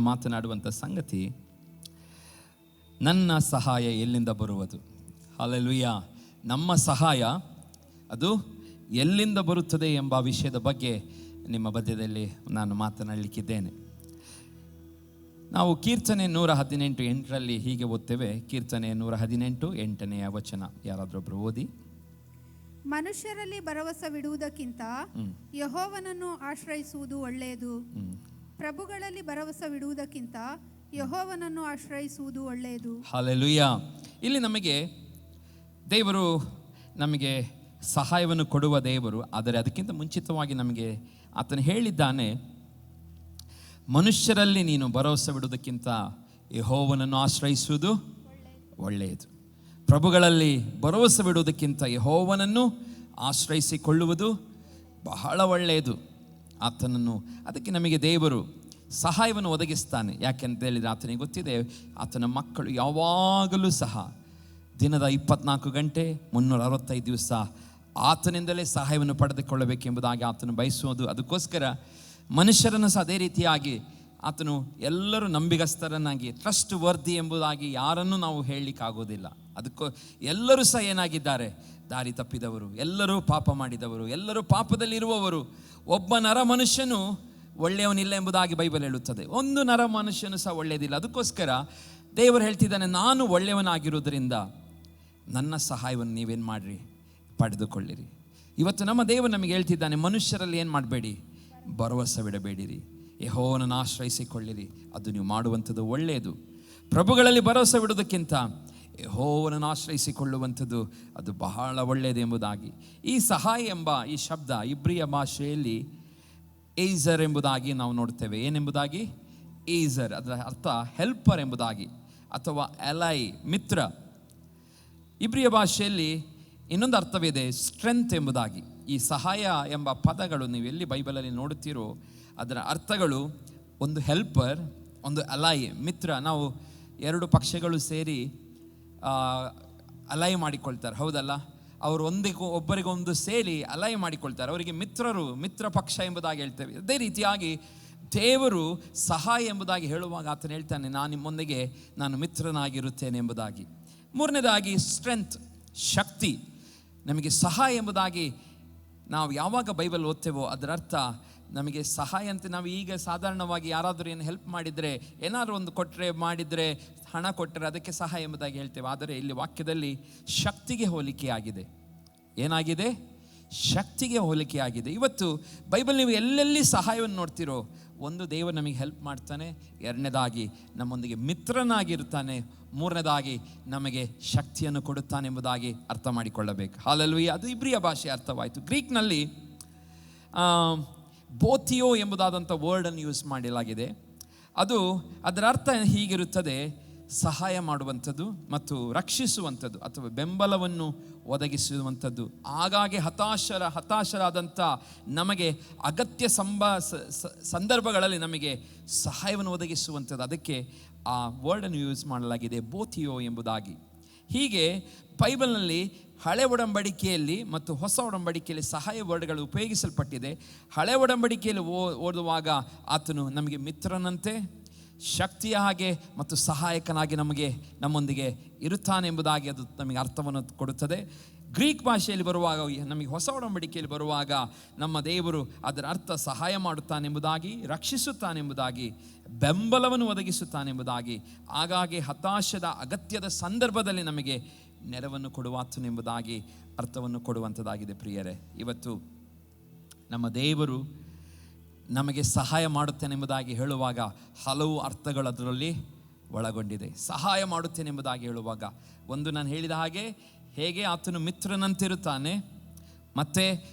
ಮಾತನಾಡುವಂಥ ಸಂಗತಿ, ನನ್ನ ಸಹಾಯ ಎಲ್ಲಿಂದ ಬರುವುದು? ಹಲ್ಲೆಲೂಯಾ. ನಮ್ಮ ಸಹಾಯ ಅದು ಎಲ್ಲಿಂದ ಬರುತ್ತದೆ ಎಂಬ ವಿಷಯದ ಬಗ್ಗೆ ನಿಮ್ಮ ಮಧ್ಯದಲ್ಲಿ ನಾನು ಮಾತನಾಡಲಿಕ್ಕಿದ್ದೇನೆ. ನಾವು ಕೀರ್ತನೆ 118:8 ಹೀಗೆ ಓದ್ತೇವೆ. ಕೀರ್ತನೆ 118:8 ವಚನ ಯಾರಾದ್ರೊಬ್ರು ಓದಿ. ಮನುಷ್ಯರಲ್ಲಿ ಭರವಸವಿಡುವುದಕ್ಕಿಂತ ಯೆಹೋವನನ್ನು ಆಶ್ರಯಿಸುವುದು ಒಳ್ಳೆಯದು. ಪ್ರಭುಗಳಲ್ಲಿ ಭರವಸವಿಡುವುದಕ್ಕಿಂತ ಯೆಹೋವನನ್ನು ಆಶ್ರಯಿಸುವುದು ಒಳ್ಳೆಯದು. ಹಲ್ಲೆಲೂಯಾ. ಇಲ್ಲಿ ದೇವರು ನಮಗೆ ಸಹಾಯವನ್ನು ಕೊಡುವ ದೇವರು. ಆದರೆ ಅದಕ್ಕಿಂತ ಮುಂಚಿತವಾಗಿ ನಮಗೆ ಆತನು ಹೇಳಿದ್ದಾನೆ, ಮನುಷ್ಯರಲ್ಲಿ ನೀನು ಭರವಸೆ ಬಿಡುವುದಕ್ಕಿಂತ ಯೆಹೋವನನ್ನು ಆಶ್ರಯಿಸುವುದು ಒಳ್ಳೆಯದು. ಪ್ರಭುಗಳಲ್ಲಿ ಭರವಸೆ ಬಿಡುವುದಕ್ಕಿಂತ ಯೆಹೋವನನ್ನು ಆಶ್ರಯಿಸಿಕೊಳ್ಳುವುದು ಬಹಳ ಒಳ್ಳೆಯದು. ಅದಕ್ಕೆ ನಮಗೆ ದೇವರು ಸಹಾಯವನ್ನು ಒದಗಿಸ್ತಾನೆ. ಯಾಕೆಂತ ಹೇಳಿದರೆ ಆತನಿಗೆ ಗೊತ್ತಿದೆ, ಆತನ ಮಕ್ಕಳು ಯಾವಾಗಲೂ ಸಹ ದಿನದ 24 ಗಂಟೆ 365 ದಿವಸ ಆತನಿಂದಲೇ ಸಹಾಯವನ್ನು ಪಡೆದುಕೊಳ್ಳಬೇಕೆಂಬುದಾಗಿ ಆತನು ಬಯಸುವುದು. ಅದಕ್ಕೋಸ್ಕರ ಮನುಷ್ಯರನ್ನು ಸಹ ಅದೇ ರೀತಿಯಾಗಿ ಆತನು ಎಲ್ಲರೂ ನಂಬಿಗಸ್ತರನ್ನಾಗಿ ಟ್ರಸ್ಟ್ ವರ್ದಿ ಎಂಬುದಾಗಿ ಯಾರನ್ನೂ ನಾವು ಹೇಳಲಿಕ್ಕಾಗೋದಿಲ್ಲ. ಎಲ್ಲರೂ ಸಹ ಏನಾಗಿದ್ದಾರೆ? ದಾರಿ ತಪ್ಪಿದವರು, ಎಲ್ಲರೂ ಪಾಪ ಮಾಡಿದವರು, ಎಲ್ಲರೂ ಪಾಪದಲ್ಲಿರುವವರು. ಒಬ್ಬ ನರ ಮನುಷ್ಯನು ಒಳ್ಳೆಯವನಿಲ್ಲ ಎಂಬುದಾಗಿ ಬೈಬಲ್ ಹೇಳುತ್ತದೆ. ಒಂದು ನರ ಮನುಷ್ಯನು ಸಹ ಒಳ್ಳೆಯದಿಲ್ಲ. ಅದಕ್ಕೋಸ್ಕರ ದೇವರು ಹೇಳ್ತಿದ್ದಾನೆ, ನಾನು ಒಳ್ಳೆಯವನಾಗಿರುವುದರಿಂದ ನನ್ನ ಸಹಾಯವನ್ನು ನೀವೇನು ಮಾಡಿರಿ? ಪಡೆದುಕೊಳ್ಳಿರಿ. ಇವತ್ತು ನಮ್ಮ ದೇವರು ನಮಗೆ ಹೇಳ್ತಿದ್ದಾನೆ, ಮನುಷ್ಯರಲ್ಲಿ ಏನು ಮಾಡಬೇಡಿ? ಭರವಸೆ ಬಿಡಬೇಡಿರಿ, ಯೆಹೋವನನ್ನು ಆಶ್ರಯಿಸಿಕೊಳ್ಳಿರಿ. ಅದು ನೀವು ಮಾಡುವಂಥದ್ದು ಒಳ್ಳೆಯದು. ಪ್ರಭುಗಳಲ್ಲಿ ಭರವಸೆ ಬಿಡುವುದಕ್ಕಿಂತ ಯೆಹೋವನನ್ನು ಆಶ್ರಯಿಸಿಕೊಳ್ಳುವಂಥದ್ದು ಅದು ಬಹಳ ಒಳ್ಳೆಯದು ಎಂಬುದಾಗಿ. ಈ ಸಹಾಯ ಎಂಬ ಈ ಶಬ್ದ ಇಬ್ರಿಯ ಭಾಷೆಯಲ್ಲಿ ಏಜರ್ ಎಂಬುದಾಗಿ ನಾವು ನೋಡ್ತೇವೆ. ಏನೆಂಬುದಾಗಿ? ಏಜರ್, ಅದರ ಅರ್ಥ ಹೆಲ್ಪರ್ ಎಂಬುದಾಗಿ, ಅಥವಾ ಎಲೈ, ಮಿತ್ರ. ಇಬ್ರಿಯ ಭಾಷೆಯಲ್ಲಿ ಇನ್ನೊಂದು ಅರ್ಥವಿದೆ, ಸ್ಟ್ರೆಂತ್ ಎಂಬುದಾಗಿ. ಈ ಸಹಾಯ ಎಂಬ ಪದಗಳು ನೀವು ಎಲ್ಲಿ ಬೈಬಲಲ್ಲಿ ನೋಡುತ್ತೀರೋ ಅದರ ಅರ್ಥಗಳು ಒಂದು ಹೆಲ್ಪರ್, ಒಂದು ಅಲೈ, ಮಿತ್ರ. ನಾವು ಎರಡು ಪಕ್ಷಗಳು ಸೇರಿ ಅಲೈ ಮಾಡಿಕೊಳ್ತಾರೆ, ಹೌದಲ್ಲ? ಅವರು ಒಬ್ಬರಿಗೊಂದು ಸೇರಿ ಅಲೈ ಮಾಡಿಕೊಳ್ತಾರೆ, ಅವರಿಗೆ ಮಿತ್ರ ಪಕ್ಷ ಎಂಬುದಾಗಿ ಹೇಳ್ತೇವೆ. ಅದೇ ರೀತಿಯಾಗಿ ದೇವರು ಸಹಾಯ ಎಂಬುದಾಗಿ ಹೇಳುವಾಗ ಆತನು ಹೇಳ್ತಾನೆ, ನಾನು ನಿಮ್ಮೊಂದಿಗೆ ನಾನು ಮಿತ್ರನಾಗಿರುತ್ತೇನೆ ಎಂಬುದಾಗಿ. ಮೂರನೇದಾಗಿ ಸ್ಟ್ರೆಂತ್, ಶಕ್ತಿ. ನಮಗೆ ಸಹಾಯ ಎಂಬುದಾಗಿ ನಾವು ಯಾವಾಗ ಬೈಬಲ್ ಓದ್ತೇವೋ ಅದರ ಅರ್ಥ ನಮಗೆ ಸಹಾಯ ಅಂತ. ನಾವು ಈಗ ಸಾಧಾರಣವಾಗಿ ಯಾರಾದರೂ ಏನು ಹೆಲ್ಪ್ ಮಾಡಿದರೆ, ಏನಾದರೂ ಒಂದು ಮಾಡಿದರೆ, ಹಣ ಕೊಟ್ಟರೆ ಅದಕ್ಕೆ ಸಹಾಯ ಎಂಬುದಾಗಿ ಹೇಳ್ತೇವೆ. ಆದರೆ ಇಲ್ಲಿ ವಾಕ್ಯದಲ್ಲಿ ಶಕ್ತಿಗೆ ಹೋಲಿಕೆಯಾಗಿದೆ. ಏನಾಗಿದೆ? ಶಕ್ತಿಗೆ ಹೋಲಿಕೆಯಾಗಿದೆ. ಇವತ್ತು ಬೈಬಲ್ ನೀವು ಎಲ್ಲೆಲ್ಲಿ ಸಹಾಯವನ್ನು ನೋಡ್ತೀರೋ, ಒಂದು ದೇವರು ನಮಗೆ ಹೆಲ್ಪ್ ಮಾಡ್ತಾನೆ, ಎರಡನೇದಾಗಿ ನಮ್ಮೊಂದಿಗೆ ಮಿತ್ರನಾಗಿರ್ತಾನೆ, ಮೂರನೇದಾಗಿ ನಮಗೆ ಶಕ್ತಿಯನ್ನು ಕೊಡುತ್ತಾನೆ ಎಂಬುದಾಗಿ ಅರ್ಥ ಮಾಡಿಕೊಳ್ಳಬೇಕು. ಹಲ್ಲೆಲೂಯಾ. ಅದು ಇಬ್ರಿಯ ಭಾಷೆ ಅರ್ಥವಾಯಿತು. ಗ್ರೀಕ್ನಲ್ಲಿ ಬೋಥಿಯೋ ಎಂಬುದಾದಂಥ ವರ್ಡನ್ನು ಯೂಸ್ ಮಾಡಲಾಗಿದೆ. ಅದರ ಅರ್ಥ ಹೀಗಿರುತ್ತದೆ, ಸಹಾಯ ಮಾಡುವಂಥದ್ದು ಮತ್ತು ರಕ್ಷಿಸುವಂಥದ್ದು ಅಥವಾ ಬೆಂಬಲವನ್ನು ಒದಗಿಸುವಂಥದ್ದು. ಆಗಾಗ್ಗೆ ಹತಾಶರಾದಂಥ ನಮಗೆ ಅಗತ್ಯ ಸಂದರ್ಭಗಳಲ್ಲಿ ನಮಗೆ ಸಹಾಯವನ್ನು ಒದಗಿಸುವಂಥದ್ದು. ಅದಕ್ಕೆ ಆ ವರ್ಡನ್ನು ಯೂಸ್ ಮಾಡಲಾಗಿದೆ, ಬೋಥಿಯೋ ಎಂಬುದಾಗಿ. ಹೀಗೆ ಬೈಬಲ್ನಲ್ಲಿ ಹಳೆ ಒಡಂಬಡಿಕೆಯಲ್ಲಿ ಮತ್ತು ಹೊಸ ಒಡಂಬಡಿಕೆಯಲ್ಲಿ ಸಹಾಯ ವರ್ಡ್ಗಳು ಉಪಯೋಗಿಸಲ್ಪಟ್ಟಿದೆ. ಹಳೆ ಒಡಂಬಡಿಕೆಯಲ್ಲಿ ಓದುವಾಗ ಆತನು ನಮಗೆ ಮಿತ್ರನಂತೆ, ಶಕ್ತಿಯ ಹಾಗೆ ಮತ್ತು ಸಹಾಯಕನಾಗಿ ನಮ್ಮೊಂದಿಗೆ ಇರುತ್ತಾನೆ ಎಂಬುದಾಗಿ ಅದು ನಮಗೆ ಅರ್ಥವನ್ನು ಕೊಡುತ್ತದೆ. ಗ್ರೀಕ್ ಭಾಷೆಯಲ್ಲಿ ಬರುವಾಗ, ನಮಗೆ ಹೊಸ ಒಡಂಬಡಿಕೆಯಲ್ಲಿ ಬರುವಾಗ ನಮ್ಮ ದೇವರು ಅದರ ಅರ್ಥ ಸಹಾಯ ಮಾಡುತ್ತಾನೆಂಬುದಾಗಿ, ರಕ್ಷಿಸುತ್ತಾನೆಂಬುದಾಗಿ, ಬೆಂಬಲವನ್ನು ಒದಗಿಸುತ್ತಾನೆಂಬುದಾಗಿ, ಆಗಾಗ್ಗೆ ಹತಾಶದ ಅಗತ್ಯದ ಸಂದರ್ಭದಲ್ಲಿ ನಮಗೆ ನೆರವನ್ನು ಕೊಡುವಾತನೆಂಬುದಾಗಿ ಅರ್ಥವನ್ನು ಕೊಡುವಂಥದ್ದಾಗಿದೆ. ಪ್ರಿಯರೇ, ಇವತ್ತು ನಮ್ಮ ದೇವರು ನಮಗೆ ಸಹಾಯ ಮಾಡುತ್ತೇನೆಂಬುದಾಗಿ ಹೇಳುವಾಗ ಹಲವು ಅರ್ಥಗಳು ಅದರಲ್ಲಿ ಒಳಗೊಂಡಿದೆ. ಸಹಾಯ ಮಾಡುತ್ತೇನೆಂಬುದಾಗಿ ಹೇಳುವಾಗ ಒಂದು, ನಾನು ಹೇಳಿದ ಹಾಗೆ, ಹೇಗೆ ಆತನು ಮಿತ್ರನಂತಿರುತ್ತಾನೆ, ಮತ್ತು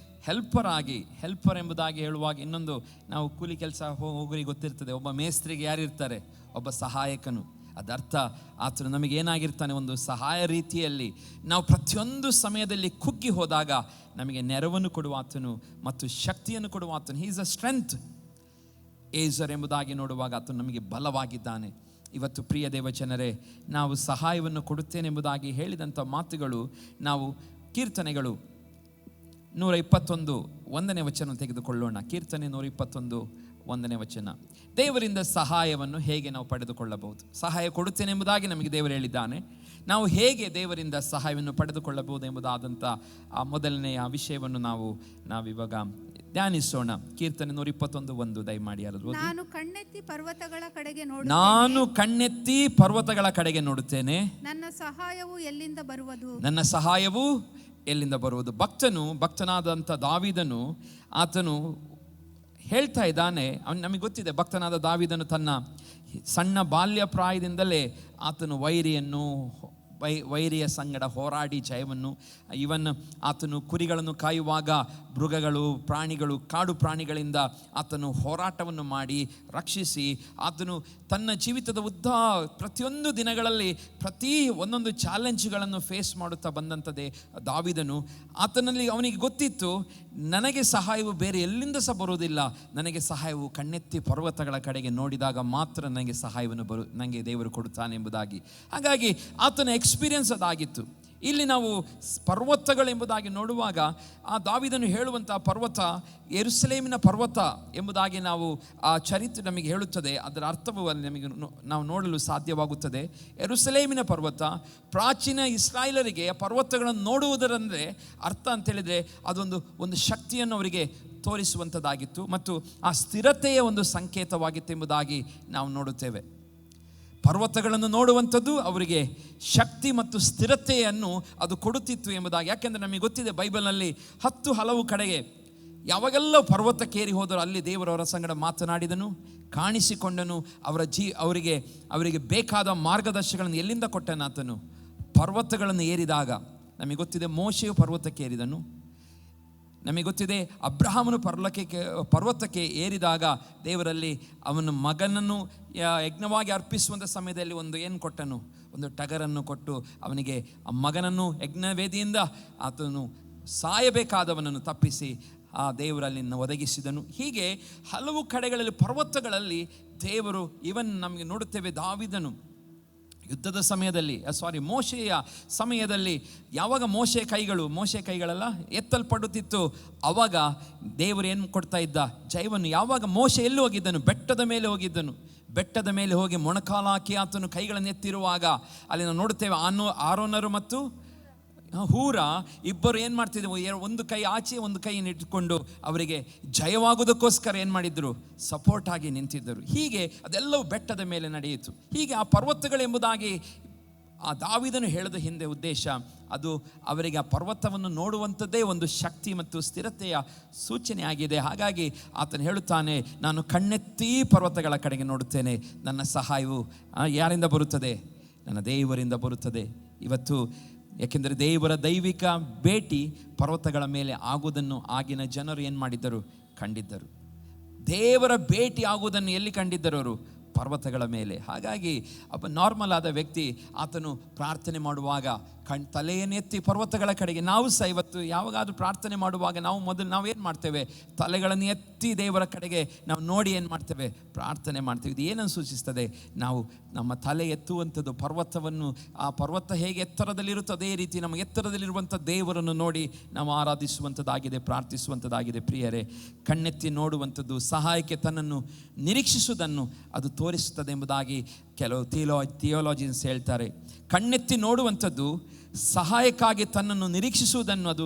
ಹೆಲ್ಪರ್ ಎಂಬುದಾಗಿ ಹೇಳುವಾಗ ಇನ್ನೊಂದು, ನಾವು ಕೂಲಿ ಕೆಲಸ ಹೋಗೋರಿಗೆ ಗೊತ್ತಿರ್ತದೆ, ಒಬ್ಬ ಮೇಸ್ತ್ರಿಗೆ ಯಾರಿರ್ತಾರೆ? ಒಬ್ಬ ಸಹಾಯಕನು. ಅದರ್ಥ ಆತನು ನಮಗೇನಾಗಿರ್ತಾನೆ? ಒಂದು ಸಹಾಯ ರೀತಿಯಲ್ಲಿ ನಾವು ಪ್ರತಿಯೊಂದು ಸಮಯದಲ್ಲಿ ಕುಗ್ಗಿ ಹೋದಾಗ ನಮಗೆ ನೆರವನ್ನು ಕೊಡುವ ಆತನು ಮತ್ತು ಶಕ್ತಿಯನ್ನು ಕೊಡುವ ಆತನು. He is a strength. ಏಜರ್ ಎಂಬುದಾಗಿ ನೋಡುವಾಗ ಆತನು ನಮಗೆ ಬಲವಾಗಿದ್ದಾನೆ. ಇವತ್ತು ಪ್ರಿಯ ದೇವಜನರೇ, ನಾವು ಸಹಾಯವನ್ನು ಕೊಡುತ್ತೇನೆಂಬುದಾಗಿ ಹೇಳಿದಂಥ ಮಾತುಗಳು, ನಾವು ಕೀರ್ತನೆಗಳು 121 1ನೇ ವಚನ ತೆಗೆದುಕೊಳ್ಳೋಣ. ಕೀರ್ತನೆ 121 1ನೇ ವಚನ. ದೇವರಿಂದ ಸಹಾಯವನ್ನು ಹೇಗೆ ನಾವು ಪಡೆದುಕೊಳ್ಳಬಹುದು? ಸಹಾಯ ಕೊಡುತ್ತೇನೆ ಎಂಬುದಾಗಿ ನಮಗೆ ದೇವರು ಹೇಳಿದ್ದಾನೆ. ನಾವು ಹೇಗೆ ದೇವರಿಂದ ಸಹಾಯವನ್ನು ಪಡೆದುಕೊಳ್ಳಬಹುದು ಎಂಬುದಾದಂಥ ಆ ಮೊದಲನೆಯ ವಿಷಯವನ್ನು ನಾವಿವಾಗ ಧ್ಯಾನಿಸೋಣ. ಕೀರ್ತನೆ 121:1 ದಯಮಾಡಿ ಯಾರಾದರೂ ಓದಿ. ನಾನು ಕಣ್ಣೆತ್ತಿ ಪರ್ವತಗಳ ಕಡೆಗೆ ನೋಡುತ್ತೇನೆ, ನನ್ನ ಸಹಾಯವು ಎಲ್ಲಿಂದ ಬರುವುದು? ಭಕ್ತನಾದಂಥ ದಾವೀದನು ಆತನು ಹೇಳ್ತಾ ಇದ್ದಾನೆ. ನಮಗೆ ಗೊತ್ತಿದೆ, ಭಕ್ತನಾದ ದಾವೀದನು ತನ್ನ ಸಣ್ಣ ಬಾಲ್ಯ ಪ್ರಾಯದಿಂದಲೇ ಆತನು ವೈರಿಯ ಸಂಗಡ ಹೋರಾಡಿ ಜಯವನ್ನು, ಇವನ್ ಆತನು ಕುರಿಗಳನ್ನು ಕಾಯುವಾಗ ಮೃಗಗಳು, ಪ್ರಾಣಿಗಳು, ಕಾಡು ಪ್ರಾಣಿಗಳಿಂದ ಆತನು ಹೋರಾಟವನ್ನು ಮಾಡಿ ರಕ್ಷಿಸಿ, ಆತನು ತನ್ನ ಜೀವಿತದ ಉದ್ದ ಪ್ರತಿಯೊಂದು ದಿನಗಳಲ್ಲಿ ಒಂದೊಂದು ಚಾಲೆಂಜ್ಗಳನ್ನು ಫೇಸ್ ಮಾಡುತ್ತಾ ಬಂದಂಥದ್ದೇ ದಾವೀದನು. ಅವನಿಗೆ ಗೊತ್ತಿತ್ತು, ನನಗೆ ಸಹಾಯವು ಬೇರೆ ಎಲ್ಲಿಂದ ಸಹ ಬರುವುದಿಲ್ಲ, ನನಗೆ ಸಹಾಯವು ಕಣ್ಣೆತ್ತಿ ಪರ್ವತಗಳ ಕಡೆಗೆ ನೋಡಿದಾಗ ಮಾತ್ರ ನನಗೆ ದೇವರು ಕೊಡುತ್ತಾನೆ ಎಂಬುದಾಗಿ. ಹಾಗಾಗಿ ಆತನ ಎಕ್ಸ್ಪೀರಿಯನ್ಸ್ ಅದಾಗಿತ್ತು. ಇಲ್ಲಿ ನಾವು ಪರ್ವತಗಳೆಂಬುದಾಗಿ ನೋಡುವಾಗ ಆ ದಾವೀದನು ಹೇಳುವಂಥ ಪರ್ವತ ಯೆರೂಸಲೇಮಿನ ಪರ್ವತ ಎಂಬುದಾಗಿ ಆ ಚರಿತ್ರೆ ನಮಗೆ ಹೇಳುತ್ತದೆ. ಅದರ ಅರ್ಥವು ನಮಗೆ ನಾವು ನೋಡಲು ಸಾಧ್ಯವಾಗುತ್ತದೆ. ಯೆರೂಸಲೇಮಿನ ಪರ್ವತ, ಪ್ರಾಚೀನ ಇಸ್ರಾಯೇಲರಿಗೆ ಪರ್ವತಗಳನ್ನು ನೋಡುವುದರಂದರೆ ಅರ್ಥ ಅಂತೇಳಿದರೆ ಒಂದು ಶಕ್ತಿಯನ್ನು ಅವರಿಗೆ ತೋರಿಸುವಂಥದ್ದಾಗಿತ್ತು ಮತ್ತು ಆ ಸ್ಥಿರತೆಯ ಒಂದು ಸಂಕೇತವಾಗಿತ್ತು ಎಂಬುದಾಗಿ ನಾವು ನೋಡುತ್ತೇವೆ. ಪರ್ವತಗಳನ್ನು ನೋಡುವಂಥದ್ದು ಅವರಿಗೆ ಶಕ್ತಿ ಮತ್ತು ಸ್ಥಿರತೆಯನ್ನು ಅದು ಕೊಡುತ್ತಿತ್ತು ಎಂಬುದಾಗಿ. ಯಾಕೆಂದರೆ ನಮಗೆ ಗೊತ್ತಿದೆ, ಬೈಬಲ್ನಲ್ಲಿ 10 ಹಲವು ಕಡೆಗೆ ಯಾವಾಗೆಲ್ಲ ಪರ್ವತಕ್ಕೇರಿ ಹೋದರೂ ಅಲ್ಲಿ ದೇವರವರ ಸಂಗಡ ಮಾತನಾಡಿದನು, ಕಾಣಿಸಿಕೊಂಡನು. ಅವರಿಗೆ ಬೇಕಾದ ಮಾರ್ಗದರ್ಶಗಳನ್ನು ಎಲ್ಲಿಂದ ಕೊಟ್ಟನಾತನು? ಪರ್ವತಗಳನ್ನು ಏರಿದಾಗ. ನಮಗೆ ಗೊತ್ತಿದೆ, ಮೋಶೆಯು ಪರ್ವತಕ್ಕೆ ಏರಿದನು. ನಮಗೆ ಗೊತ್ತಿದೆ, ಅಬ್ರಹಾಮನು ಪರ್ವತಕ್ಕೆ ಏರಿದಾಗ ದೇವರಲ್ಲಿ ಅವನ ಮಗನನ್ನು ಯಜ್ಞವಾಗಿ ಅರ್ಪಿಸುವಂಥ ಸಮಯದಲ್ಲಿ ಏನು ಕೊಟ್ಟನು? ಒಂದು ಟಗರನ್ನು ಕೊಟ್ಟು ಅವನಿಗೆ ಆ ಮಗನನ್ನು ಯಜ್ಞವೇದಿಯಿಂದ ಆತನು ಸಾಯಬೇಕಾದವನನ್ನು ತಪ್ಪಿಸಿ ಆ ದೇವರಲ್ಲಿ ಒದಗಿಸಿದನು. ಹೀಗೆ ಹಲವು ಕಡೆಗಳಲ್ಲಿ ಪರ್ವತಗಳಲ್ಲಿ ದೇವರು ನಮಗೆ ನೋಡುತ್ತೇವೆ. ದಾವೀದನು ಯುದ್ಧದ ಸಮಯದಲ್ಲಿ ಮೋಶೆಯ ಸಮಯದಲ್ಲಿ ಯಾವಾಗ ಮೋಶೆ ಕೈಗಳೆಲ್ಲ ಎತ್ತಲ್ಪಡುತ್ತಿತ್ತು, ಅವಾಗ ದೇವರು ಏನು ಕೊಡ್ತಾ ಇದ್ದ? ಜಯವನ್ನು. ಯಾವಾಗ ಮೋಶೆ ಎಲ್ಲಿ ಹೋಗಿದ್ದನು? ಬೆಟ್ಟದ ಮೇಲೆ ಹೋಗಿ ಮೊಣಕಾಲಾಕಿ ಆತನು ಕೈಗಳನ್ನು ಎತ್ತಿರುವಾಗ ಅಲ್ಲಿ ನಾವು ನೋಡುತ್ತೇವೆ, ಆರೋನರು ಮತ್ತು ಹೂರ ಇಬ್ಬರು ಏನು ಮಾಡ್ತಿದ್ದೆವು? ಒಂದು ಕೈ ಆಚೆ ಒಂದು ಕೈಯನ್ನು ಇಟ್ಟುಕೊಂಡು ಅವರಿಗೆ ಜಯವಾಗುವುದಕ್ಕೋಸ್ಕರ ಏನು ಮಾಡಿದ್ರು? ಸಪೋರ್ಟ್ ಆಗಿ ನಿಂತಿದ್ದರು. ಹೀಗೆ ಅದೆಲ್ಲವೂ ಬೆಟ್ಟದ ಮೇಲೆ ನಡೆಯಿತು. ಹೀಗೆ ಆ ಪರ್ವತಗಳೆಂಬುದಾಗಿ ಆ ದಾವೀದನು ಹೇಳದ ಹಿಂದೆ ಉದ್ದೇಶ ಅದು ಅವರಿಗೆ ಆ ಪರ್ವತವನ್ನು ನೋಡುವಂಥದ್ದೇ ಒಂದು ಶಕ್ತಿ ಮತ್ತು ಸ್ಥಿರತೆಯ ಸೂಚನೆ ಆಗಿದೆ. ಹಾಗಾಗಿ ಆತನು ಹೇಳುತ್ತಾನೆ, ನಾನು ಕಣ್ಣೆತ್ತಿ ಪರ್ವತಗಳ ಕಡೆಗೆ ನೋಡುತ್ತೇನೆ, ನನ್ನ ಸಹಾಯವು ಯಾರಿಂದ ಬರುತ್ತದೆ? ನನ್ನ ದೇವರಿಂದ ಬರುತ್ತದೆ. ಇವತ್ತು ಯಾಕೆಂದರೆ ದೇವರ ದೈವಿಕ ಭೇಟಿ ಪರ್ವತಗಳ ಮೇಲೆ ಆಗುವುದನ್ನು ಆಗಿನ ಜನರು ಏನು ಮಾಡಿದ್ದರು? ಕಂಡಿದ್ದರು. ದೇವರ ಭೇಟಿ ಆಗುವುದನ್ನು ಎಲ್ಲಿ ಕಂಡಿದ್ದರು ಅವರು? ಪರ್ವತಗಳ ಮೇಲೆ. ಹಾಗಾಗಿ ನಾರ್ಮಲ್ ಆದ ವ್ಯಕ್ತಿ ಆತನು ಪ್ರಾರ್ಥನೆ ಮಾಡುವಾಗ ತಲೆಯನ್ನು ಎತ್ತಿ ಪರ್ವತಗಳ ಕಡೆಗೆ. ನಾವು ಸಹ ಇವತ್ತು ಯಾವಾಗಾದರೂ ಪ್ರಾರ್ಥನೆ ಮಾಡುವಾಗ ನಾವೇನು ಮಾಡ್ತೇವೆ? ತಲೆಗಳನ್ನು ಎತ್ತಿ ದೇವರ ಕಡೆಗೆ ನಾವು ನೋಡಿ ಏನು ಮಾಡ್ತೇವೆ? ಪ್ರಾರ್ಥನೆ ಮಾಡ್ತೇವೆ. ಇದು ಏನನ್ನು ಸೂಚಿಸ್ತದೆ? ನಾವು ನಮ್ಮ ತಲೆ ಎತ್ತುವಂಥದ್ದು ಪರ್ವತವನ್ನು, ಆ ಪರ್ವತ ಹೇಗೆ ಎತ್ತರದಲ್ಲಿರುತ್ತೋ ಅದೇ ರೀತಿ ನಮ್ಮ ಎತ್ತರದಲ್ಲಿರುವಂಥ ದೇವರನ್ನು ನೋಡಿ ನಾವು ಆರಾಧಿಸುವಂಥದ್ದಾಗಿದೆ, ಪ್ರಾರ್ಥಿಸುವಂಥದ್ದಾಗಿದೆ. ಪ್ರಿಯರೇ, ಕಣ್ಣೆತ್ತಿ ನೋಡುವಂಥದ್ದು ಸಹಾಯಕ್ಕೆ ತನ್ನನ್ನು ನಿರೀಕ್ಷಿಸುವುದನ್ನು ಅದು ತೋರಿಸುತ್ತದೆ ಎಂಬುದಾಗಿ ಕೆಲವು ಥಿಯೋಲಾಜಿಯನ್ಸ್ ಹೇಳ್ತಾರೆ. ಕಣ್ಣೆತ್ತಿ ನೋಡುವಂಥದ್ದು ಸಹಾಯಕ್ಕಾಗಿ ತನ್ನನ್ನು ನಿರೀಕ್ಷಿಸುವುದನ್ನು ಅದು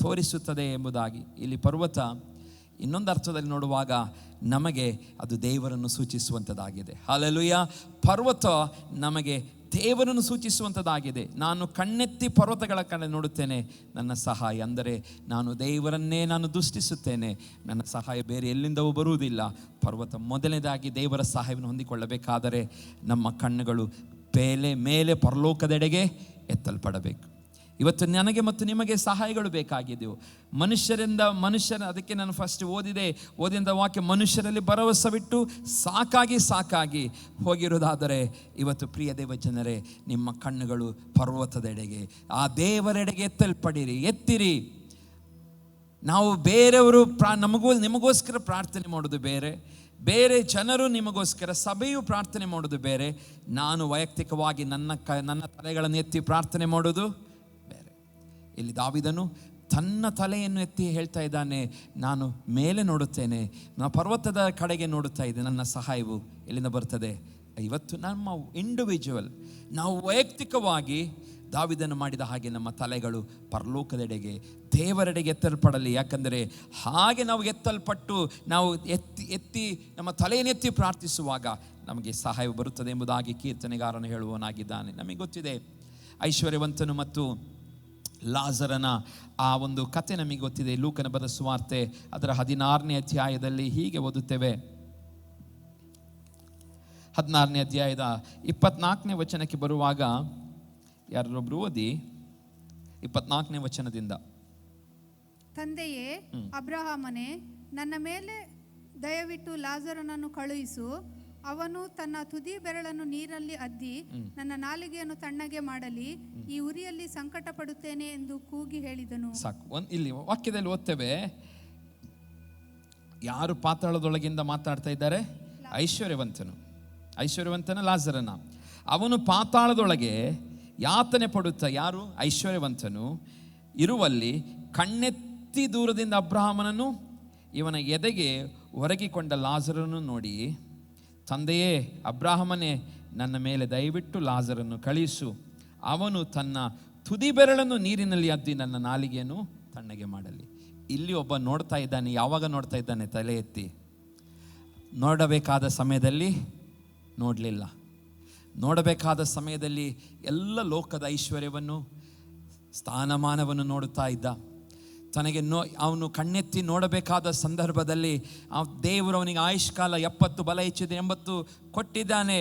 ತೋರಿಸುತ್ತದೆ ಎಂಬುದಾಗಿ. ಇಲ್ಲಿ ಪರ್ವತ ಇನ್ನೊಂದು ಅರ್ಥದಲ್ಲಿ ನೋಡುವಾಗ ನಮಗೆ ಅದು ದೇವರನ್ನು ಸೂಚಿಸುವಂಥದ್ದಾಗಿದೆ. ಹಲ್ಲೆಲೂಯಾ. ಪರ್ವತ ನಮಗೆ ದೇವರನ್ನು ಸೂಚಿಸುವಂಥದ್ದಾಗಿದೆ. ನಾನು ಕಣ್ಣೆತ್ತಿ ಪರ್ವತಗಳ ಕಡೆ ನೋಡುತ್ತೇನೆ, ನನ್ನ ಸಹಾಯ ಅಂದರೆ ನಾನು ದೇವರನ್ನೇ ದೃಷ್ಟಿಸುತ್ತೇನೆ. ನನ್ನ ಸಹಾಯ ಬೇರೆ ಎಲ್ಲಿಂದವೂ ಬರುವುದಿಲ್ಲ. ಪರ್ವತ ಮೊದಲನೇದಾಗಿ ದೇವರ ಸಹಾಯವನ್ನು ಹೊಂದಿಕೊಳ್ಳಬೇಕಾದರೆ ನಮ್ಮ ಕಣ್ಣುಗಳು ಮೇಲೆ ಪರಲೋಕದೆಡೆಗೆ ಎತ್ತಲ್ಪಡಬೇಕು. ಇವತ್ತು ನನಗೆ ಮತ್ತು ನಿಮಗೆ ಸಹಾಯಗಳು ಬೇಕಾಗಿದ್ದೆವು. ಮನುಷ್ಯರ ಅದಕ್ಕೆ ನಾನು ಫಸ್ಟ್ ಓದಿದ ವಾಕ್ಯ, ಮನುಷ್ಯರಲ್ಲಿ ಭರವಸವಿಟ್ಟು ಸಾಕಾಗಿ ಹೋಗಿರುವುದಾದರೆ ಇವತ್ತು ಪ್ರಿಯ ದೇವ ಜನರೇ, ನಿಮ್ಮ ಕಣ್ಣುಗಳು ಪರ್ವತದೆಡೆಗೆ, ಆ ದೇವರೆಡೆಗೆ ಎತ್ತಿರಿ. ನಾವು ಬೇರೆಯವರು ನಿಮಗೋಸ್ಕರ ಪ್ರಾರ್ಥನೆ ಮಾಡೋದು ಬೇರೆ ಜನರು ನಿಮಗೋಸ್ಕರ, ಸಭೆಯು ಪ್ರಾರ್ಥನೆ ಮಾಡೋದು ಬೇರೆ. ನಾನು ವೈಯಕ್ತಿಕವಾಗಿ ನನ್ನ ತಲೆಗಳನ್ನು ಎತ್ತಿ ಪ್ರಾರ್ಥನೆ ಮಾಡೋದು ಬೇರೆ. ಇಲ್ಲಿ ದಾವೀದನು ತನ್ನ ತಲೆಯನ್ನು ಎತ್ತಿ ಹೇಳ್ತಾ ಇದ್ದಾನೆ, ನಾನು ಮೇಲೆ ನೋಡುತ್ತೇನೆ, ನಾನು ಪರ್ವತದ ಕಡೆಗೆ ನೋಡುತ್ತಾ ಇದ್ದೆ, ನನ್ನ ಸಹಾಯವು ಎಲ್ಲಿಂದ ಬರ್ತದೆ. ಇವತ್ತು ನಮ್ಮ ಇಂಡಿವಿಜುವಲ್, ನಾವು ವೈಯಕ್ತಿಕವಾಗಿ ದಾವೀದನು ಮಾಡಿದ ಹಾಗೆ ನಮ್ಮ ತಲೆಗಳು ಪರಲೋಕದೆಡೆಗೆ, ದೇವರೆಡೆಗೆ ಎತ್ತಲ್ಪಡಲಿ. ಯಾಕಂದರೆ ಹಾಗೆ ನಾವು ಎತ್ತಲ್ಪಟ್ಟು ನಾವು ಎತ್ತಿ ನಮ್ಮ ತಲೆಯನ್ನೆತ್ತಿ ಪ್ರಾರ್ಥಿಸುವಾಗ ನಮಗೆ ಸಹಾಯ ಬರುತ್ತದೆ ಎಂಬುದಾಗಿ ಕೀರ್ತನೆಗಾರನು ಹೇಳುವವನಾಗಿದ್ದಾನೆ. ನಮಗೆ ಗೊತ್ತಿದೆ ಐಶ್ವರ್ಯವಂತನು ಮತ್ತು ಲಾಜರನ ಆ ಒಂದು ಕತೆ ನಮಗೆ ಗೊತ್ತಿದೆ. ಲೂಕನ ಬರೆದ ಸುವಾರ್ತೆ ಅದರ 16ನೇ ಅಧ್ಯಾಯದಲ್ಲಿ ಹೀಗೆ ಓದುತ್ತೇವೆ. 16ನೇ ಅಧ್ಯಾಯದ 24ನೇ ವಚನಕ್ಕೆ ಬರುವಾಗ, ಯಾರೊಬ್ರು ಓದಿ 24ನೇ ವಚನದಿಂದ. ತಂದೆಯೇ ಅಬ್ರಹಾಮನೇ, ನನ್ನ ಮೇಲೆ ದಯವಿಟ್ಟು ಲಾಜರನನ್ನು ಕಳುಹಿಸು, ಅವನು ತನ್ನ ತುದಿ ಬೆರಳನ್ನು ನೀರಲ್ಲಿ ಅದ್ದಿ ನನ್ನ ನಾಲಿಗೆಯನ್ನು ತಣ್ಣಗೆ ಮಾಡಲಿ, ಈ ಉರಿಯಲ್ಲಿ ಸಂಕಟ ಪಡುತ್ತೇನೆ ಎಂದು ಕೂಗಿ ಹೇಳಿದನು. ಸಾಕು. ಇಲ್ಲಿ ವಾಕ್ಯದಲ್ಲಿ ಓದ್ತೇವೆ, ಯಾರು ಪಾತಾಳದೊಳಗಿಂದ ಮಾತಾಡ್ತಾ ಇದ್ದಾರೆ? ಐಶ್ವರ್ಯವಂತನ ಲಾಜರನ. ಅವನು ಪಾತಾಳದೊಳಗೆ ಯಾತನೆ ಪಡುತ್ತಾ, ಯಾರು? ಐಶ್ವರ್ಯವಂತನು ಇರುವಲ್ಲಿ ಕಣ್ಣೆತ್ತಿ ದೂರದಿಂದ ಅಬ್ರಹಾಮನನ್ನು ಇವನ ಎದೆಗೆ ಹೊರಗಿಕೊಂಡ ಲಾಜರನ್ನು ನೋಡಿ, ತಂದೆಯೇ ಅಬ್ರಹಾಮನೇ, ನನ್ನ ಮೇಲೆ ದಯವಿಟ್ಟು ಲಾಜರನ್ನು ಕಳಿಸು, ಅವನು ತನ್ನ ತುದಿ ಬೆರಳನ್ನು ನೀರಿನಲ್ಲಿ ಅದ್ದಿ ನನ್ನ ನಾಲಿಗೆಯನ್ನು ತಣ್ಣಗೆ ಮಾಡಲಿ. ಇಲ್ಲಿ ಒಬ್ಬ ನೋಡ್ತಾ ಇದ್ದಾನೆ. ಯಾವಾಗ ನೋಡ್ತಾ ಇದ್ದಾನೆ? ತಲೆ ಎತ್ತಿ. ನೋಡಬೇಕಾದ ಸಮಯದಲ್ಲಿ ನೋಡಲಿಲ್ಲ. ನೋಡಬೇಕಾದ ಸಮಯದಲ್ಲಿ ಎಲ್ಲ ಲೋಕದ ಐಶ್ವರ್ಯವನ್ನು, ಸ್ಥಾನಮಾನವನ್ನು ನೋಡುತ್ತಾ ಇದ್ದ. ತನಗೆ ಅವನು ಕಣ್ಣೆತ್ತಿ ನೋಡಬೇಕಾದ ಸಂದರ್ಭದಲ್ಲಿ ದೇವರು ಅವನಿಗೆ ಆಯುಷ್ಕಾಲ 70 ಬಲ ಹೆಚ್ಚಿದೆ 80 ಕೊಟ್ಟಿದ್ದಾನೆ.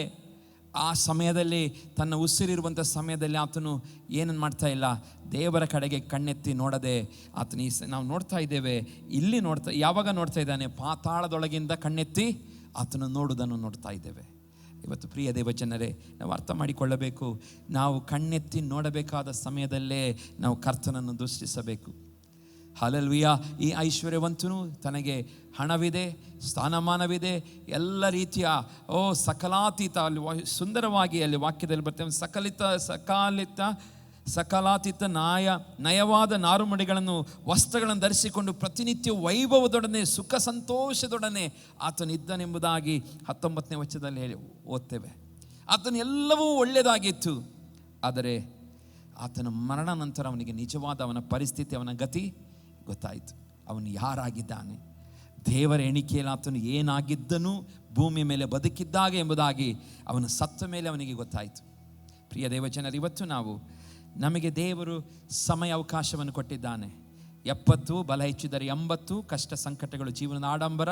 ಆ ಸಮಯದಲ್ಲಿ ತನ್ನ ಉಸಿರಿರುವಂಥ ಸಮಯದಲ್ಲಿ ಆತನು ಏನನ್ನು ಮಾಡ್ತಾ ಇಲ್ಲ, ದೇವರ ಕಡೆಗೆ ಕಣ್ಣೆತ್ತಿ ನೋಡದೆ ಆತನ ನಾವು ನೋಡ್ತಾ ಇದ್ದೇವೆ. ಇಲ್ಲಿ ಯಾವಾಗ ನೋಡ್ತಾ ಇದ್ದಾನೆ? ಪಾತಾಳದೊಳಗಿಂದ ಕಣ್ಣೆತ್ತಿ ಆತನು ನೋಡುವುದನ್ನು ನೋಡ್ತಾ ಇದ್ದೇವೆ. ಇವತ್ತು ಪ್ರಿಯ ದೇವಜನರೇ, ನಾವು ಅರ್ಥ ಮಾಡಿಕೊಳ್ಳಬೇಕು, ನಾವು ಕಣ್ಣೆತ್ತಿ ನೋಡಬೇಕಾದ ಸಮಯದಲ್ಲೇ ನಾವು ಕರ್ತನನ್ನು ದೃಷ್ಟಿಸಬೇಕು. ಹಲ್ಲೆಲೂಯಾ. ಈ ಐಶ್ವರ್ಯವಂತನು ತನಗೆ ಹಣವಿದೆ, ಸ್ಥಾನಮಾನವಿದೆ, ಎಲ್ಲ ರೀತಿಯ ಸಕಲಾತೀತ, ಅಲ್ಲಿ ಸುಂದರವಾಗಿ ಅಲ್ಲಿ ವಾಕ್ಯದಲ್ಲಿ ಬರ್ತೇವೆ, ಸಕಲಾತೀತ ನಯವಾದ ನಾರುಮಡಿಗಳನ್ನು ವಸ್ತ್ರಗಳನ್ನು ಧರಿಸಿಕೊಂಡು ಪ್ರತಿನಿತ್ಯ ವೈಭವದೊಡನೆ ಸುಖ ಸಂತೋಷದೊಡನೆ ಆತನಿದ್ದನೆಂಬುದಾಗಿ 19ನೇ ವಚನದಲ್ಲಿ ಹೇಳಿ ಓದ್ತೇವೆ. ಆತನ ಎಲ್ಲವೂ ಒಳ್ಳೆಯದಾಗಿತ್ತು. ಆದರೆ ಆತನ ಮರಣ ನಂತರ ಅವನಿಗೆ ನಿಜವಾದ ಅವನ ಪರಿಸ್ಥಿತಿ, ಅವನ ಗತಿ ಗೊತ್ತಾಯಿತು. ಅವನು ಯಾರಾಗಿದ್ದಾನೆ, ದೇವರ ಎಣಿಕೆಯಲ್ಲಿ ಆತನು ಏನಾಗಿದ್ದನು, ಭೂಮಿಯ ಮೇಲೆ ಬದುಕಿದ್ದಾಗ ಎಂಬುದಾಗಿ ಅವನ ಸತ್ತ ಮೇಲೆ ಅವನಿಗೆ ಗೊತ್ತಾಯಿತು. ಪ್ರಿಯ ದೇವಜನರು, ಇವತ್ತು ನಮಗೆ ದೇವರು ಸಮಯ ಅವಕಾಶವನ್ನು ಕೊಟ್ಟಿದ್ದಾನೆ. 70 ಬಲ ಹೆಚ್ಚಿದರೆ 80 ಕಷ್ಟ ಸಂಕಟಗಳು ಜೀವನದ ಆಡಂಬರ.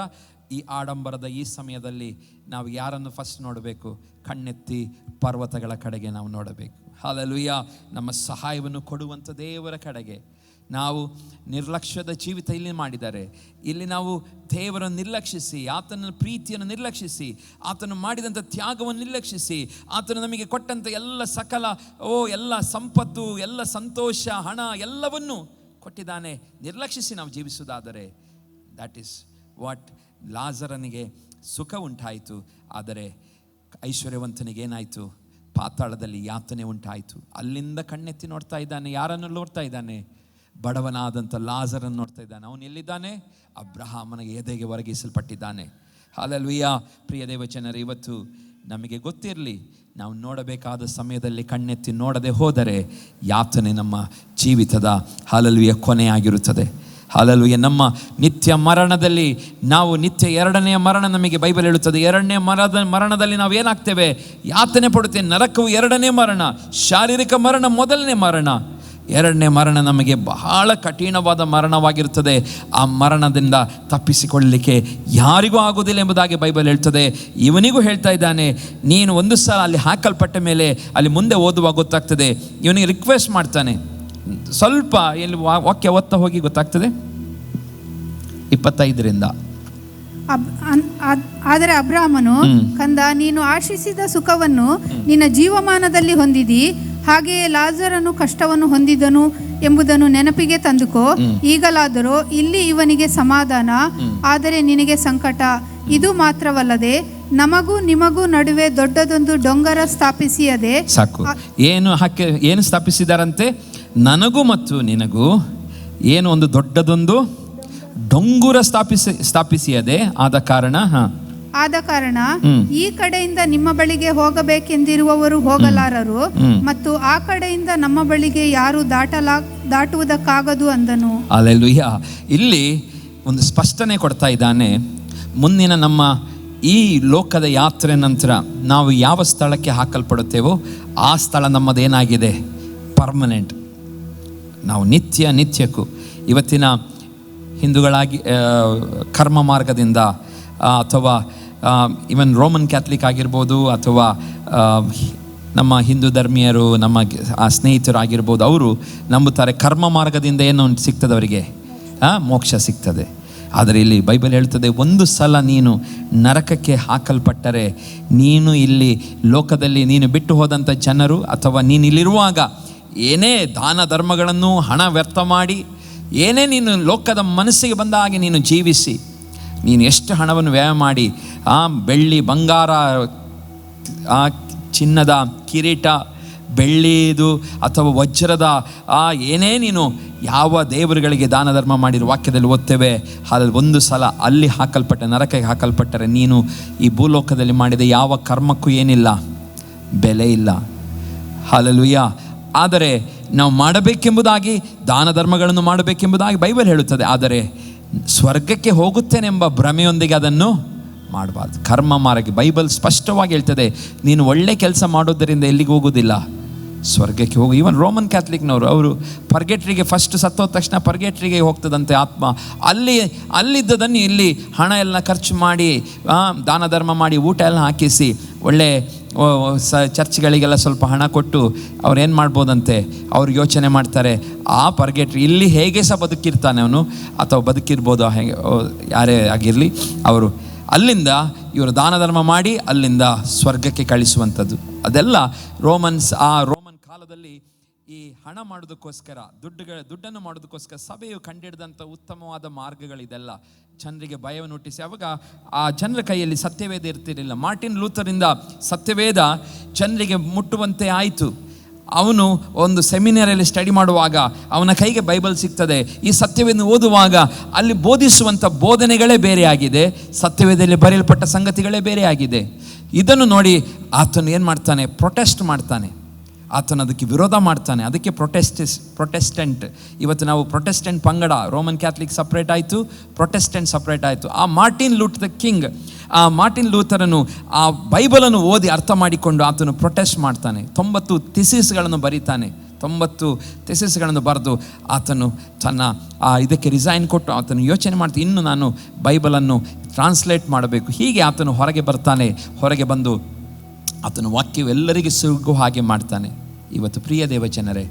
ಈ ಆಡಂಬರದ ಈ ಸಮಯದಲ್ಲಿ ನಾವು ಯಾರನ್ನು ಫಸ್ಟ್ ನೋಡಬೇಕು? ಕಣ್ಣೆತ್ತಿ ಪರ್ವತಗಳ ಕಡೆಗೆ ನಾವು ನೋಡಬೇಕು. ಹಲ್ಲೆಲೂಯಾ. ನಮ್ಮ ಸಹಾಯವನ್ನು ಕೊಡುವಂಥ ದೇವರ ಕಡೆಗೆ. ನಾವು ನಿರ್ಲಕ್ಷ್ಯದ ಜೀವಿತ ಇಲ್ಲಿ ಮಾಡಿದ್ದಾರೆ. ಇಲ್ಲಿ ನಾವು ದೇವರನ್ನು ನಿರ್ಲಕ್ಷಿಸಿ, ಆತನ ಪ್ರೀತಿಯನ್ನು ನಿರ್ಲಕ್ಷಿಸಿ, ಆತನು ಮಾಡಿದಂಥ ತ್ಯಾಗವನ್ನು ನಿರ್ಲಕ್ಷಿಸಿ, ಆತನು ನಮಗೆ ಕೊಟ್ಟಂಥ ಎಲ್ಲ ಎಲ್ಲ ಸಂಪತ್ತು, ಎಲ್ಲ ಸಂತೋಷ, ಹಣ ಎಲ್ಲವನ್ನು ಕೊಟ್ಟಿದ್ದಾನೆ, ನಿರ್ಲಕ್ಷಿಸಿ ನಾವು ಜೀವಿಸುವುದಾದರೆ ದ್ಯಾಟ್ ಈಸ್ ವಾಟ್ ಲಾಜರನಿಗೆ ಸುಖ ಉಂಟಾಯಿತು. ಆದರೆ ಐಶ್ವರ್ಯವಂತನಿಗೆ ಏನಾಯಿತು? ಪಾತಾಳದಲ್ಲಿ ಯಾತನೆ ಉಂಟಾಯಿತು. ಅಲ್ಲಿಂದ ಕಣ್ಣೆತ್ತಿ ನೋಡ್ತಾ ಇದ್ದಾನೆ. ಯಾರನ್ನು ನೋಡ್ತಾ ಇದ್ದಾನೆ? ಬಡವನಾದಂಥ ಲಾಜರನ್ನು ನೋಡ್ತಾ ಇದ್ದಾನೆ. ಅವನು ಎಲ್ಲಿದ್ದಾನೆ? ಅಬ್ರಹಾಮನಿಗೆ ಎದೆಗೆ ಒರಗಿಸಲ್ಪಟ್ಟಿದ್ದಾನೆ. ಹಲ್ಲೆಲೂಯಾ. ಪ್ರಿಯ ದೇವಜನರೇ, ಇವತ್ತು ನಮಗೆ ಗೊತ್ತಿರಲಿ, ನಾವು ನೋಡಬೇಕಾದ ಸಮಯದಲ್ಲಿ ಕಣ್ಣೆತ್ತಿ ನೋಡದೆ ಹೋದರೆ ಯಾತನೆ ನಮ್ಮ ಜೀವಿತದ ಹಲ್ಲೆಲೂಯಾ ಕೊನೆಯಾಗಿರುತ್ತದೆ. ಹಲ್ಲೆಲೂಯಾ. ನಮ್ಮ ನಿತ್ಯ ಮರಣದಲ್ಲಿ ನಾವು ನಿತ್ಯ 2ನೇ ಮರಣ ನಮಗೆ ಬೈಬಲ್ ಹೇಳುತ್ತದೆ. 2ನೇ ಮರಣದಲ್ಲಿ ನಾವು ಏನಾಗ್ತೇವೆ? ಯಾತನೆ ಪಡುತ್ತೇವೆ. ನರಕವು 2ನೇ ಮರಣ, ಶಾರೀರಿಕ ಮರಣ 1ನೇ ಮರಣ. 2ನೇ ಮರಣ ನಮಗೆ ಬಹಳ ಕಠಿಣವಾದ ಮರಣವಾಗಿರುತ್ತದೆ. ಆ ಮರಣದಿಂದ ತಪ್ಪಿಸಿಕೊಳ್ಳಲಿಕ್ಕೆ ಯಾರಿಗೂ ಆಗುವುದಿಲ್ಲ ಎಂಬುದಾಗಿ ಬೈಬಲ್ ಹೇಳ್ತದೆ. ಇವನಿಗೂ ಹೇಳ್ತಾ ಇದ್ದಾನೆ, ನೀನು ಒಂದು ಸಲ ಅಲ್ಲಿ ಹಾಕಲ್ಪಟ್ಟ ಮೇಲೆ ಅಲ್ಲಿ ಮುಂದೆ ಓದುವಾಗ ಗೊತ್ತಾಗ್ತದೆ. ಇವನಿಗೆ ರಿಕ್ವೆಸ್ಟ್ ಮಾಡ್ತಾನೆ. ಸ್ವಲ್ಪ ಎಲ್ಲಿ ವಾಕ್ಯ ಓದ್ತಾ ಹೋಗಿ ಗೊತ್ತಾಗ್ತದೆ 25ರಿಂದ. ಆದರೆ ಅಬ್ರಹಾಮನು, ಕಂದ, ನೀನು ಆಶಿಸಿದ ಸುಖವನ್ನು ನಿನ್ನ ಜೀವಮಾನದಲ್ಲಿ ಹೊಂದಿದಿ, ಹಾಗೆಯೇ ಲಾಜರನು ಕಷ್ಟವನ್ನು ಹೊಂದಿದನು ಎಂಬುದನ್ನು ನೆನಪಿಗೆ ತಂದುಕೋ. ಈಗಲಾದರೂ ಇಲ್ಲಿ ಇವನಿಗೆ ಸಮಾಧಾನ, ಆದರೆ ನಿನಗೆ ಸಂಕಟ. ಇದು ಮಾತ್ರವಲ್ಲದೆ ನಮಗೂ ನಿಮಗೂ ನಡುವೆ ದೊಡ್ಡದೊಂದು ಡೊಂಗರ ಸ್ಥಾಪಿಸಿಯದೆ. ಸಾಕು. ಏನು ಸ್ಥಾಪಿಸಿದಾರಂತೆ? ನನಗೂ ಮತ್ತು ನಿನಗೂ ಏನು ಒಂದು ದೊಡ್ಡದೊಂದು ಡೊಂಗುರ ಸ್ಥಾಪಿಸಿಯದೆ ಆದ ಕಾರಣ ಈ ಕಡೆಯಿಂದ ನಿಮ್ಮ ಬಳಿಗೆ ಹೋಗಬೇಕೆಂದಿರುವವರು ಹೋಗಲಾರರು, ಮತ್ತು ಆ ಕಡೆಯಿಂದ ನಮ್ಮ ಬಳಿಗೆ ಯಾರು ದಾಟುವುದಕ್ಕಾಗದು ಅಂದನು. ಹಲ್ಲೆಲೂಯಾ. ಇಲ್ಲಿ ಒಂದು ಸ್ಪಷ್ಟನೆ ಕೊಡ್ತಾ ಇದ್ದಾನೆ. ಮುಂದಿನ ನಮ್ಮ ಈ ಲೋಕದ ಯಾತ್ರೆ ನಂತರ ನಾವು ಯಾವ ಸ್ಥಳಕ್ಕೆ ಹಾಕಲ್ಪಡುತ್ತೇವೋ ಆ ಸ್ಥಳ ನಮ್ಮದೇನಾಗಿದೆ, ಪರ್ಮನೆಂಟ್. ನಾವು ನಿತ್ಯಕ್ಕೂ ಇವತ್ತಿನ ಹಿಂದೂಗಳಾಗಿ ಕರ್ಮ ಮಾರ್ಗದಿಂದ ಅಥವಾ ಇವನ್ ರೋಮನ್ ಕ್ಯಾಥಲಿಕ್ ಆಗಿರ್ಬೋದು, ಅಥವಾ ನಮ್ಮ ಹಿಂದೂ ಧರ್ಮೀಯರು, ನಮ್ಮ ಸ್ನೇಹಿತರು ಆಗಿರ್ಬೋದು, ಅವರು ನಂಬುತ್ತಾರೆ ಕರ್ಮ ಮಾರ್ಗದಿಂದ ಏನು ಸಿಗ್ತದೆ ಅವರಿಗೆ, ಮೋಕ್ಷ ಸಿಗ್ತದೆ. ಆದರೆ ಇಲ್ಲಿ ಬೈಬಲ್ ಹೇಳ್ತದೆ, ಒಂದು ಸಲ ನೀನು ನರಕಕ್ಕೆ ಹಾಕಲ್ಪಟ್ಟರೆ, ನೀನು ಇಲ್ಲಿ ಲೋಕದಲ್ಲಿ ನೀನು ಬಿಟ್ಟು ಹೋದಂಥ ಜನರು, ಅಥವಾ ನೀನು ಇಲ್ಲಿರುವಾಗ ಏನೇ ದಾನ ಧರ್ಮಗಳನ್ನು ಹಣ ವ್ಯರ್ಥ ಮಾಡಿ, ಏನೇ ನೀನು ಲೋಕದ ಮನಸ್ಸಿಗೆ ಬಂದ ಹಾಗೆ ನೀನು ಜೀವಿಸಿ, ನೀನು ಎಷ್ಟು ಹಣವನ್ನು ವ್ಯಯ ಮಾಡಿ ಬೆಳ್ಳಿ ಬಂಗಾರ, ಚಿನ್ನದ ಕಿರೀಟ, ಬೆಳ್ಳಿದು ಅಥವಾ ವಜ್ರದ ಏನೇ ನೀನು ಯಾವ ದೇವರುಗಳಿಗೆ ದಾನ ಧರ್ಮ ಮಾಡಿರೋ ವಾಕ್ಯದಲ್ಲಿ ಓದ್ತೇವೆ, ಅದ್ರಲ್ಲಿ ಒಂದು ಸಲ ಅಲ್ಲಿ ನರಕಕ್ಕೆ ಹಾಕಲ್ಪಟ್ಟರೆ ನೀನು ಈ ಭೂಲೋಕದಲ್ಲಿ ಮಾಡಿದ ಯಾವ ಕರ್ಮಕ್ಕೂ ಏನಿಲ್ಲ, ಬೆಲೆ ಇಲ್ಲ. ಹಲ್ಲೆಲೂಯಾ. ಆದರೆ ನಾವು ಮಾಡಬೇಕೆಂಬುದಾಗಿ ದಾನ ಧರ್ಮಗಳನ್ನು ಮಾಡಬೇಕೆಂಬುದಾಗಿ ಬೈಬಲ್ ಹೇಳುತ್ತದೆ. ಆದರೆ ಸ್ವರ್ಗಕ್ಕೆ ಹೋಗುತ್ತೇನೆಂಬ ಭ್ರಮೆಯೊಂದಿಗೆ ಅದನ್ನು ಮಾಡಬಾರ್ದು. ಕರ್ಮ ಮಾರ್ಗ ಬೈಬಲ್ ಸ್ಪಷ್ಟವಾಗಿ ಹೇಳ್ತದೆ, ನೀನು ಒಳ್ಳೆ ಕೆಲಸ ಮಾಡೋದರಿಂದ ಎಲ್ಲಿಗೆ ಹೋಗೋದಿಲ್ಲ, ಸ್ವರ್ಗಕ್ಕೆ ಹೋಗು. ಈವನ್ ರೋಮನ್ ಕ್ಯಾಥಲಿಕ್ನವರು ಅವರು ಪರ್ಗೆಟ್ರಿಗೆ ಫಸ್ಟ್ ಸತ್ತೋದ ತಕ್ಷಣ ಪರ್ಗೆಟ್ರಿಗೆ ಹೋಗ್ತದಂತೆ ಆತ್ಮ. ಅಲ್ಲಿದ್ದದನ್ನು ಇಲ್ಲಿ ಹಣ ಎಲ್ಲ ಖರ್ಚು ಮಾಡಿ, ದಾನ ಧರ್ಮ ಮಾಡಿ, ಊಟ ಎಲ್ಲ ಹಾಕಿಸಿ, ಒಳ್ಳೆ ಚರ್ಚ್ಗಳಿಗೆಲ್ಲ ಸ್ವಲ್ಪ ಹಣ ಕೊಟ್ಟು ಅವ್ರು ಏನು ಮಾಡ್ಬೋದಂತೆ, ಅವ್ರು ಯೋಚನೆ ಮಾಡ್ತಾರೆ, ಆ ಪರ್ಗೆಟ್ರಿ ಇಲ್ಲಿ ಹೇಗೆ ಸಹ ಬದುಕಿರ್ತಾನೆ ಅವನು, ಅಥವಾ ಬದುಕಿರ್ಬೋದು ಹೇಗೆ ಯಾರೇ ಆಗಿರಲಿ, ಅವರು ಅಲ್ಲಿಂದ ಇವರು ದಾನ ಧರ್ಮ ಮಾಡಿ ಅಲ್ಲಿಂದ ಸ್ವರ್ಗಕ್ಕೆ ಕಳಿಸುವಂಥದ್ದು. ಅದೆಲ್ಲ ರೋಮನ್ ಕಾಲದಲ್ಲಿ ಈ ಹಣ ಮಾಡೋದಕ್ಕೋಸ್ಕರ, ದುಡ್ಡನ್ನು ಮಾಡೋದಕ್ಕೋಸ್ಕರ ಸಭೆಯು ಕಂಡಿಡಿದಂಥ ಉತ್ತಮವಾದ ಮಾರ್ಗಗಳಿದೆಲ್ಲ. ಜನರಿಗೆ ಭಯವನ್ನು ಹುಟ್ಟಿಸಿ, ಅವಾಗ ಆ ಜನರ ಕೈಯಲ್ಲಿ ಸತ್ಯವೇದ ಇರ್ತಿರಲಿಲ್ಲ. ಮಾರ್ಟಿನ್ ಲೂಥರಿಂದ ಸತ್ಯವೇದ ಜನರಿಗೆ ಮುಟ್ಟುವಂತೆ ಆಯಿತು. ಅವನು ಒಂದು ಸೆಮಿನಾರಲ್ಲಿ ಸ್ಟಡಿ ಮಾಡುವಾಗ ಅವನ ಕೈಗೆ ಬೈಬಲ್ ಸಿಗ್ತದೆ. ಈ ಸತ್ಯವೇದ ಓದುವಾಗ ಅಲ್ಲಿ ಬೋಧಿಸುವಂಥ ಬೋಧನೆಗಳೇ ಬೇರೆ ಆಗಿದೆ, ಸತ್ಯವೇದದಲ್ಲಿ ಬರೆಯಲ್ಪಟ್ಟ ಸಂಗತಿಗಳೇ ಬೇರೆ ಆಗಿದೆ. ಇದನ್ನು ನೋಡಿ ಆತನು ಏನು ಮಾಡ್ತಾನೆ, ಪ್ರೊಟೆಸ್ಟ್ ಮಾಡ್ತಾನೆ. ಆತನು ಅದಕ್ಕೆ ವಿರೋಧ ಮಾಡ್ತಾನೆ. ಅದಕ್ಕೆ ಪ್ರೊಟೆಸ್ಟೆಂಟ್. ಇವತ್ತು ನಾವು ಪ್ರೊಟೆಸ್ಟೆಂಟ್ ಪಂಗಡ, ರೋಮನ್ ಕ್ಯಾಥಲಿಕ್ ಸಪ್ರೇಟ್ ಆಯಿತು, ಪ್ರೊಟೆಸ್ಟೆಂಟ್ ಸಪ್ರೇಟ್ ಆಯಿತು. ಆ ಮಾರ್ಟಿನ್ ಲೂಥರನು ಆ ಬೈಬಲನ್ನು ಓದಿ ಅರ್ಥ ಮಾಡಿಕೊಂಡು ಆತನು ಪ್ರೊಟೆಸ್ಟ್ ಮಾಡ್ತಾನೆ. 90 ಥೀಸಿಸ್ಗಳನ್ನು ಬರೀತಾನೆ. 90 ಥೀಸಿಸ್ಗಳನ್ನು ಬರೆದು ಆತನು ತನ್ನ ಇದಕ್ಕೆ ರಿಸೈನ್ ಕೊಟ್ಟು ಆತನು ಯೋಚನೆ ಮಾಡ್ತಾನೆ, ಇನ್ನು ನಾನು ಬೈಬಲನ್ನು ಟ್ರಾನ್ಸ್ಲೇಟ್ ಮಾಡಬೇಕು. ಹೀಗೆ ಆತನು ಹೊರಗೆ ಬರ್ತಾನೆ. ಹೊರಗೆ ಬಂದು ಆತನು ವಾಕ್ಯವು ಎಲ್ಲರಿಗೆ ಸಿಗೋ ಹಾಗೆ ಮಾಡ್ತಾನೆ. ಇವತ್ತು ಪ್ರಿಯ ದೇವಜನರೇ,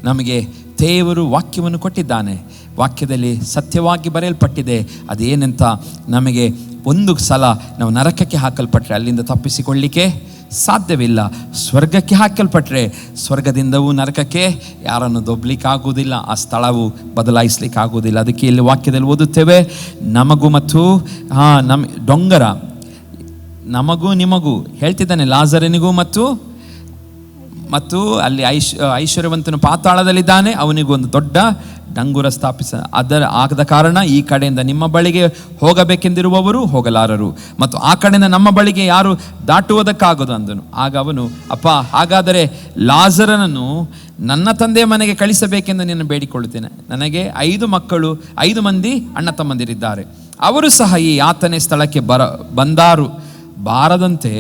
ನಮಗೆ ದೇವರು ವಾಕ್ಯವನ್ನು ಕೊಟ್ಟಿದ್ದಾನೆ. ವಾಕ್ಯದಲ್ಲಿ ಸತ್ಯವಾಗಿ ಬರೆಯಲ್ಪಟ್ಟಿದೆ. ಅದೇನೆಂತ ನಮಗೆ ಒಂದು ಸಲ ನಾವು ನರಕಕ್ಕೆ ಹಾಕಲ್ಪಟ್ಟರೆ ಅಲ್ಲಿಂದ ತಪ್ಪಿಸಿಕೊಳ್ಳಿಕ್ಕೆ ಸಾಧ್ಯವಿಲ್ಲ. ಸ್ವರ್ಗಕ್ಕೆ ಹಾಕಲ್ಪಟ್ಟರೆ ಸ್ವರ್ಗದಿಂದವೂ ನರಕಕ್ಕೆ ಯಾರನ್ನು ದೊಬ್ಲಿಕ್ಕಾಗುವುದಿಲ್ಲ, ಆ ಸ್ಥಳವು ಬದಲಾಯಿಸ್ಲಿಕ್ಕಾಗುವುದಿಲ್ಲ. ಅದಕ್ಕೆ ಇಲ್ಲಿ ವಾಕ್ಯದಲ್ಲಿ ಓದುತ್ತೇವೆ, ನಮಗೂ ಮತ್ತು ಡೊಂಗರ, ನಮಗೂ ನಿಮಗೂ ಹೇಳ್ತಿದ್ದಾನೆ, ಲಾಜರನಿಗೂ ಮತ್ತು ಅಲ್ಲಿ ಐಶ್ವರ್ಯವಂತನು ಪಾತಾಳದಲ್ಲಿದ್ದಾನೆ, ಅವನಿಗೂ ಒಂದು ದೊಡ್ಡ ಡಂಗುರ ಆದ ಕಾರಣ ಈ ಕಡೆಯಿಂದ ನಿಮ್ಮ ಬಳಿಗೆ ಹೋಗಬೇಕೆಂದಿರುವವರು ಹೋಗಲಾರರು, ಮತ್ತು ಆ ಕಡೆಯಿಂದ ನಮ್ಮ ಬಳಿಗೆ ಯಾರು ದಾಟುವುದಕ್ಕಾಗದು ಅಂದನು. ಆಗ ಅವನು, ಅಪ್ಪ, ಹಾಗಾದರೆ ಲಾಜರನನ್ನು ನನ್ನ ತಂದೆಯ ಮನೆಗೆ ಕಳಿಸಬೇಕೆಂದು ನಿನ್ನ ಬೇಡಿಕೊಳ್ಳುತ್ತೇನೆ. ನನಗೆ 5 ಮಂದಿ ಅಣ್ಣ ತಮ್ಮಂದಿರಿದ್ದಾರೆ. ಅವರು ಸಹ ಈ ಯಾತನೆ ಸ್ಥಳಕ್ಕೆ ಬಾರದಂತೆ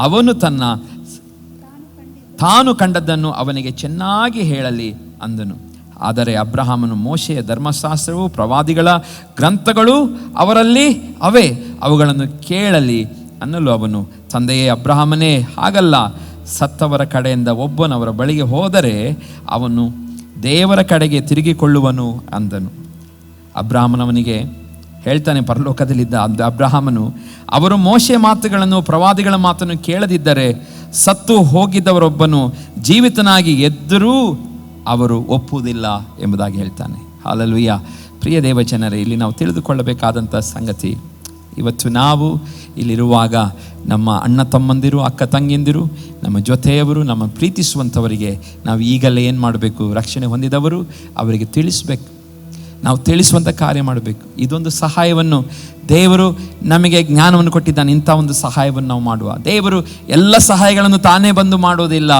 ಅವನು ತಾನು ಕಂಡದ್ದನ್ನು ಅವನಿಗೆ ಚೆನ್ನಾಗಿ ಹೇಳಲಿ ಅಂದನು. ಆದರೆ ಅಬ್ರಹಾಮನು, ಮೋಶೆಯ ಧರ್ಮಶಾಸ್ತ್ರವು ಪ್ರವಾದಿಗಳ ಗ್ರಂಥಗಳು ಅವರಲ್ಲಿ ಅವುಗಳನ್ನು ಕೇಳಲಿ ಅನ್ನಲು ಅವನು, ತಂದೆಯೇ ಅಬ್ರಹಾಮನೇ, ಹಾಗಲ್ಲ, ಸತ್ತವರ ಕಡೆಯಿಂದ ಒಬ್ಬನವರ ಬಳಿಗೆ ಹೋದರೆ ಅವನು ದೇವರ ಕಡೆಗೆ ತಿರುಗಿಕೊಳ್ಳುವನು ಅಂದನು. ಅಬ್ರಹಾಮನವನಿಗೆ ಹೇಳ್ತಾನೆ, ಪರಲೋಕದಲ್ಲಿದ್ದ ಅಬ್ರಹಾಮನು, ಅವರು ಮೋಶೆ ಮಾತುಗಳನ್ನು ಪ್ರವಾದಿಗಳ ಮಾತನ್ನು ಕೇಳದಿದ್ದರೆ ಸತ್ತು ಹೋಗಿದ್ದವರೊಬ್ಬನು ಜೀವಿತನಾಗಿ ಎದ್ದರೂ ಅವರು ಒಪ್ಪುವುದಿಲ್ಲ ಎಂಬುದಾಗಿ ಹೇಳ್ತಾನೆ. ಹಲ್ಲೆಲೂಯಾ. ಪ್ರಿಯ ದೇವಜನರೇ, ಇಲ್ಲಿ ನಾವು ತಿಳಿದುಕೊಳ್ಳಬೇಕಾದಂಥ ಸಂಗತಿ, ಇವತ್ತು ನಾವು ಇಲ್ಲಿರುವಾಗ ನಮ್ಮ ಅಣ್ಣ ತಮ್ಮಂದಿರು, ಅಕ್ಕ ತಂಗಿಯಂದಿರು, ನಮ್ಮ ಜೊತೆಯವರು, ನಮ್ಮ ಪ್ರೀತಿಸುವಂಥವರಿಗೆ ನಾವು ಈಗಲೇ ಏನು ಮಾಡಬೇಕು, ರಕ್ಷಣೆ ಹೊಂದಿದವರು ಅವರಿಗೆ ತಿಳಿಸ್ಬೇಕು. ನಾವು ತಿಳಿಸುವಂಥ ಕಾರ್ಯ ಮಾಡಬೇಕು. ಇದೊಂದು ಸಹಾಯವನ್ನು ದೇವರು ನಮಗೆ ಜ್ಞಾನವನ್ನು ಕೊಟ್ಟಿದ್ದಾನೆ. ಇಂಥ ಒಂದು ಸಹಾಯವನ್ನು ನಾವು ಮಾಡುವ. ದೇವರು ಎಲ್ಲ ಸಹಾಯಗಳನ್ನು ತಾನೇ ಬಂದು ಮಾಡೋದಿಲ್ಲ,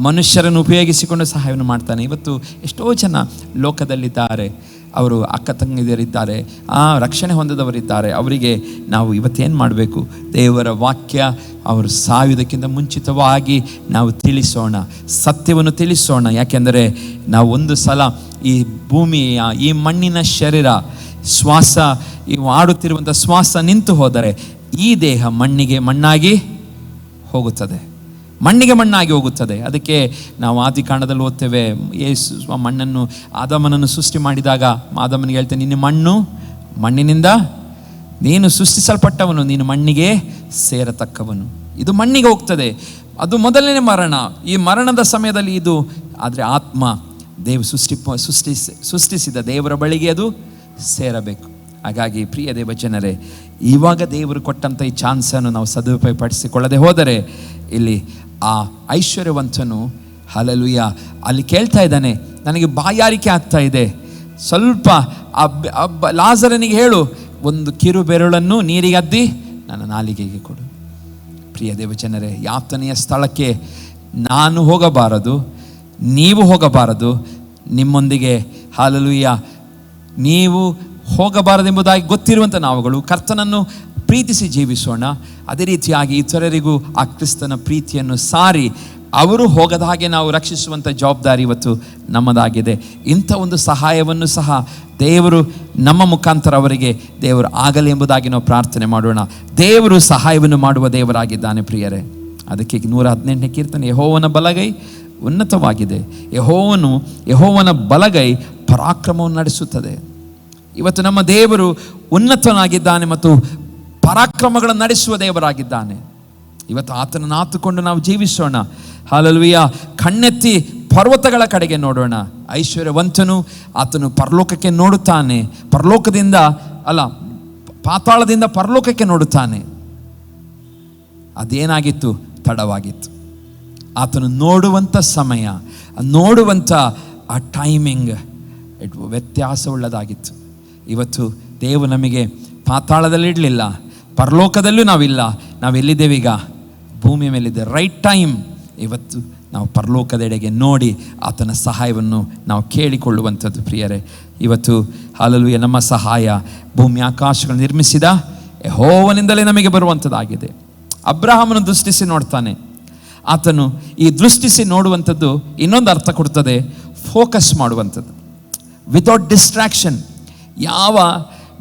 ಮನುಷ್ಯರನ್ನು ಉಪಯೋಗಿಸಿಕೊಂಡು ಸಹಾಯವನ್ನು ಮಾಡ್ತಾನೆ. ಇವತ್ತು ಎಷ್ಟೋ ಜನ ಲೋಕದಲ್ಲಿದ್ದಾರೆ, ಅವರು ಅಕ್ಕ ತಂಗಿಯರಿದ್ದಾರೆ, ರಕ್ಷಣೆ ಹೊಂದದವರಿದ್ದಾರೆ. ಅವರಿಗೆ ನಾವು ಇವತ್ತೇನು ಮಾಡಬೇಕು? ದೇವರ ವಾಕ್ಯ ಅವರು ಸಾಯುವುದಕ್ಕಿಂತ ಮುಂಚಿತವಾಗಿ ನಾವು ತಿಳಿಸೋಣ, ಸತ್ಯವನ್ನು ತಿಳಿಸೋಣ. ಯಾಕೆಂದರೆ ನಾವು ಒಂದು ಸಲ ಈ ಭೂಮಿಯ ಈ ಮಣ್ಣಿನ ಶರೀರ ಶ್ವಾಸ, ಈ ಆಡುತ್ತಿರುವಂಥ ಶ್ವಾಸ ನಿಂತು ಹೋದರೆ ಈ ದೇಹ ಮಣ್ಣಾಗಿ ಹೋಗುತ್ತದೆ, ಮಣ್ಣಿಗೆ ಮಣ್ಣಾಗಿ ಹೋಗುತ್ತದೆ. ಅದಕ್ಕೆ ನಾವು ಆದಿಕಾಂಡದಲ್ಲಿ ಓದ್ತೇವೆ, ಯೇಸು ಮಣ್ಣನ್ನು ಆದಾಮನನ್ನು ಸೃಷ್ಟಿ ಮಾಡಿದಾಗ ಆದಾಮನಿಗೆ ಹೇಳ್ತೇನೆ, ನಿನ್ನ ಮಣ್ಣಿನಿಂದ ನೀನು ಸೃಷ್ಟಿಸಲ್ಪಟ್ಟವನು, ನೀನು ಮಣ್ಣಿಗೆ ಸೇರತಕ್ಕವನು. ಇದು ಮಣ್ಣಿಗೆ ಹೋಗ್ತದೆ. ಅದು ಮೊದಲನೇ ಮರಣ. ಈ ಮರಣದ ಸಮಯದಲ್ಲಿ ಇದು, ಆದರೆ ಆತ್ಮ ಸೃಷ್ಟಿಸಿದ ದೇವರ ಬಳಿಗೆ ಅದು ಸೇರಬೇಕು. ಹಾಗಾಗಿ ಪ್ರಿಯ ದೇವ ಜನರೇ, ಇವಾಗ ದೇವರು ಕೊಟ್ಟಂಥ ಈ ಚಾನ್ಸನ್ನು ನಾವು ಸದುಪಯೋಗಪಡಿಸಿಕೊಳ್ಳದೆ ಹೋದರೆ, ಇಲ್ಲಿ ಆ ಐಶ್ವರ್ಯವಂತನು ಹಲ್ಲೆಲೂಯಾ ಅಲ್ಲಿ ಕೇಳ್ತಾ ಇದ್ದಾನೆ, ನನಗೆ ಬಾಯಾರಿಕೆ ಆಗ್ತಾ ಇದೆ, ಸ್ವಲ್ಪ ಲಾಜರನಿಗೆ ಹೇಳು, ಒಂದು ಕಿರು ಬೆರಳನ್ನು ನೀರಿಗೆ ಅದ್ದಿ ನನ್ನ ನಾಲಿಗೆಗೆ ಕೊಡು. ಪ್ರಿಯ ದೇವ ಜನರೇ, ಯಾತನೆಯ ಸ್ಥಳಕ್ಕೆ ನಾನು ಹೋಗಬಾರದು, ನೀವು ಹೋಗಬಾರದು, ನಿಮ್ಮೊಂದಿಗೆ ಹಲ್ಲೆಲೂಯಾ ನೀವು ಹೋಗಬಾರದೆಂಬುದಾಗಿ ಗೊತ್ತಿರುವಂಥ ನಾವುಗಳು ಕರ್ತನನ್ನು ಪ್ರೀತಿಸಿ ಜೀವಿಸೋಣ. ಅದೇ ರೀತಿಯಾಗಿ ಇತರರಿಗೂ ಆ ಕ್ರಿಸ್ತನ ಪ್ರೀತಿಯನ್ನು ಸಾರಿ ಅವರು ಹೋಗದ ಹಾಗೆ ನಾವು ರಕ್ಷಿಸುವಂಥ ಜವಾಬ್ದಾರಿ ಇವತ್ತು ನಮ್ಮದಾಗಿದೆ. ಇಂಥ ಒಂದು ಸಹಾಯವನ್ನು ಸಹ ದೇವರು ನಮ್ಮ ಮುಖಾಂತರ ಅವರಿಗೆ ದೇವರು ಆಗಲಿ ಎಂಬುದಾಗಿ ನಾವು ಪ್ರಾರ್ಥನೆ ಮಾಡೋಣ. ದೇವರು ಸಹಾಯವನ್ನು ಮಾಡುವ ದೇವರಾಗಿದ್ದಾನೆ ಪ್ರಿಯರೇ. ಅದಕ್ಕೆ 118ನೇ ಕೀರ್ತನೆ, ಯೆಹೋವನ ಬಲಗೈ ಉನ್ನತವಾಗಿದೆ, ಯೆಹೋವನ ಬಲಗೈ ಪರಾಕ್ರಮವನ್ನು ನಡೆಸುತ್ತದೆ. ಇವತ್ತು ನಮ್ಮ ದೇವರು ಉನ್ನತನಾಗಿದ್ದಾನೆ ಮತ್ತು ಪರಾಕ್ರಮಗಳನ್ನು ನಡೆಸುವ ದೇವರಾಗಿದ್ದಾನೆ. ಇವತ್ತು ಆತನನ್ನು ಆತುಕೊಂಡು ನಾವು ಜೀವಿಸೋಣ. ಹಲ್ಲೆಲೂಯಾ. ಕಣ್ಣೆತ್ತಿ ಪರ್ವತಗಳ ಕಡೆಗೆ ನೋಡೋಣ. ಐಶ್ವರ್ಯವಂತನು ಆತನು ಪರಲೋಕಕ್ಕೆ ನೋಡುತ್ತಾನೆ, ಪಾತಾಳದಿಂದ ಪರಲೋಕಕ್ಕೆ ನೋಡುತ್ತಾನೆ. ಅದೇನಾಗಿತ್ತು? ತಡವಾಗಿತ್ತು. ಆತನು ನೋಡುವಂಥ ಸಮಯ, ನೋಡುವಂಥ ಆ ಟೈಮಿಂಗ್ ವ್ಯತ್ಯಾಸವುಳ್ಳದಾಗಿತ್ತು. ಇವತ್ತು ದೇವರು ನಮಗೆ ಪಾತಾಳದಲ್ಲಿಡಲಿಲ್ಲ, ಪರಲೋಕದಲ್ಲೂ ನಾವಿಲ್ಲ, ನಾವೆಲ್ಲಿದ್ದೇವೆ? ಈಗ ಭೂಮಿಯ ಮೇಲಿದ್ದೆ. ರೈಟ್ ಟೈಮ್ ಇವತ್ತು ನಾವು ಪರಲೋಕದೆಡೆಗೆ ನೋಡಿ ಆತನ ಸಹಾಯವನ್ನು ನಾವು ಕೇಳಿಕೊಳ್ಳುವಂಥದ್ದು ಪ್ರಿಯರೇ. ಇವತ್ತು ಹಲ್ಲೆಲೂಯಾ ನಮ್ಮ ಸಹಾಯ ಭೂಮಿ ಆಕಾಶಗಳನ್ನು ನಿರ್ಮಿಸಿದ ಯೆಹೋವನಿಂದಲೇ ನಮಗೆ ಬರುವಂಥದ್ದಾಗಿದೆ. ಅಬ್ರಹಾಮನು ದೃಷ್ಟಿಸಿ ನೋಡ್ತಾನೆ. ಆತನು ಈ ದೃಷ್ಟಿಸಿ ನೋಡುವಂಥದ್ದು ಇನ್ನೊಂದು ಅರ್ಥ ಕೊಡ್ತದೆ, ಫೋಕಸ್ ಮಾಡುವಂಥದ್ದು, ವಿತೌಟ್ ಡಿಸ್ಟ್ರಾಕ್ಷನ್. ಯಾವ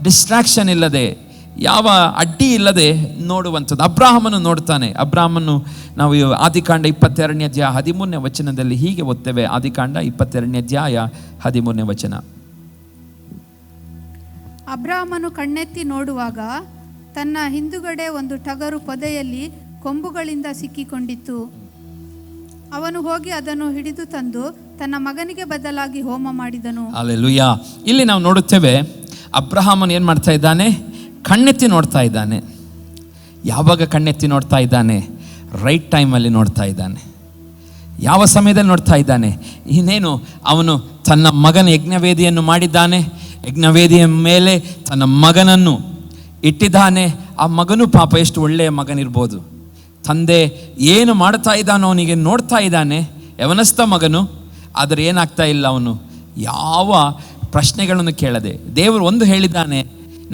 ಡಿಸ್ಟ್ರಾಕ್ಷನ್ ಇಲ್ಲದೆ, ಯಾವ ಅಡ್ಡಿ ಇಲ್ಲದೆ ನೋಡುವಂಥದ್ದು. ಅಬ್ರಾಹಮನು ನೋಡ್ತಾನೆ. ಅಬ್ರಾಹಮನು ನಾವು ಆದಿಕಾಂಡ 22ನೇ ಅಧ್ಯಾಯ 13ನೇ ವಚನದಲ್ಲಿ ಹೀಗೆ ಓದ್ತೇವೆ. ಆದಿಕಾಂಡ 22ನೇ ಅಧ್ಯಾಯ 13ನೇ ವಚನ. ಅಬ್ರಾಹಮನು ಕಣ್ಣೆತ್ತಿ ನೋಡುವಾಗ ತನ್ನ ಹಿಂದುಗಡೆ ಒಂದು ಟಗರು ಪೊದೆಯಲ್ಲಿ ಕೊಂಬುಗಳಿಂದ ಸಿಕ್ಕಿಕೊಂಡಿತ್ತು. ಅವನು ಹೋಗಿ ಅದನ್ನು ಹಿಡಿದು ತಂದು ತನ್ನ ಮಗನಿಗೆ ಬದಲಾಗಿ ಹೋಮ ಮಾಡಿದನು. ಹಲ್ಲೆಲೂಯಾ. ಇಲ್ಲಿ ನಾವು ನೋಡುತ್ತೇವೆ, ಅಬ್ರಹಾಮನು ಏನು ಮಾಡ್ತಾ ಇದ್ದಾನೆ? ಕಣ್ಣೆತ್ತಿ ನೋಡ್ತಾ ಇದ್ದಾನೆ. ಯಾವಾಗ ಕಣ್ಣೆತ್ತಿ ನೋಡ್ತಾ ಇದ್ದಾನೆ? ರೈಟ್ ಟೈಮಲ್ಲಿ ನೋಡ್ತಾ ಇದ್ದಾನೆ. ಯಾವ ಸಮಯದಲ್ಲಿ ನೋಡ್ತಾ ಇದ್ದಾನೆ? ಇನ್ನೇನು ಅವನು ತನ್ನ ಮಗನ ಯಜ್ಞವೇದಿಯನ್ನು ಮಾಡಿದ್ದಾನೆ, ಯಜ್ಞವೇದಿಯ ಮೇಲೆ ತನ್ನ ಮಗನನ್ನು ಇಟ್ಟಿದ್ದಾನೆ. ಆ ಮಗನು ಪಾಪ ಎಷ್ಟು ಒಳ್ಳೆಯ ಮಗನಿರ್ಬೋದು. ತಂದೆ ಏನು ಮಾಡ್ತಾ ಇದ್ದಾನೋ ಅವನಿಗೆ ನೋಡ್ತಾ ಇದ್ದಾನೆ, ಯವನಸ್ಥ ಮಗನು. ಆದರೆ ಏನಾಗ್ತಾ ಇಲ್ಲ, ಅವನು ಯಾವ ಪ್ರಶ್ನೆಗಳನ್ನು ಕೇಳದೆ. ದೇವರು ಒಂದು ಹೇಳಿದ್ದಾನೆ,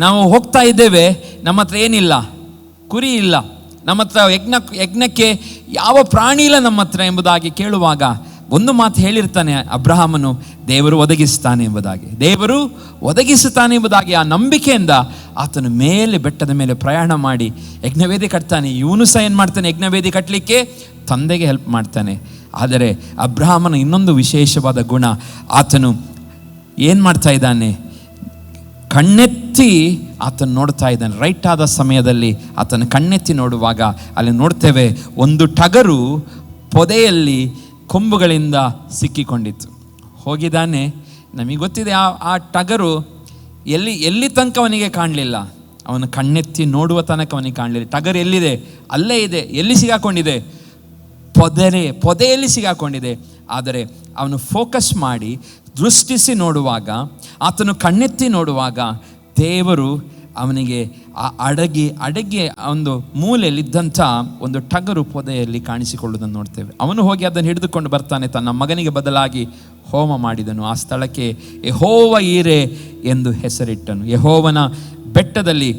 ನಾವು ಹೋಗ್ತಾ ಇದ್ದೇವೆ, ನಮ್ಮ ಹತ್ರ ಏನಿಲ್ಲ, ಕುರಿ ಇಲ್ಲ, ನಮ್ಮ ಹತ್ರ ಯಜ್ಞಕ್ಕೆ ಯಾವ ಪ್ರಾಣಿ ಇಲ್ಲ ನಮ್ಮ ಹತ್ರ ಎಂಬುದಾಗಿ ಕೇಳುವಾಗ ಒಂದು ಮಾತು ಹೇಳಿರ್ತಾನೆ ಅಬ್ರಹಾಮನು, ದೇವರು ಒದಗಿಸ್ತಾನೆ ಎಂಬುದಾಗಿ. ದೇವರು ಒದಗಿಸುತ್ತಾನೆ ಎಂಬುದಾಗಿ ಆ ನಂಬಿಕೆಯಿಂದ ಆತನು ಮೇಲೆ ಬೆಟ್ಟದ ಮೇಲೆ ಪ್ರಯಾಣ ಮಾಡಿ ಯಜ್ಞವೇದಿ ಕಟ್ತಾನೆ. ಇವನು ಸಹ ಏನು ಮಾಡ್ತಾನೆ? ಯಜ್ಞವೇದಿ ಕಟ್ಟಲಿಕ್ಕೆ ತಂದೆಗೆ ಹೆಲ್ಪ್ ಮಾಡ್ತಾನೆ. ಆದರೆ ಅಬ್ರಹಾಮನ ಇನ್ನೊಂದು ವಿಶೇಷವಾದ ಗುಣ, ಆತನು ಏನು ಮಾಡ್ತಾ ಇದ್ದಾನೆ? ಕಣ್ಣೆತ್ತಿ ಆತನು ನೋಡ್ತಾ ಇದ್ದಾನೆ. ರೈಟ್ ಆದ ಸಮಯದಲ್ಲಿ ಆತನು ಕಣ್ಣೆತ್ತಿ ನೋಡುವಾಗ ಅಲ್ಲಿ ನೋಡ್ತೇವೆ, ಒಂದು ಟಗರು ಪೊದೆಯಲ್ಲಿ ಕೊಂಬುಗಳಿಂದ ಸಿಕ್ಕಿಕೊಂಡಿತ್ತು. ಹೋಗಿದ್ದಾನೆ. ನಮಗೆ ಗೊತ್ತಿದೆ, ಆ ಟಗರು ಎಲ್ಲಿ ತನಕ ಅವನಿಗೆ ಕಾಣಲಿಲ್ಲ. ಅವನು ಕಣ್ಣೆತ್ತಿ ನೋಡುವ ತನಕ ಅವನಿಗೆ ಕಾಣಲಿಲ್ಲ. ಟಗರು ಎಲ್ಲಿದೆ? ಅಲ್ಲೇ ಇದೆ. ಎಲ್ಲಿ ಸಿಗಾಕೊಂಡಿದೆ? ಪೊದೆಯಲ್ಲಿ ಸಿಗಾಕೊಂಡಿದೆ. ಆದರೆ ಅವನು ಫೋಕಸ್ ಮಾಡಿ ದೃಷ್ಟಿಸಿ ನೋಡುವಾಗ, ಆತನು ಕಣ್ಣೆತ್ತಿ ನೋಡುವಾಗ ದೇವರು ಅವನಿಗೆ ಆ ಅಡಗಿ ಒಂದು ಮೂಲೆಯಲ್ಲಿದ್ದಂಥ ಒಂದು ಟಗರು ಪೊದೆಯಲ್ಲಿ ಕಾಣಿಸಿಕೊಳ್ಳುವುದನ್ನು ನೋಡ್ತೇವೆ. ಅವನು ಹೋಗಿ ಅದನ್ನು ಹಿಡಿದುಕೊಂಡು ಬರ್ತಾನೆ, ತನ್ನ ಮಗನಿಗೆ ಬದಲಾಗಿ ಹೋಮ ಮಾಡಿದನು. ಆ ಸ್ಥಳಕ್ಕೆ ಯೆಹೋವ ಈರೆ ಎಂದು ಹೆಸರಿಟ್ಟನು. ಯೆಹೋವನ ಬೆಟ್ಟದಲ್ಲಿ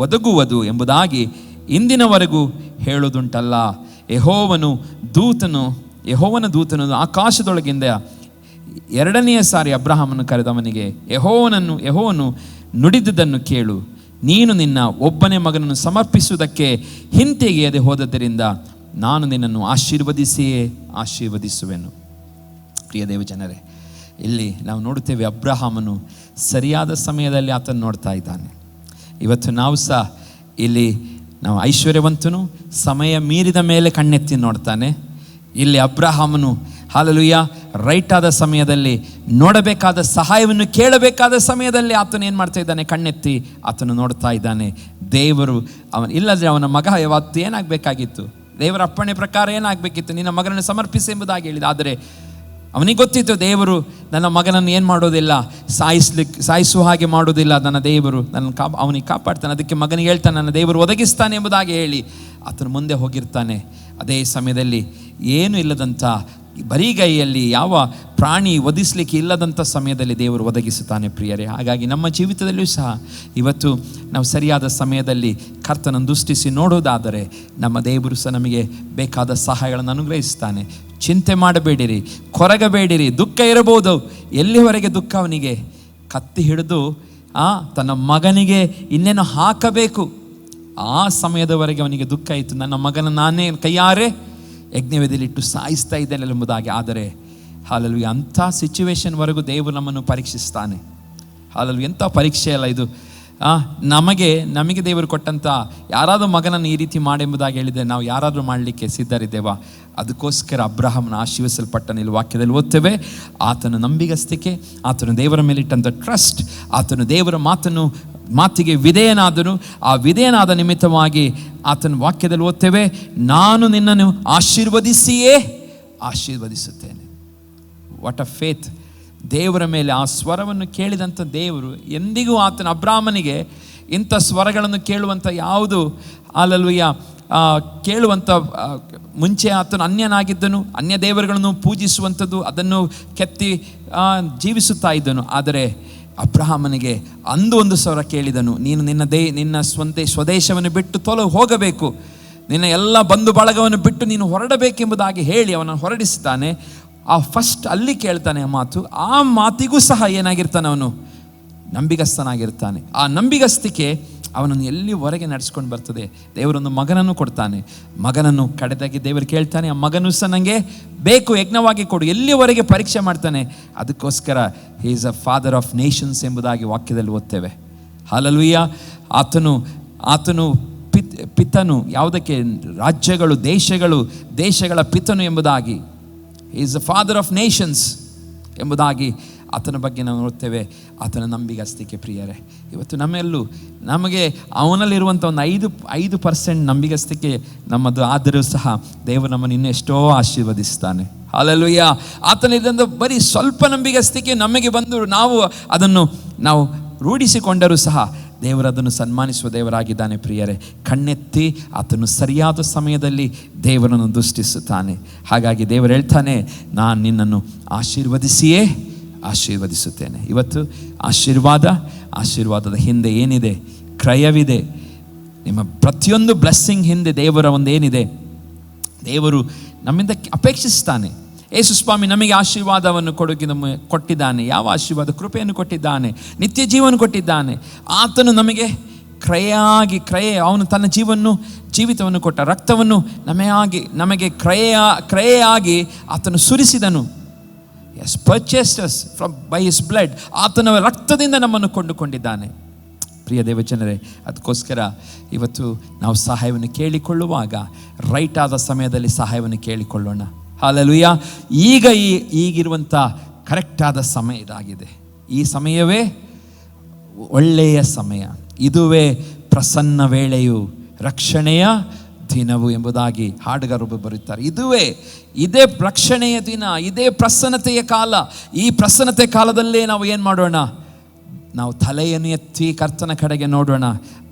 ಒದಗುವುದು ಎಂಬುದಾಗಿ ಇಂದಿನವರೆಗೂ ಹೇಳುವುದುಂಟಲ್ಲ. ಯೆಹೋವನ ದೂತನು ಆಕಾಶದೊಳಗಿಂದ ಎರಡನೆಯ ಸಾರಿ ಅಬ್ರಹಾಮನು ಕರೆದವನಿಗೆ, ಯೆಹೋವನು ನುಡಿದುದನ್ನು ಕೇಳು, ನೀನು ನಿನ್ನ ಒಬ್ಬನೇ ಮಗನನ್ನು ಸಮರ್ಪಿಸುವುದಕ್ಕೆ ಹಿಂತೆಗೆಯದೆ ಹೋದದ್ದರಿಂದ ನಾನು ನಿನ್ನನ್ನು ಆಶೀರ್ವದಿಸುವೆನು. ಪ್ರಿಯ ದೇವ ಜನರೇ, ಇಲ್ಲಿ ನಾವು ನೋಡುತ್ತೇವೆ ಅಬ್ರಹಾಮನು ಸರಿಯಾದ ಸಮಯದಲ್ಲಿ ಆತನು ನೋಡ್ತಾ ಇದ್ದಾನೆ. ಇವತ್ತು ನಾವು ಸಹ ಇಲ್ಲಿ ನಾವು ಐಶ್ವರ್ಯವಂತನು ಸಮಯ ಮೀರಿದ ಮೇಲೆ ಕಣ್ಣೆತ್ತಿ ನೋಡ್ತಾನೆ. ಇಲ್ಲಿ ಅಬ್ರಹಾಮನು ಹಲ್ಲೆಲೂಯಾ ರೈಟ್ ಆದ ಸಮಯದಲ್ಲಿ ನೋಡಬೇಕಾದ ಸಹಾಯವನ್ನು ಕೇಳಬೇಕಾದ ಸಮಯದಲ್ಲಿ ಆತನು ಏನು ಮಾಡ್ತಾ ಇದ್ದಾನೆ? ಕಣ್ಣೆತ್ತಿ ಆತನು ನೋಡ್ತಾ ಇದ್ದಾನೆ. ದೇವರು ಇಲ್ಲದ್ರೆ ಅವನ ಮಗ ಯಾವತ್ತು ಏನಾಗಬೇಕಾಗಿತ್ತು? ದೇವರ ಅಪ್ಪಣೆ ಪ್ರಕಾರ ಏನಾಗಬೇಕಿತ್ತು? ನಿನ್ನ ಮಗನನ್ನು ಸಮರ್ಪಿಸಿ ಎಂಬುದಾಗಿ ಹೇಳಿದ. ಆದರೆ ಅವನಿಗೆ ಗೊತ್ತಿತ್ತು, ದೇವರು ನನ್ನ ಮಗನನ್ನು ಏನು ಮಾಡೋದಿಲ್ಲ, ಸಾಯಿಸುವ ಹಾಗೆ ಮಾಡೋದಿಲ್ಲ. ನನ್ನ ದೇವರು ಅವನಿಗೆ ಕಾಪಾಡ್ತಾನೆ. ಅದಕ್ಕೆ ಮಗನಿಗೆ ಹೇಳ್ತಾನೆ, ನನ್ನ ದೇವರು ಒದಗಿಸ್ತಾನೆ ಎಂಬುದಾಗಿ ಹೇಳಿ ಆತನು ಮುಂದೆ ಹೋಗಿರ್ತಾನೆ. ಅದೇ ಸಮಯದಲ್ಲಿ ಏನು ಇಲ್ಲದಂಥ ಬರಿಗೈಯಲ್ಲಿ ಯಾವ ಪ್ರಾಣಿ ಒದಿಸ್ಲಿಕ್ಕೆ ಇಲ್ಲದಂಥ ಸಮಯದಲ್ಲಿ ದೇವರು ಒದಗಿಸುತ್ತಾನೆ. ಪ್ರಿಯರೇ, ಹಾಗಾಗಿ ನಮ್ಮ ಜೀವಿತದಲ್ಲಿಯೂ ಸಹ ಇವತ್ತು ನಾವು ಸರಿಯಾದ ಸಮಯದಲ್ಲಿ ಕರ್ತನನ್ನು ದೃಷ್ಟಿಸಿ ನೋಡೋದಾದರೆ ನಮ್ಮ ದೇವರು ಸಹ ನಮಗೆ ಬೇಕಾದ ಸಹಾಯಗಳನ್ನು ಅನುಗ್ರಹಿಸ್ತಾನೆ. ಚಿಂತೆ ಮಾಡಬೇಡಿರಿ, ಕೊರಗಬೇಡಿರಿ. ದುಃಖ ಇರಬಹುದು. ಎಲ್ಲಿವರೆಗೆ ದುಃಖ? ಅವನಿಗೆ ಕತ್ತಿ ಹಿಡಿದು ತನ್ನ ಮಗನಿಗೆ ಇನ್ನೇನು ಹಾಕಬೇಕು, ಆ ಸಮಯದವರೆಗೆ ಅವನಿಗೆ ದುಃಖ ಇತ್ತು. ನನ್ನ ಮಗನ ನಾನೇ ಕೈಯಾರೆ ಯಜ್ಞವೇದಿಯಲ್ಲಿಟ್ಟು ಸಾಯಿಸ್ತಾ ಇದ್ದೇನೆ ಎಂಬುದಾಗಿ. ಆದರೆ ಹಲ್ಲೆಲೂಯಾ, ಅಂಥ ಸಿಚುವೇಶನ್ವರೆಗೂ ದೇವರು ನಮ್ಮನ್ನು ಪರೀಕ್ಷಿಸ್ತಾನೆ. ಹಲ್ಲೆಲೂಯಾ, ಎಂಥ ಪರೀಕ್ಷೆ ಅಲ್ಲ ಇದು. ನಮಗೆ ದೇವರು ಕೊಟ್ಟಂಥ ಯಾರಾದರೂ ಮಗನನ್ನು ಈ ರೀತಿ ಮಾಡೆಂಬುದಾಗಿ ಹೇಳಿದರೆ ನಾವು ಯಾರಾದರೂ ಮಾಡಲಿಕ್ಕೆ ಸಿದ್ಧರಿದ್ದೇವಾ? ಅದಕ್ಕೋಸ್ಕರ ಅಬ್ರಹಾಮನ ಆಶೀರ್ವದಿಸಲ್ಪಟ್ಟನ ಇಲ್ಲಿ ವಾಕ್ಯದಲ್ಲಿ ಓದ್ತೇವೆ. ಆತನ ನಂಬಿಗಸ್ತಿಕೆ, ಆತನು ದೇವರ ಮೇಲಿಟ್ಟಂಥ ಟ್ರಸ್ಟ್, ಆತನು ದೇವರ ಮಾತಿಗೆ ವಿಧೇಯನಾದನು. ಆ ವಿಧೇಯನಾದ ನಿಮಿತ್ತವಾಗಿ ಆತನ ವಾಕ್ಯದಲ್ಲಿ ಓದ್ತೇವೆ, ನಾನು ನಿನ್ನನ್ನು ಆಶೀರ್ವದಿಸುತ್ತೇನೆ. What a faith! ದೇವರ ಮೇಲೆ ಆ ಸ್ವರವನ್ನು ಕೇಳಿದಂಥ ದೇವರು ಎಂದಿಗೂ ಆತನ ಅಬ್ರಾಹ್ಮನಿಗೆ ಇಂಥ ಸ್ವರಗಳನ್ನು ಕೇಳುವಂಥ ಯಾವುದು ಹಲ್ಲೆಲೂಯಾ ಕೇಳುವಂಥ ಮುಂಚೆ ಆತನು ಅನ್ಯನಾಗಿದ್ದನು, ಅನ್ಯ ದೇವರುಗಳನ್ನು ಪೂಜಿಸುವಂಥದ್ದು, ಅದನ್ನು ಕೆತ್ತಿ ಜೀವಿಸುತ್ತಾ ಇದ್ದನು. ಆದರೆ ಅಬ್ರಹಾಮನಿಗೆ ಅಂದು ಒಂದು ಸ್ವರ ಕೇಳಿದನು, ನೀನು ನಿನ್ನ ಸ್ವದೇಶವನ್ನು ಬಿಟ್ಟು ಹೋಗಬೇಕು, ನಿನ್ನ ಎಲ್ಲ ಬಂಧು ಬಳಗವನ್ನು ಬಿಟ್ಟು ನೀನು ಹೊರಡಬೇಕೆಂಬುದಾಗಿ ಹೇಳಿ ಅವನನ್ನು ಹೊರಡಿಸುತ್ತಾನೆ. ಫಸ್ಟ್ ಅಲ್ಲಿ ಕೇಳ್ತಾನೆ ಆ ಮಾತು. ಆ ಮಾತಿಗೂ ಸಹ ಏನಾಗಿರ್ತಾನೆ? ಅವನು ನಂಬಿಗಸ್ತನಾಗಿರ್ತಾನೆ. ಆ ನಂಬಿಗಸ್ತಿಕೆ ಅವನನ್ನು ಎಲ್ಲಿವರೆಗೆ ನಡೆಸ್ಕೊಂಡು ಬರ್ತದೆ. ದೇವರೊಂದು ಮಗನನ್ನು ಕೊಡ್ತಾನೆ. ಮಗನನ್ನು ಕಡೆದಾಗಿ ದೇವರು ಕೇಳ್ತಾನೆ, ಆ ಮಗನೂ ಸಹ ನನಗೆ ಬೇಕು, ಯಜ್ಞವಾಗಿ ಕೊಡು. ಎಲ್ಲಿವರೆಗೆ ಪರೀಕ್ಷೆ ಮಾಡ್ತಾನೆ. ಅದಕ್ಕೋಸ್ಕರ he is a father of Nations ಎಂಬುದಾಗಿ ವಾಕ್ಯದಲ್ಲಿ ಓದ್ತೇವೆ. ಹಲ್ಲೆಲೂಯಾ, ಆತನು ಪಿತನು ಯಾವುದಕ್ಕೆ? ರಾಜ್ಯಗಳು, ದೇಶಗಳ ಪಿತನು ಎಂಬುದಾಗಿ. He is a father of Nations ಎಂಬುದಾಗಿ ಆತನ ಬಗ್ಗೆ ನಾವು ನೋಡ್ತೇವೆ. ಆತನ ನಂಬಿಗಸ್ತಿಕೆ. ಪ್ರಿಯರೇ, ಇವತ್ತು ನಮಗೆ ಅವನಲ್ಲಿರುವಂಥ ಒಂದು 5% ನಂಬಿಗಸ್ತಿಕೆ ನಮ್ಮದು ಆದರೂ ಸಹ ದೇವರು ನಮ್ಮನ್ನು ಇನ್ನೂ ಎಷ್ಟೋ ಆಶೀರ್ವದಿಸ್ತಾನೆ. ಹಲ್ಲೆಲೂಯಾ, ಆತನಿಂದ ಬರೀ ಸ್ವಲ್ಪ ನಂಬಿಗಸ್ತಿಕೆ ನಮಗೆ ಬಂದು ನಾವು ರೂಢಿಸಿಕೊಂಡರೂ ಸಹ ದೇವರು ಅದನ್ನು ಸನ್ಮಾನಿಸುವ ದೇವರಾಗಿದ್ದಾನೆ. ಪ್ರಿಯರೇ, ಕಣ್ಣೆತ್ತಿ ಆತನು ಸರಿಯಾದ ಸಮಯದಲ್ಲಿ ದೇವರನ್ನು ದೃಷ್ಟಿಸುತ್ತಾನೆ. ಹಾಗಾಗಿ ದೇವರು ಹೇಳ್ತಾನೆ, ನಾನು ನಿನ್ನನ್ನು ಆಶೀರ್ವದಿಸುತ್ತೇನೆ. ಇವತ್ತು ಆಶೀರ್ವಾದದ ಹಿಂದೆ ಏನಿದೆ? ಕ್ರಯವಿದೆ. ನಿಮ್ಮ ಪ್ರತಿಯೊಂದು ಬ್ಲೆಸ್ಸಿಂಗ್ ಹಿಂದೆ ದೇವರ ಒಂದೇನಿದೆ? ದೇವರು ನಮ್ಮಿಂದ ಅಪೇಕ್ಷಿಸ್ತಾನೆ. ಯೇಸು ಸ್ವಾಮಿ ನಮಗೆ ಆಶೀರ್ವಾದವನ್ನು ಕೊಟ್ಟಿದ್ದಾನೆ. ಯಾವ ಆಶೀರ್ವಾದ? ಕೃಪೆಯನ್ನು ಕೊಟ್ಟಿದ್ದಾನೆ, ನಿತ್ಯ ಜೀವನ ಕೊಟ್ಟಿದ್ದಾನೆ. ಆತನು ನಮಗೆ ಅವನು ತನ್ನ ಜೀವಿತವನ್ನು ಕೊಟ್ಟ, ರಕ್ತವನ್ನು ನಮಗೆ ಕ್ರಯೆಯಾಗಿ ಆತನು ಸುರಿಸಿದನು. Yes, purchased us by his blood. ಆತನ ರಕ್ತದಿಂದ ನಮ್ಮನ್ನು ಕೊಂಡುಕೊಂಡಿದ್ದಾನೆ. ಪ್ರಿಯ ದೇವಜನರೇ, ಅದಕ್ಕೋಸ್ಕರ ಇವತ್ತು ನಾವು ಸಹಾಯವನ್ನು ಕೇಳಿಕೊಳ್ಳುವಾಗ ರೈಟ್ ಆದ ಸಮಯದಲ್ಲಿ ಸಹಾಯವನ್ನು ಕೇಳಿಕೊಳ್ಳೋಣ. ಹಲ್ಲೆಲೂಯಾ, ಈಗಿರುವಂಥ ಕರೆಕ್ಟಾದ ಸಮಯ ಇದಾಗಿದೆ. ಈ ಸಮಯವೇ ಒಳ್ಳೆಯ ಸಮಯ. ಇದುವೇ ಪ್ರಸನ್ನ ವೇಳೆಯು, ರಕ್ಷಣೆಯ ದಿನವು ಎಂಬುದಾಗಿ ಹಾಡುಗಾರರು ಬರುತ್ತಾರೆ. ಇದೇ ರಕ್ಷಣೆಯ ದಿನ, ಇದೇ ಪ್ರಸನ್ನತೆಯ ಕಾಲ. ಈ ಪ್ರಸನ್ನತೆ ಕಾಲದಲ್ಲೇ ನಾವು ಏನು ಮಾಡೋಣ? ನಾವು ತಲೆಯನ್ನು ಎತ್ತಿ ಕರ್ತನ ಕಡೆಗೆ ನೋಡೋಣ.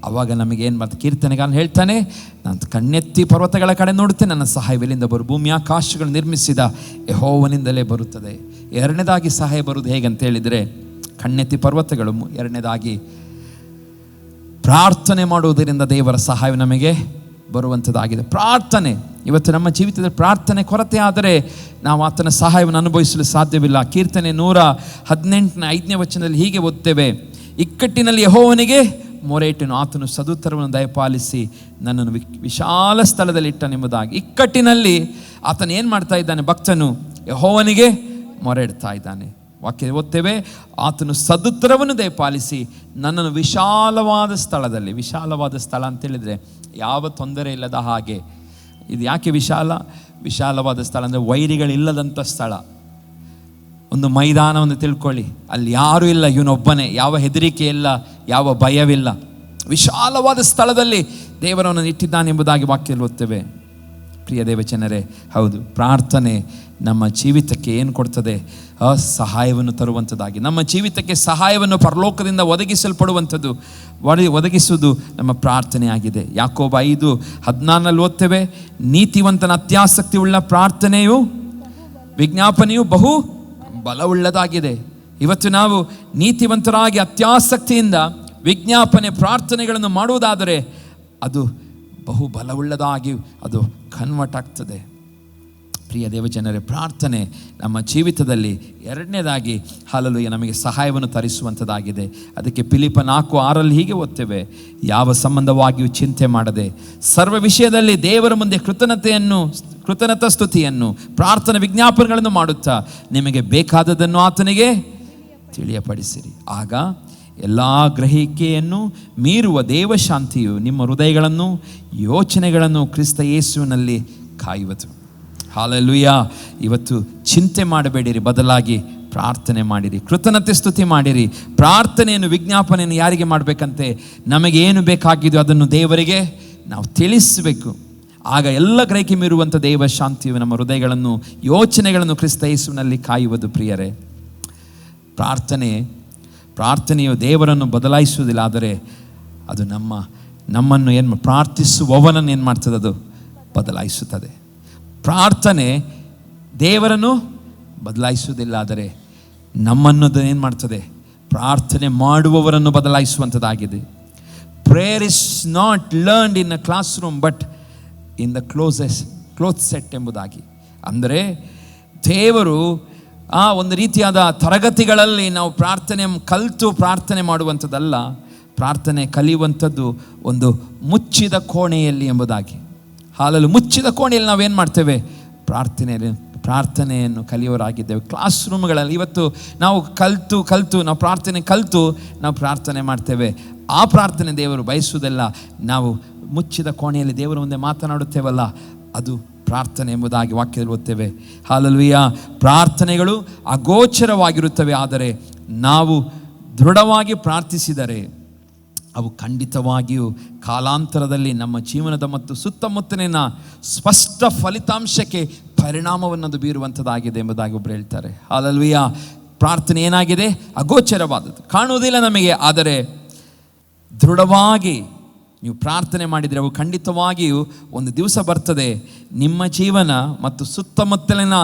ಆವಾಗ ನಮಗೇನು ಮಾಡ್ತಾರೆ? ಕೀರ್ತನೆಗಾರನು ಹೇಳ್ತಾನೆ, ನಾನು ಕಣ್ಣೆತ್ತಿ ಪರ್ವತಗಳ ಕಡೆ ನೋಡುತ್ತೇನೆ, ನನ್ನ ಸಹಾಯವೆಲ್ಲಿಂದ ಭೂಮಿ ಆಕಾಶಗಳು ನಿರ್ಮಿಸಿದ ಯೆಹೋವನಿಂದಲೇ ಬರುತ್ತದೆ. ಎರಡನೇದಾಗಿ ಸಹಾಯ ಬರುವುದು ಹೇಗಂತ ಹೇಳಿದರೆ, ಕಣ್ಣೆತ್ತಿ ಪರ್ವತಗಳು. ಎರಡನೇದಾಗಿ ಪ್ರಾರ್ಥನೆ ಮಾಡುವುದರಿಂದ ದೇವರ ಸಹಾಯ ನಮಗೆ ಬರುವಂಥದ್ದಾಗಿದೆ. ಪ್ರಾರ್ಥನೆ, ಇವತ್ತು ನಮ್ಮ ಜೀವಿತದಲ್ಲಿ ಪ್ರಾರ್ಥನೆ ಕೊರತೆ ಆದರೆ ನಾವು ಆತನ ಸಹಾಯವನ್ನು ಅನುಭವಿಸಲು ಸಾಧ್ಯವಿಲ್ಲ. ಕೀರ್ತನೆ 118 ವಚನದಲ್ಲಿ ಹೀಗೆ ಓದ್ತೇವೆ, ಇಕ್ಕಟ್ಟಿನಲ್ಲಿ ಯೆಹೋವನಿಗೆ ಮೊರೆ ಇಟ್ಟನು, ಆತನು ಸದುತ್ತರವನ್ನು ದಯಪಾಲಿಸಿ ನನ್ನನ್ನು ವಿಶಾಲ ಸ್ಥಳದಲ್ಲಿ ಇಟ್ಟನೆಂಬುದಾಗಿ. ಇಕ್ಕಟ್ಟಿನಲ್ಲಿ ಆತನು ಏನು ಮಾಡ್ತಾ ಇದ್ದಾನೆ? ಭಕ್ತನು ಯೆಹೋವನಿಗೆ ಮೊರೆ ಇಡ್ತಾ ಇದ್ದಾನೆ. ವಾಕ್ಯ ಓದ್ತೇವೆ, ಆತನು ಸದುತ್ತರವನ್ನು ದಯಪಾಲಿಸಿ ನನ್ನನ್ನು ವಿಶಾಲವಾದ ಸ್ಥಳದಲ್ಲಿ. ವಿಶಾಲವಾದ ಸ್ಥಳ ಅಂತೇಳಿದರೆ ಯಾವ ತೊಂದರೆ ಇಲ್ಲದ ಹಾಗೆ. ಇದು ಯಾಕೆ ವಿಶಾಲವಾದ ಸ್ಥಳ ಅಂದರೆ ವೈರಿಗಳಿಲ್ಲದಂಥ ಸ್ಥಳ. ಒಂದು ಮೈದಾನವನ್ನು ತಿಳ್ಕೊಳ್ಳಿ, ಅಲ್ಲಿ ಯಾರೂ ಇಲ್ಲ, ಇವನೊಬ್ಬನೇ, ಯಾವ ಹೆದರಿಕೆ ಇಲ್ಲ, ಯಾವ ಭಯವಿಲ್ಲ. ವಿಶಾಲವಾದ ಸ್ಥಳದಲ್ಲಿ ದೇವರನ್ನು ಇಟ್ಟಿದ್ದಾನೆ ಎಂಬುದಾಗಿ ವಾಕ್ಯದಲ್ಲಿ ಓದ್ತೇವೆ. ಪ್ರಿಯ ದೇವಜನರೇ, ಹೌದು, ಪ್ರಾರ್ಥನೆ ನಮ್ಮ ಜೀವಿತಕ್ಕೆ ಏನು ಕೊಡ್ತದೆ? ಸಹಾಯವನ್ನು ತರುವಂಥದ್ದಾಗಿ, ನಮ್ಮ ಜೀವಿತಕ್ಕೆ ಸಹಾಯವನ್ನು ಪರಲೋಕದಿಂದ ಒದಗಿಸಲ್ಪಡುವಂಥದ್ದು, ಒದಗಿಸುವುದು ನಮ್ಮ ಪ್ರಾರ್ಥನೆ ಆಗಿದೆ. ಯಾಕೋಬ 5:14 ಓದ್ತೇವೆ, ನೀತಿವಂತನ ಅತ್ಯಾಸಕ್ತಿ ಉಳ್ಳ ಪ್ರಾರ್ಥನೆಯು ವಿಜ್ಞಾಪನೆಯು ಬಹು ಬಲವುಳ್ಳದಾಗಿದೆ. ಇವತ್ತು ನಾವು ನೀತಿವಂತರಾಗಿ ಅತ್ಯಾಸಕ್ತಿಯಿಂದ ವಿಜ್ಞಾಪನೆ ಪ್ರಾರ್ಥನೆಗಳನ್ನು ಮಾಡುವುದಾದರೆ ಅದು ಬಹು ಬಲವುಳ್ಳದಾಗಿ ಅದು ಕನ್ವರ್ಟ್ ಆಗ್ತದೆ. ಪ್ರಿಯ ದೇವಜನರೇ, ಪ್ರಾರ್ಥನೆ ನಮ್ಮ ಜೀವಿತದಲ್ಲಿ ಎರಡನೇದಾಗಿ ಹಲಲುಯ್ಯ ನಮಗೆ ಸಹಾಯವನ್ನು ತರಿಸುವಂಥದ್ದಾಗಿದೆ. ಅದಕ್ಕೆ ಫಿಲಿಪ್ಪ 4:6 ಹೀಗೆ ಓದ್ತೇವೆ, ಯಾವ ಸಂಬಂಧವಾಗಿಯೂ ಚಿಂತೆ ಮಾಡದೆ ಸರ್ವ ವಿಷಯದಲ್ಲಿ ದೇವರ ಮುಂದೆ ಕೃತಜ್ಞತಾ ಸ್ತುತಿಯನ್ನು ಪ್ರಾರ್ಥನೆ ವಿಜ್ಞಾಪನೆಗಳನ್ನು ಮಾಡುತ್ತಾ ನಿಮಗೆ ಬೇಕಾದದನ್ನು ಆತನಿಗೆ ತಿಳಿಯಪಡಿಸಿರಿ. ಆಗ ಎಲ್ಲ ಗ್ರಹಿಕೆಯನ್ನು ಮೀರುವ ದೇವಶಾಂತಿಯು ನಿಮ್ಮ ಹೃದಯಗಳನ್ನು ಯೋಚನೆಗಳನ್ನು ಕ್ರಿಸ್ತ ಯೇಸುವಿನಲ್ಲಿ ಕಾಯುವುದು. ಹಾಲೆಲೂಯಾ. ಇವತ್ತು ಚಿಂತೆ ಮಾಡಬೇಡಿರಿ, ಬದಲಾಗಿ ಪ್ರಾರ್ಥನೆ ಮಾಡಿರಿ, ಕೃತಜ್ಞತೆ ಸ್ತುತಿ ಮಾಡಿರಿ. ಪ್ರಾರ್ಥನೆಯನ್ನು ವಿಜ್ಞಾಪನೆಯನ್ನು ಯಾರಿಗೆ ಮಾಡಬೇಕಂತೆ? ನಮಗೇನು ಬೇಕಾಗಿದೆಯೋ ಅದನ್ನು ದೇವರಿಗೆ ನಾವು ತಿಳಿಸಬೇಕು. ಆಗ ಎಲ್ಲ ಗ್ರಹಿಕೆ ಮೀರುವಂಥ ದೇವ ಶಾಂತಿಯು ನಮ್ಮ ಹೃದಯಗಳನ್ನು ಯೋಚನೆಗಳನ್ನು ಕ್ರಿಸ್ತ ಯೇಸುವಿನಲ್ಲಿ ಕಾಯುವುದು. ಪ್ರಿಯರೇ, ಪ್ರಾರ್ಥನೆಯು ದೇವರನ್ನು ಬದಲಾಯಿಸುವುದಿಲ್ಲ, ಆದರೆ ಅದು ನಮ್ಮನ್ನು ಏನು ಪ್ರಾರ್ಥಿಸುವವನನ್ನು ಏನು ಮಾಡ್ತದೆ? ಅದು ಬದಲಾಯಿಸುತ್ತದೆ. ಪ್ರಾರ್ಥನೆ ದೇವರನ್ನು ಬದಲಾಯಿಸುವುದಿಲ್ಲ, ಆದರೆ ನಮ್ಮನ್ನು ಏನು ಮಾಡ್ತದೆ? ಪ್ರಾರ್ಥನೆ ಮಾಡುವವರನ್ನು ಬದಲಾಯಿಸುವಂಥದ್ದಾಗಿದೆ. Prayer is not learned in a classroom but in the closet ಎಂಬುದಾಗಿ. ಅಂದರೆ ದೇವರು ಒಂದು ರೀತಿಯಾದ ತರಗತಿಗಳಲ್ಲಿ ನಾವು ಪ್ರಾರ್ಥನೆ ಮಾಡುವಂಥದ್ದಲ್ಲ. ಪ್ರಾರ್ಥನೆ ಕಲಿಯುವಂಥದ್ದು ಒಂದು ಮುಚ್ಚಿದ ಕೋಣೆಯಲ್ಲಿ ಎಂಬುದಾಗಿ. ಹಾಲಲ್ಲಿ ಮುಚ್ಚಿದ ಕೋಣೆಯಲ್ಲಿ ನಾವೇನು ಮಾಡ್ತೇವೆ? ಪ್ರಾರ್ಥನೆಯನ್ನು ಕಲಿಯೋರಾಗಿದ್ದೇವೆ. ಕ್ಲಾಸ್ ರೂಮ್ಗಳಲ್ಲಿ ಇವತ್ತು ನಾವು ಕಲಿತು ನಾವು ಪ್ರಾರ್ಥನೆ ಮಾಡ್ತೇವೆ. ಆ ಪ್ರಾರ್ಥನೆ ದೇವರು ಬಯಸುವುದಲ್ಲ. ನಾವು ಮುಚ್ಚಿದ ಕೋಣೆಯಲ್ಲಿ ದೇವರ ಮುಂದೆ ಮಾತನಾಡುತ್ತೇವಲ್ಲ, ಅದು ಪ್ರಾರ್ಥನೆ ಎಂಬುದಾಗಿ ವಾಕ್ಯದಲ್ಲಿ ಓದ್ತೇವೆ. ಹಾಲೆಲೂಯಾ. ಪ್ರಾರ್ಥನೆಗಳು ಅಗೋಚರವಾಗಿರುತ್ತವೆ, ಆದರೆ ನಾವು ದೃಢವಾಗಿ ಪ್ರಾರ್ಥಿಸಿದರೆ ಅವು ಖಂಡಿತವಾಗಿಯೂ ಕಾಲಾಂತರದಲ್ಲಿ ನಮ್ಮ ಜೀವನದ ಮತ್ತು ಸುತ್ತಮುತ್ತಲಿನ ಸ್ಪಷ್ಟ ಫಲಿತಾಂಶಕ್ಕೆ ಪರಿಣಾಮವನ್ನು ಬೀರುವಂಥದ್ದಾಗಿದೆ ಎಂಬುದಾಗಿ ಒಬ್ಬರು ಹೇಳ್ತಾರೆ. ಹಾಲೆಲೂಯಾ. ಪ್ರಾರ್ಥನೆ ಏನಾಗಿದೆ? ಅಗೋಚರವಾದದ್ದು, ಕಾಣುವುದಿಲ್ಲ ನಮಗೆ, ಆದರೆ ದೃಢವಾಗಿ ನೀವು ಪ್ರಾರ್ಥನೆ ಮಾಡಿದರೆ ಅವು ಖಂಡಿತವಾಗಿಯೂ ಒಂದು ದಿವಸ ಬರ್ತದೆ, ನಿಮ್ಮ ಜೀವನ ಮತ್ತು ಸುತ್ತಮುತ್ತಲಿನ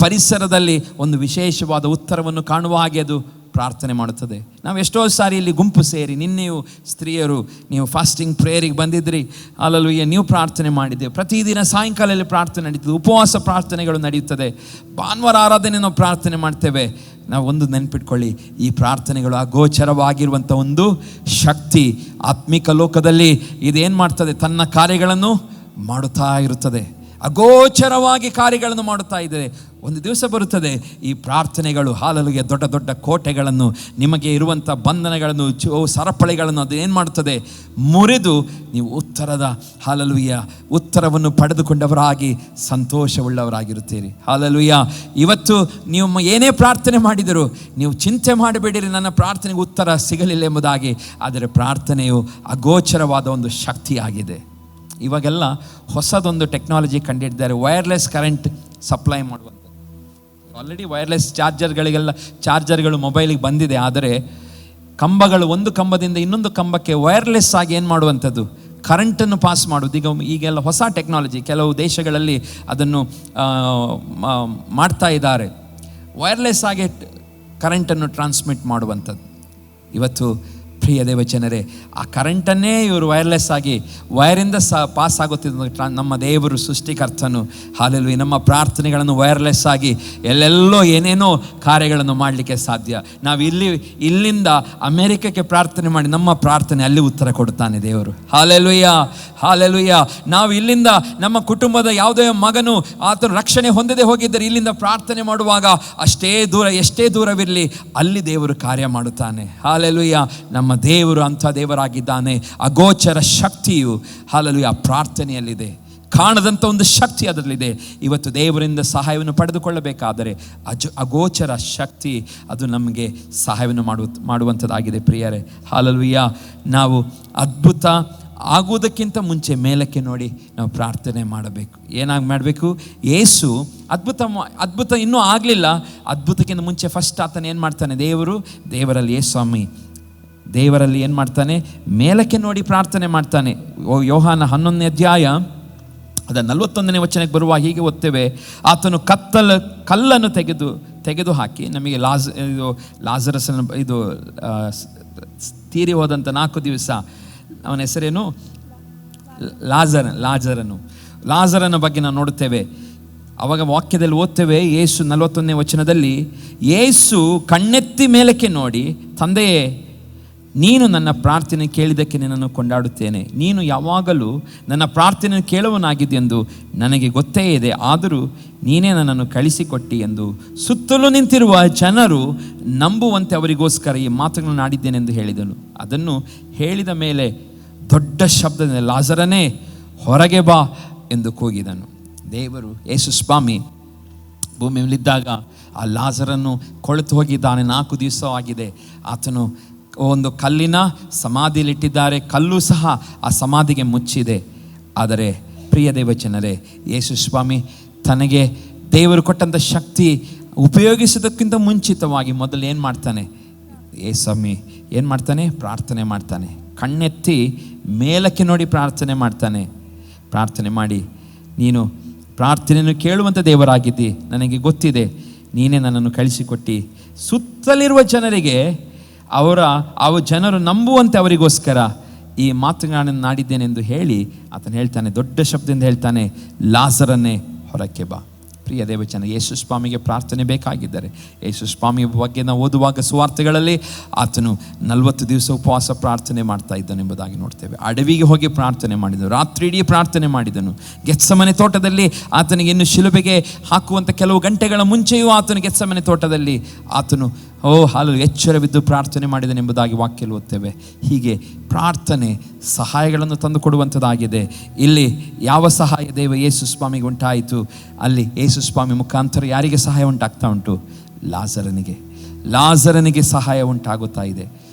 ಪರಿಸರದಲ್ಲಿ ಒಂದು ವಿಶೇಷವಾದ ಉತ್ತರವನ್ನು ಕಾಣುವ ಹಾಗೆ ಅದು ಪ್ರಾರ್ಥನೆ ಮಾಡುತ್ತದೆ. ನಾವು ಎಷ್ಟೋ ಸಾರಿ ಇಲ್ಲಿ ಗುಂಪು ಸೇರಿ, ನಿನ್ನೆಯೂ ಸ್ತ್ರೀಯರು ನೀವು ಫಾಸ್ಟಿಂಗ್ ಪ್ರೇಯರಿಗೆ ಬಂದಿದ್ರಿ, ಅಲ್ಲಲ್ಲೂಯ್ಯ, ನೀವು ಪ್ರಾರ್ಥನೆ ಮಾಡಿದ್ದೇವೆ. ಪ್ರತಿದಿನ ಸಾಯಂಕಾಲದಲ್ಲಿ ಪ್ರಾರ್ಥನೆ ನಡೀತದೆ, ಉಪವಾಸ ಪ್ರಾರ್ಥನೆಗಳು ನಡೆಯುತ್ತದೆ, ಭಾನುವಾರ ಆರಾಧನೆ ನಾವು ಪ್ರಾರ್ಥನೆ ಮಾಡ್ತೇವೆ. ನಾವು ಒಂದು ನೆನಪಿಟ್ಕೊಳ್ಳಿ, ಈ ಪ್ರಾರ್ಥನೆಗಳು ಅಗೋಚರವಾಗಿರುವಂಥ ಒಂದು ಶಕ್ತಿ ಆತ್ಮಿಕ ಲೋಕದಲ್ಲಿ ಇದೇನು ಮಾಡ್ತದೆ? ತನ್ನ ಕಾರ್ಯಗಳನ್ನು ಮಾಡುತ್ತಾ ಇರುತ್ತದೆ. ಅಗೋಚರವಾಗಿ ಕಾರ್ಯಗಳನ್ನು ಮಾಡುತ್ತಾ ಇದೆ. ಒಂದು ದಿವಸ ಬರುತ್ತದೆ, ಈ ಪ್ರಾರ್ಥನೆಗಳು ಹಾಲೆಲೂಯಾ ದೊಡ್ಡ ದೊಡ್ಡ ಕೋಟೆಗಳನ್ನು, ನಿಮಗೆ ಇರುವಂಥ ಬಂಧನಗಳನ್ನು, ಸರಪಳಿಗಳನ್ನು ಅದು ಏನು ಮಾಡುತ್ತದೆ? ಮುರಿದು ನೀವು ಹಾಲೆಲೂಯಾ ಉತ್ತರವನ್ನು ಪಡೆದುಕೊಂಡವರಾಗಿ ಸಂತೋಷವುಳ್ಳವರಾಗಿರುತ್ತೀರಿ. ಹಾಲೆಲೂಯಾ. ಇವತ್ತು ನೀವು ಏನೇ ಪ್ರಾರ್ಥನೆ ಮಾಡಿದರೂ ನೀವು ಚಿಂತೆ ಮಾಡಬೇಡಿರಿ, ನನ್ನ ಪ್ರಾರ್ಥನೆಗೆ ಉತ್ತರ ಸಿಗಲಿಲ್ಲ ಎಂಬುದಾಗಿ. ಆದರೆ ಪ್ರಾರ್ಥನೆಯು ಅಗೋಚರವಾದ ಒಂದು ಶಕ್ತಿಯಾಗಿದೆ. ಇವಾಗೆಲ್ಲ ಹೊಸದೊಂದು ಟೆಕ್ನಾಲಜಿ ಕಂಡುಹಿಡಿದ್ದಾರೆ, ವೈರ್ಲೆಸ್ ಕರೆಂಟ್ ಸಪ್ಲೈ ಮಾಡುವಂಥದ್ದು. ಆಲ್ರೆಡಿ ವೈರ್ಲೆಸ್ ಚಾರ್ಜರ್ಗಳು ಮೊಬೈಲಿಗೆ ಬಂದಿದೆ. ಆದರೆ ಕಂಬಗಳು ಒಂದು ಕಂಬದಿಂದ ಇನ್ನೊಂದು ಕಂಬಕ್ಕೆ ವೈರ್ಲೆಸ್ ಆಗಿ ಏನು ಮಾಡುವಂಥದ್ದು, ಕರೆಂಟನ್ನು ಪಾಸ್ ಮಾಡೋದು. ಈಗೆಲ್ಲ ಹೊಸ ಟೆಕ್ನಾಲಜಿ, ಕೆಲವು ದೇಶಗಳಲ್ಲಿ ಅದನ್ನು ಮಾಡ್ತಾ ಇದ್ದಾರೆ. ವೈರ್ಲೆಸ್ ಆಗಿ ಕರೆಂಟನ್ನು ಟ್ರಾನ್ಸ್ಮಿಟ್ ಮಾಡುವಂಥದ್ದು. ಇವತ್ತು ಪ್ರಿಯ ದೇವಜನರೇ, ಆ ಕರೆಂಟನ್ನೇ ಇವರು ವೈರ್ಲೆಸ್ ಆಗಿ ವೈರಿಂದ ಪಾಸ್ ಆಗುತ್ತಿದ್ದ ನಮ್ಮ ದೇವರು ಸೃಷ್ಟಿಕರ್ತನು. ಹಾಲೆಲೂಯಾ. ನಮ್ಮ ಪ್ರಾರ್ಥನೆಗಳನ್ನು ವೈರ್ಲೆಸ್ ಆಗಿ ಎಲ್ಲೆಲ್ಲೋ ಏನೇನೋ ಕಾರ್ಯಗಳನ್ನು ಮಾಡಲಿಕ್ಕೆ ಸಾಧ್ಯ. ನಾವು ಇಲ್ಲಿಂದ ಅಮೇರಿಕಕ್ಕೆ ಪ್ರಾರ್ಥನೆ ಮಾಡಿ ನಮ್ಮ ಪ್ರಾರ್ಥನೆ ಅಲ್ಲಿ ಉತ್ತರ ಕೊಡ್ತಾನೆ ದೇವರು. Hallelujah, hallelujah. ನಾವು ಇಲ್ಲಿಂದ ನಮ್ಮ ಕುಟುಂಬದ ಯಾವುದೇ ಮಗನು ಆತನು ರಕ್ಷಣೆ ಹೊಂದದೆ ಹೋಗಿದ್ದರೆ ಇಲ್ಲಿಂದ ಪ್ರಾರ್ಥನೆ ಮಾಡುವಾಗ ಎಷ್ಟೇ ದೂರವಿರಲಿ ಅಲ್ಲಿ ದೇವರು ಕಾರ್ಯ ಮಾಡುತ್ತಾನೆ. ಹಾಲೆಲೂಯಾ. ನಮ್ಮ ದೇವರು ಅಂಥ ದೇವರಾಗಿದ್ದಾನೆ. ಅಗೋಚರ ಶಕ್ತಿಯು ಹಾಲೆಲೂಯಾ ಪ್ರಾರ್ಥನೆಯಲ್ಲಿದೆ. ಕಾಣದಂಥ ಒಂದು ಶಕ್ತಿ ಅದರಲ್ಲಿದೆ. ಇವತ್ತು ದೇವರಿಂದ ಸಹಾಯವನ್ನು ಪಡೆದುಕೊಳ್ಳಬೇಕಾದರೆ ಅಗೋಚರ ಶಕ್ತಿ ಅದು ನಮಗೆ ಸಹಾಯವನ್ನು ಮಾಡುವಂಥದ್ದಾಗಿದೆ ಪ್ರಿಯರೇ. ಹಾಲೆಲೂಯಾ. ನಾವು ಅದ್ಭುತ ಆಗುವುದಕ್ಕಿಂತ ಮುಂಚೆ ಮೇಲಕ್ಕೆ ನೋಡಿ ನಾವು ಪ್ರಾರ್ಥನೆ ಮಾಡಬೇಕು. ಏನಾಗಿ ಮಾಡಬೇಕು? ಯೇಸು ಅದ್ಭುತ ಇನ್ನೂ ಆಗಲಿಲ್ಲ. ಅದ್ಭುತಕ್ಕಿಂತ ಮುಂಚೆ ಫಸ್ಟ್ ಆತನ ಏನು ಮಾಡ್ತಾನೆ? ದೇವರಲ್ಲಿ ಸ್ವಾಮಿ ದೇವರಲ್ಲಿ ಏನು ಮಾಡ್ತಾನೆ? ಮೇಲಕ್ಕೆ ನೋಡಿ ಪ್ರಾರ್ಥನೆ ಮಾಡ್ತಾನೆ. ಯೋಹಾನ 11ನೇ ಅಧ್ಯಾಯ ಅದರ 41ನೇ ವಚನಕ್ಕೆ ಬರುವ ಹೀಗೆ ಓದ್ತೇವೆ. ಆತನು ಕಲ್ಲನ್ನು ತೆಗೆದು ಹಾಕಿ ನಮಗೆ ಲಾಜರಸನ ತೀರಿ ಹೋದಂಥ 4 ದಿವಸ ಅವನ ಹೆಸರೇನು? ಲಾಜರನ ಬಗ್ಗೆ ನಾವು ನೋಡುತ್ತೇವೆ. ಅವಾಗ ವಾಕ್ಯದಲ್ಲಿ ಓದ್ತೇವೆ, ಯೇಸು 41ನೇ ವಚನದಲ್ಲಿ ಯೇಸು ಕಣ್ಣೆತ್ತಿ ಮೇಲಕ್ಕೆ ನೋಡಿ, ತಂದೆಯೇ, ನೀನು ನನ್ನ ಪ್ರಾರ್ಥನೆ ಕೇಳಿದ್ದಕ್ಕೆ ನಿನ್ನನ್ನು ಕೊಂಡಾಡುತ್ತೇನೆ. ನೀನು ಯಾವಾಗಲೂ ನನ್ನ ಪ್ರಾರ್ಥನೆ ಕೇಳುವನಾಗಿದ್ದೆಂದು ನನಗೆ ಗೊತ್ತೇ ಇದೆ. ಆದರೂ ನೀನೇ ನನ್ನನ್ನು ಕಳಿಸಿಕೊಟ್ಟಿ ಎಂದು ಸುತ್ತಲೂ ನಿಂತಿರುವ ಜನರು ನಂಬುವಂತೆ ಅವರಿಗೋಸ್ಕರ ಈ ಮಾತುಗಳನ್ನು ಆಡಿದ್ದೇನೆಂದು ಹೇಳಿದನು. ಅದನ್ನು ಹೇಳಿದ ಮೇಲೆ ದೊಡ್ಡ ಶಬ್ದದಿಂದ ಲಾಜರನೇ ಹೊರಗೆ ಬಾ ಎಂದು ಕೂಗಿದನು. ದೇವರು ಯೇಸು ಸ್ವಾಮಿ ಭೂಮಿಯಲ್ಲಿದ್ದಾಗ ಆ ಲಾಜರನ್ನು ಕೊಳೆತು ಹೋಗಿದ್ದಾನೆ. 4 ದಿವಸವಾಗಿದೆ. ಆತನು ಒಂದು ಕಲ್ಲಿನ ಸಮಾಧಿಯಲ್ಲಿಟ್ಟಿದ್ದಾರೆ. ಕಲ್ಲು ಸಹ ಆ ಸಮಾಧಿಗೆ ಮುಚ್ಚಿದೆ. ಆದರೆ ಪ್ರಿಯ ದೇವಜನರೇ, ಯೇಸು ಸ್ವಾಮಿ ತನಗೆ ದೇವರು ಕೊಟ್ಟಂಥ ಶಕ್ತಿ ಉಪಯೋಗಿಸೋದಕ್ಕಿಂತ ಮುಂಚಿತವಾಗಿ ಮೊದಲು ಏನು ಮಾಡ್ತಾನೆ? ಸ್ವಾಮಿ ಏನು ಮಾಡ್ತಾನೆ? ಪ್ರಾರ್ಥನೆ ಮಾಡ್ತಾನೆ. ಕಣ್ಣೆತ್ತಿ ಮೇಲಕ್ಕೆ ನೋಡಿ ಪ್ರಾರ್ಥನೆ ಮಾಡ್ತಾನೆ. ಪ್ರಾರ್ಥನೆ ಮಾಡಿ, ನೀನು ಪ್ರಾರ್ಥನೆಯನ್ನು ಕೇಳುವಂಥ ದೇವರಾಗಿದ್ದಿ, ನನಗೆ ಗೊತ್ತಿದೆ, ನೀನೇ ನನ್ನನ್ನು ಕಳಿಸಿಕೊಟ್ಟು ಸುತ್ತಲಿರುವ ಜನರಿಗೆ ಅವ ಜನರು ನಂಬುವಂತೆ ಅವರಿಗೋಸ್ಕರ ಈ ಮಾತುಗಳನ್ನು ನಾಡಿದ್ದೇನೆಂದು ಹೇಳಿ ಆತನು ಹೇಳ್ತಾನೆ, ದೊಡ್ಡ ಶಬ್ದದಿಂದ ಹೇಳ್ತಾನೆ, ಲಾಜರನ್ನೇ ಹೊರಕ್ಕೆ ಬಾ. ಪ್ರಿಯ ದೇವಚನ, ಯೇಸು ಸ್ವಾಮಿಗೆ ಪ್ರಾರ್ಥನೆ ಬೇಕಾಗಿದ್ದರೆ ಯೇಸು ಸ್ವಾಮಿಯ ಬಗ್ಗೆ ನಾವು ಓದುವಾಗ ಸುವಾರ್ತೆಗಳಲ್ಲಿ ಆತನು 40 ದಿವಸ ಉಪವಾಸ ಪ್ರಾರ್ಥನೆ ಮಾಡ್ತಾ ಇದ್ದನು ಎಂಬುದಾಗಿ ನೋಡ್ತೇವೆ. ಅಡವಿಗೆ ಹೋಗಿ ಪ್ರಾರ್ಥನೆ ಮಾಡಿದನು, ರಾತ್ರಿ ಇಡೀ ಪ್ರಾರ್ಥನೆ ಮಾಡಿದನು. ಗೆತ್ಸಮನೆ ತೋಟದಲ್ಲಿ ಆತನಿಗೆ ಇನ್ನು ಶಿಲುಬೆಗೆ ಹಾಕುವಂಥ ಕೆಲವು ಗಂಟೆಗಳ ಮುಂಚೆಯೂ ಆತನು ಗೆತ್ಸಮನೆ ತೋಟದಲ್ಲಿ ಆತನು ಎಚ್ಚರವಿದ್ದು ಪ್ರಾರ್ಥನೆ ಮಾಡಿದನೆಂಬುದಾಗಿ ವಾಕ್ಯದಲ್ಲಿ ಓದ್ತೇವೆ. ಹೀಗೆ ಪ್ರಾರ್ಥನೆ ಸಹಾಯಗಳನ್ನು ತಂದುಕೊಡುವಂಥದ್ದಾಗಿದೆ. ಇಲ್ಲಿ ಯಾವ ಸಹಾಯ ದೇವ ಯೇಸು ಸ್ವಾಮಿಗೆ ಉಂಟಾಯಿತು? ಅಲ್ಲಿ ಯೇಸು ಸ್ವಾಮಿ ಮುಖಾಂತರ ಯಾರಿಗೆ ಸಹಾಯ ಉಂಟಾಗ್ತಾ ಉಂಟು? ಲಾಜರನಿಗೆ ಸಹಾಯ ಉಂಟಾಗುತ್ತಾ ಇದೆ.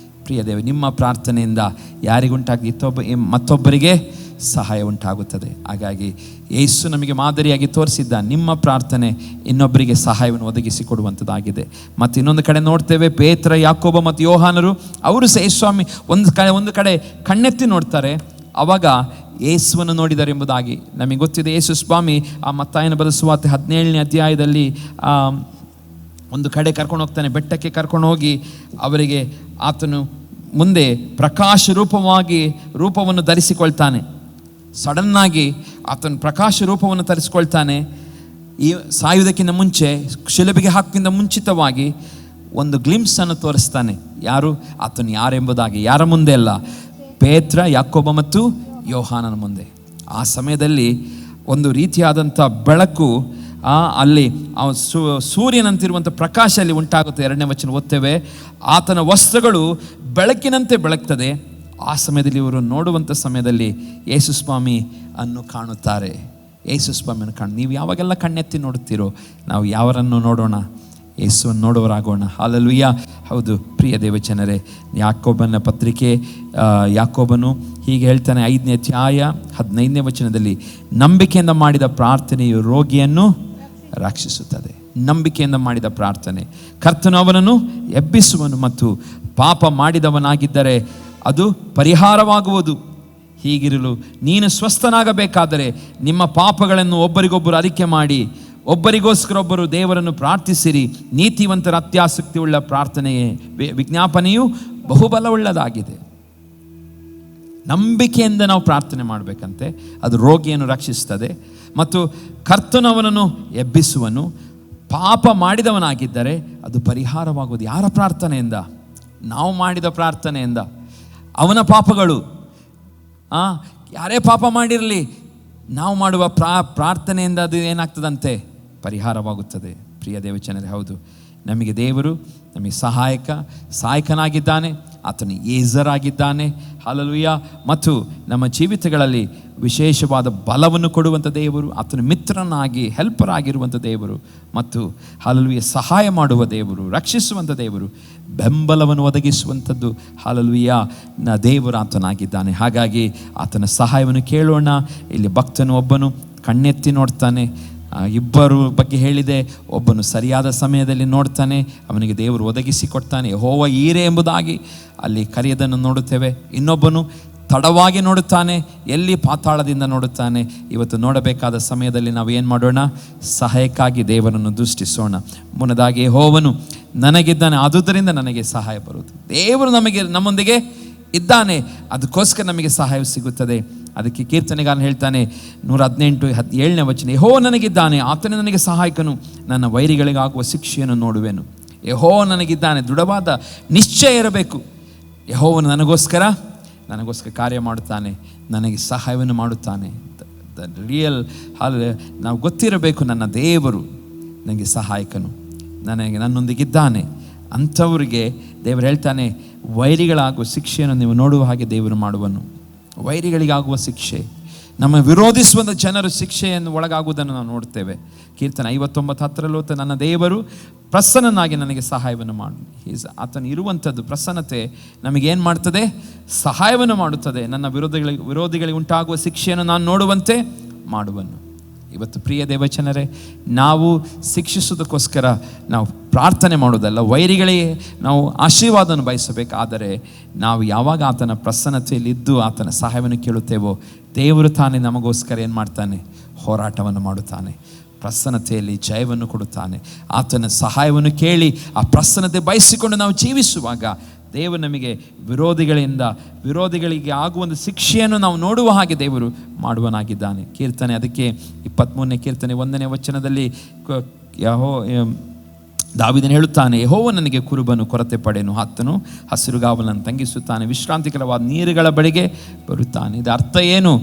ಪ್ರಿಯ ದೇವ, ನಿಮ್ಮ ಪ್ರಾರ್ಥನೆಯಿಂದ ಯಾರಿಗುಂಟಾಗಿ ಮತ್ತೊಬ್ಬರಿಗೆ ಸಹಾಯ ಉಂಟಾಗುತ್ತದೆ. ಹಾಗಾಗಿ ಯೇಸು ನಮಗೆ ಮಾದರಿಯಾಗಿ ತೋರಿಸಿದ್ದ ನಿಮ್ಮ ಪ್ರಾರ್ಥನೆ ಇನ್ನೊಬ್ಬರಿಗೆ ಸಹಾಯವನ್ನು ಒದಗಿಸಿಕೊಡುವಂಥದ್ದಾಗಿದೆ. ಮತ್ತು ಇನ್ನೊಂದು ಕಡೆ ನೋಡ್ತೇವೆ, ಪೇತ್ರ, ಯಾಕೋಬ ಮತ್ತು ಯೋಹಾನರು ಅವರು ಸಹ ಯೇಸುಸ್ವಾಮಿ ಒಂದು ಕಡೆ ಕಣ್ಣೆತ್ತಿ ನೋಡ್ತಾರೆ. ಆವಾಗ ಯೇಸುವನ್ನು ನೋಡಿದ್ದಾರೆ ಎಂಬುದಾಗಿ ನಮಗೆ ಗೊತ್ತಿದೆ. ಯೇಸು ಸ್ವಾಮಿ ಆ ಮತ್ತಾಯನ ಬರೆದ ಸುವಾರ್ತೆ 17ನೇ ಅಧ್ಯಾಯದಲ್ಲಿ ಒಂದು ಕಡೆ ಕರ್ಕೊಂಡು ಹೋಗ್ತಾನೆ. ಬೆಟ್ಟಕ್ಕೆ ಕರ್ಕೊಂಡು ಹೋಗಿ ಅವರಿಗೆ ಆತನು ಮುಂದೆ ಪ್ರಕಾಶ ರೂಪವನ್ನು ಧರಿಸಿಕೊಳ್ತಾನೆ. ಸಡನ್ನಾಗಿ ಆತನು ಪ್ರಕಾಶ ರೂಪವನ್ನು ಧರಿಸಿಕೊಳ್ತಾನೆ. ಈ ಸಾಯುವುದಕ್ಕಿಂತ ಮುಂಚೆ, ಶಿಲುಬೆಗೆ ಹಾಕಿಂತ ಮುಂಚಿತವಾಗಿ ಒಂದು ಗ್ಲಿಮ್ಸನ್ನು ತೋರಿಸ್ತಾನೆ. ಆತನು ಯಾರೆಂಬುದಾಗಿ. ಯಾರ ಮುಂದೆ ಅಲ್ಲ, ಪೇತ್ರ, ಯಾಕೋಬ ಮತ್ತು ಯೋಹಾನನ ಮುಂದೆ. ಆ ಸಮಯದಲ್ಲಿ ಒಂದು ರೀತಿಯಾದಂಥ ಬೆಳಕು ಅಲ್ಲಿ ಸೂರ್ಯನಂತಿರುವಂಥ ಪ್ರಕಾಶ ಅಲ್ಲಿ ಉಂಟಾಗುತ್ತೆ. 2ನೇ ವಚನ ಓದ್ತೇವೆ, ಆತನ ವಸ್ತ್ರಗಳು ಬೆಳಕಿನಂತೆ ಬೆಳಗ್ತದೆ. ಆ ಸಮಯದಲ್ಲಿ ಇವರು ನೋಡುವಂಥ ಸಮಯದಲ್ಲಿ ಯೇಸು ಸ್ವಾಮಿ ಅನ್ನು ಕಾಣುತ್ತಾರೆ. ಯೇಸು ಸ್ವಾಮಿಯನ್ನು ನೀವು ಯಾವಾಗೆಲ್ಲ ಕಣ್ಣೆತ್ತಿ ನೋಡುತ್ತೀರೋ, ನಾವು ಯಾವರನ್ನು ನೋಡೋಣ? ಯೇಸುವನ್ನು ನೋಡುವರಾಗೋಣ. ಹಲ್ಲೆಲೂಯಾ. ಹೌದು ಪ್ರಿಯ ದೇವಜನರೇ, ಯಾಕೋಬನ ಪತ್ರಿಕೆ ಯಾಕೋಬನು ಹೀಗೆ ಹೇಳ್ತಾನೆ, 5ನೇ ಅಧ್ಯಾಯ 15ನೇ ವಚನದಲ್ಲಿ, ನಂಬಿಕೆಯಿಂದ ಮಾಡಿದ ಪ್ರಾರ್ಥನೆಯು ರೋಗಿಯನ್ನು ರಕ್ಷಿಸುತ್ತದೆ. ನಂಬಿಕೆಯಿಂದ ಮಾಡಿದ ಪ್ರಾರ್ಥನೆ, ಕರ್ತನು ಅವನನ್ನು ಎಬ್ಬಿಸುವನು ಮತ್ತು ಪಾಪ ಮಾಡಿದವನಾಗಿದ್ದರೆ ಅದು ಪರಿಹಾರವಾಗುವುದು. ಹೀಗಿರಲು ನೀನು ಸ್ವಸ್ಥನಾಗಬೇಕಾದರೆ ನಿಮ್ಮ ಪಾಪಗಳನ್ನು ಒಬ್ಬರಿಗೊಬ್ಬರು ಅರಿಕೆ ಮಾಡಿ ಒಬ್ಬರಿಗೋಸ್ಕರೊಬ್ಬರು ದೇವರನ್ನು ಪ್ರಾರ್ಥಿಸಿರಿ. ನೀತಿವಂತರ ಅತ್ಯಾಸಕ್ತಿಯುಳ್ಳ ಪ್ರಾರ್ಥನೆಯೇ ವಿಜ್ಞಾಪನೆಯು ಬಹುಬಲವುಳ್ಳದಾಗಿದೆ. ನಂಬಿಕೆಯಿಂದ ನಾವು ಪ್ರಾರ್ಥನೆ ಮಾಡಬೇಕಂತೆ, ಅದು ರೋಗಿಯನ್ನು ರಕ್ಷಿಸ್ತದೆ ಮತ್ತು ಕರ್ತನವನನ್ನು ಎಬ್ಬಿಸುವನು. ಪಾಪ ಮಾಡಿದವನಾಗಿದ್ದರೆ ಅದು ಪರಿಹಾರವಾಗುವುದು. ಯಾರ ಪ್ರಾರ್ಥನೆಯಿಂದ? ನಾವು ಮಾಡಿದ ಪ್ರಾರ್ಥನೆಯಿಂದ. ಅವನ ಪಾಪಗಳು, ಯಾರೇ ಪಾಪ ಮಾಡಿರಲಿ, ನಾವು ಮಾಡುವ ಪ್ರಾರ್ಥನೆಯಿಂದ ಅದು ಏನಾಗ್ತದಂತೆ? ಪರಿಹಾರವಾಗುತ್ತದೆ. ಪ್ರಿಯ ದೇವಜನರೇ, ಹೌದು, ನಮಗೆ ದೇವರು ನಮಗೆ ಸಹಾಯಕನಾಗಿದ್ದಾನೆ, ಆತನು ಏಜರಾಗಿದ್ದಾನೆ. ಹಲ್ಲೆಲೂಯಾ. ಮತ್ತು ನಮ್ಮ ಜೀವಿತಗಳಲ್ಲಿ ವಿಶೇಷವಾದ ಬಲವನ್ನು ಕೊಡುವಂಥ ದೇವರು, ಆತನ ಮಿತ್ರನಾಗಿ ಹೆಲ್ಪರ್ ಆಗಿರುವಂಥ ದೇವರು, ಮತ್ತು ಹಲ್ಲೆಲೂಯಾ ಸಹಾಯ ಮಾಡುವ ದೇವರು, ರಕ್ಷಿಸುವಂಥ ದೇವರು, ಬೆಂಬಲವನ್ನು ಒದಗಿಸುವಂಥದ್ದು ಹಲ್ಲೆಲೂಯಾ ದೇವರು ಆತನಾಗಿದ್ದಾನೆ. ಹಾಗಾಗಿ ಆತನ ಸಹಾಯವನ್ನು ಕೇಳೋಣ. ಇಲ್ಲಿ ಭಕ್ತನು ಒಬ್ಬನು ಕಣ್ಣೆತ್ತಿ ನೋಡ್ತಾನೆ. ಇಬ್ಬರು ಬಗ್ಗೆ ಹೇಳಿದೆ, ಒಬ್ಬನು ಸರಿಯಾದ ಸಮಯದಲ್ಲಿ ನೋಡ್ತಾನೆ, ಅವನಿಗೆ ದೇವರು ಒದಗಿಸಿ ಕೊಡ್ತಾನೆ. ಯೆಹೋವ ಈರೆ ಎಂಬುದಾಗಿ ಅಲ್ಲಿ ಕರೆಯದನ್ನು ನೋಡುತ್ತೇವೆ. ಇನ್ನೊಬ್ಬನು ತಡವಾಗಿ ನೋಡುತ್ತಾನೆ, ಎಲ್ಲಿ ಪಾತಾಳದಿಂದ ನೋಡುತ್ತಾನೆ. ಇವತ್ತು ನೋಡಬೇಕಾದ ಸಮಯದಲ್ಲಿ ನಾವು ಏನು ಮಾಡೋಣ? ಸಹಾಯಕ್ಕಾಗಿ ದೇವರನ್ನು ದೃಷ್ಟಿಸೋಣ. ಮುನ್ನದಾಗಿ ಯೆಹೋವನು ನನಗಿದ್ದಾನೆ, ಆದುದರಿಂದ ನನಗೆ ಸಹಾಯ ಬರುವುದು. ದೇವರು ನಮ್ಮೊಂದಿಗೆ ಇದ್ದಾನೆ, ಅದಕ್ಕೋಸ್ಕರ ನಮಗೆ ಸಹಾಯ ಸಿಗುತ್ತದೆ. ಅದಕ್ಕೆ ಕೀರ್ತನೆಗಾರನು ಹೇಳ್ತಾನೆ 118:7ನೇ ವಚನ, ಯೆಹೋವ ನನಗಿದ್ದಾನೆ, ಆತನೇ ನನಗೆ ಸಹಾಯಕನು, ನನ್ನ ವೈರಿಗಳಿಗಾಗುವ ಶಿಕ್ಷೆಯನ್ನು ನೋಡುವೆನು. ಯೆಹೋವ ನನಗಿದ್ದಾನೆ, ದೃಢವಾದ ನಿಶ್ಚಯ ಇರಬೇಕು. ಯೆಹೋವನು ನನಗೋಸ್ಕರ ಕಾರ್ಯ ಮಾಡುತ್ತಾನೆ, ನನಗೆ ಸಹಾಯವನ್ನು ಮಾಡುತ್ತಾನೆ. ರಿಯಲ್ ನಾವು ಗೊತ್ತಿರಬೇಕು, ನನ್ನ ದೇವರು ನನಗೆ ಸಹಾಯಕನು, ನನ್ನೊಂದಿಗಿದ್ದಾನೆ. ಅಂಥವರಿಗೆ ದೇವರು ಹೇಳ್ತಾನೆ, ವೈರಿಗಳಾಗುವ ಶಿಕ್ಷೆಯನ್ನು ನೀವು ನೋಡುವ ಹಾಗೆ ದೇವರು ಮಾಡುವನು. ವೈರಿಗಳಿಗಾಗುವ ಶಿಕ್ಷೆ, ನಮ್ಮ ವಿರೋಧಿಸುವಂಥ ಜನರು ಶಿಕ್ಷೆಯನ್ನು ಒಳಗಾಗುವುದನ್ನು ನಾವು ನೋಡ್ತೇವೆ. ಕೀರ್ತನೆ 59:10 ನನ್ನ ದೇವರು ಪ್ರಸನ್ನನಾಗಿ ನನಗೆ ಸಹಾಯವನ್ನು ಮಾಡು. ಆತನು ಇರುವಂಥದ್ದು ಪ್ರಸನ್ನತೆ ನಮಗೇನು ಮಾಡ್ತದೆ? ಸಹಾಯವನ್ನು ಮಾಡುತ್ತದೆ. ನನ್ನ ವಿರೋಧಿಗಳಿಗೆ ಉಂಟಾಗುವ ಶಿಕ್ಷೆಯನ್ನು ನಾನು ನೋಡುವಂತೆ ಮಾಡುವನು. ಇವತ್ತು ಪ್ರಿಯ ದೇವಜನರೇ, ನಾವು ಶಿಕ್ಷಿಸೋದಕ್ಕೋಸ್ಕರ ನಾವು ಪ್ರಾರ್ಥನೆ ಮಾಡೋದಲ್ಲ, ವೈರಿಗಳಿಗೆ ನಾವು ಆಶೀರ್ವಾದವನ್ನು ಬಯಸಬೇಕಾದರೆ ನಾವು ಯಾವಾಗ ಆತನ ಪ್ರಸನ್ನತೆಯಲ್ಲಿದ್ದು ಆತನ ಸಹಾಯವನ್ನು ಕೇಳುತ್ತೇವೋ, ದೇವರು ತಾನೇ ನಮಗೋಸ್ಕರ ಏನು ಮಾಡ್ತಾನೆ? ಹೋರಾಟವನ್ನು ಮಾಡುತ್ತಾನೆ, ಪ್ರಸನ್ನತೆಯಲ್ಲಿ ಜಯವನ್ನು ಕೊಡುತ್ತಾನೆ. ಆತನ ಸಹಾಯವನ್ನು ಕೇಳಿ ಆ ಪ್ರಸನ್ನತೆ ಬಯಸಿಕೊಂಡು ನಾವು ಜೀವಿಸುವಾಗ ದೇವರು ನಮಗೆ ವಿರೋಧಿಗಳಿಗೆ ಆಗುವ ಶಿಕ್ಷೆಯನ್ನು ನಾವು ನೋಡುವ ಹಾಗೆ ದೇವರು ಮಾಡುವನಾಗಿದ್ದಾನೆ. ಕೀರ್ತನೆ ಅದಕ್ಕೆ 23ನೇ ಕೀರ್ತನೆ 1ನೇ ವಚನದಲ್ಲಿ ದಾವೀದನು ಹೇಳುತ್ತಾನೆ, ಯೆಹೋವ ನನಗೆ ಕುರುಬನು, ಕೊರತೆ ಪಡೆನು, ಆತನು ಹಸಿರುಗಾವಲನ್ನು ತಂಗಿಸುತ್ತಾನೆ, ವಿಶ್ರಾಂತಿಕರವಾದ ನೀರುಗಳ ಬಳಿಗೆ ಬರುತ್ತಾನೆ. ಇದರ ಅರ್ಥ ಏನು?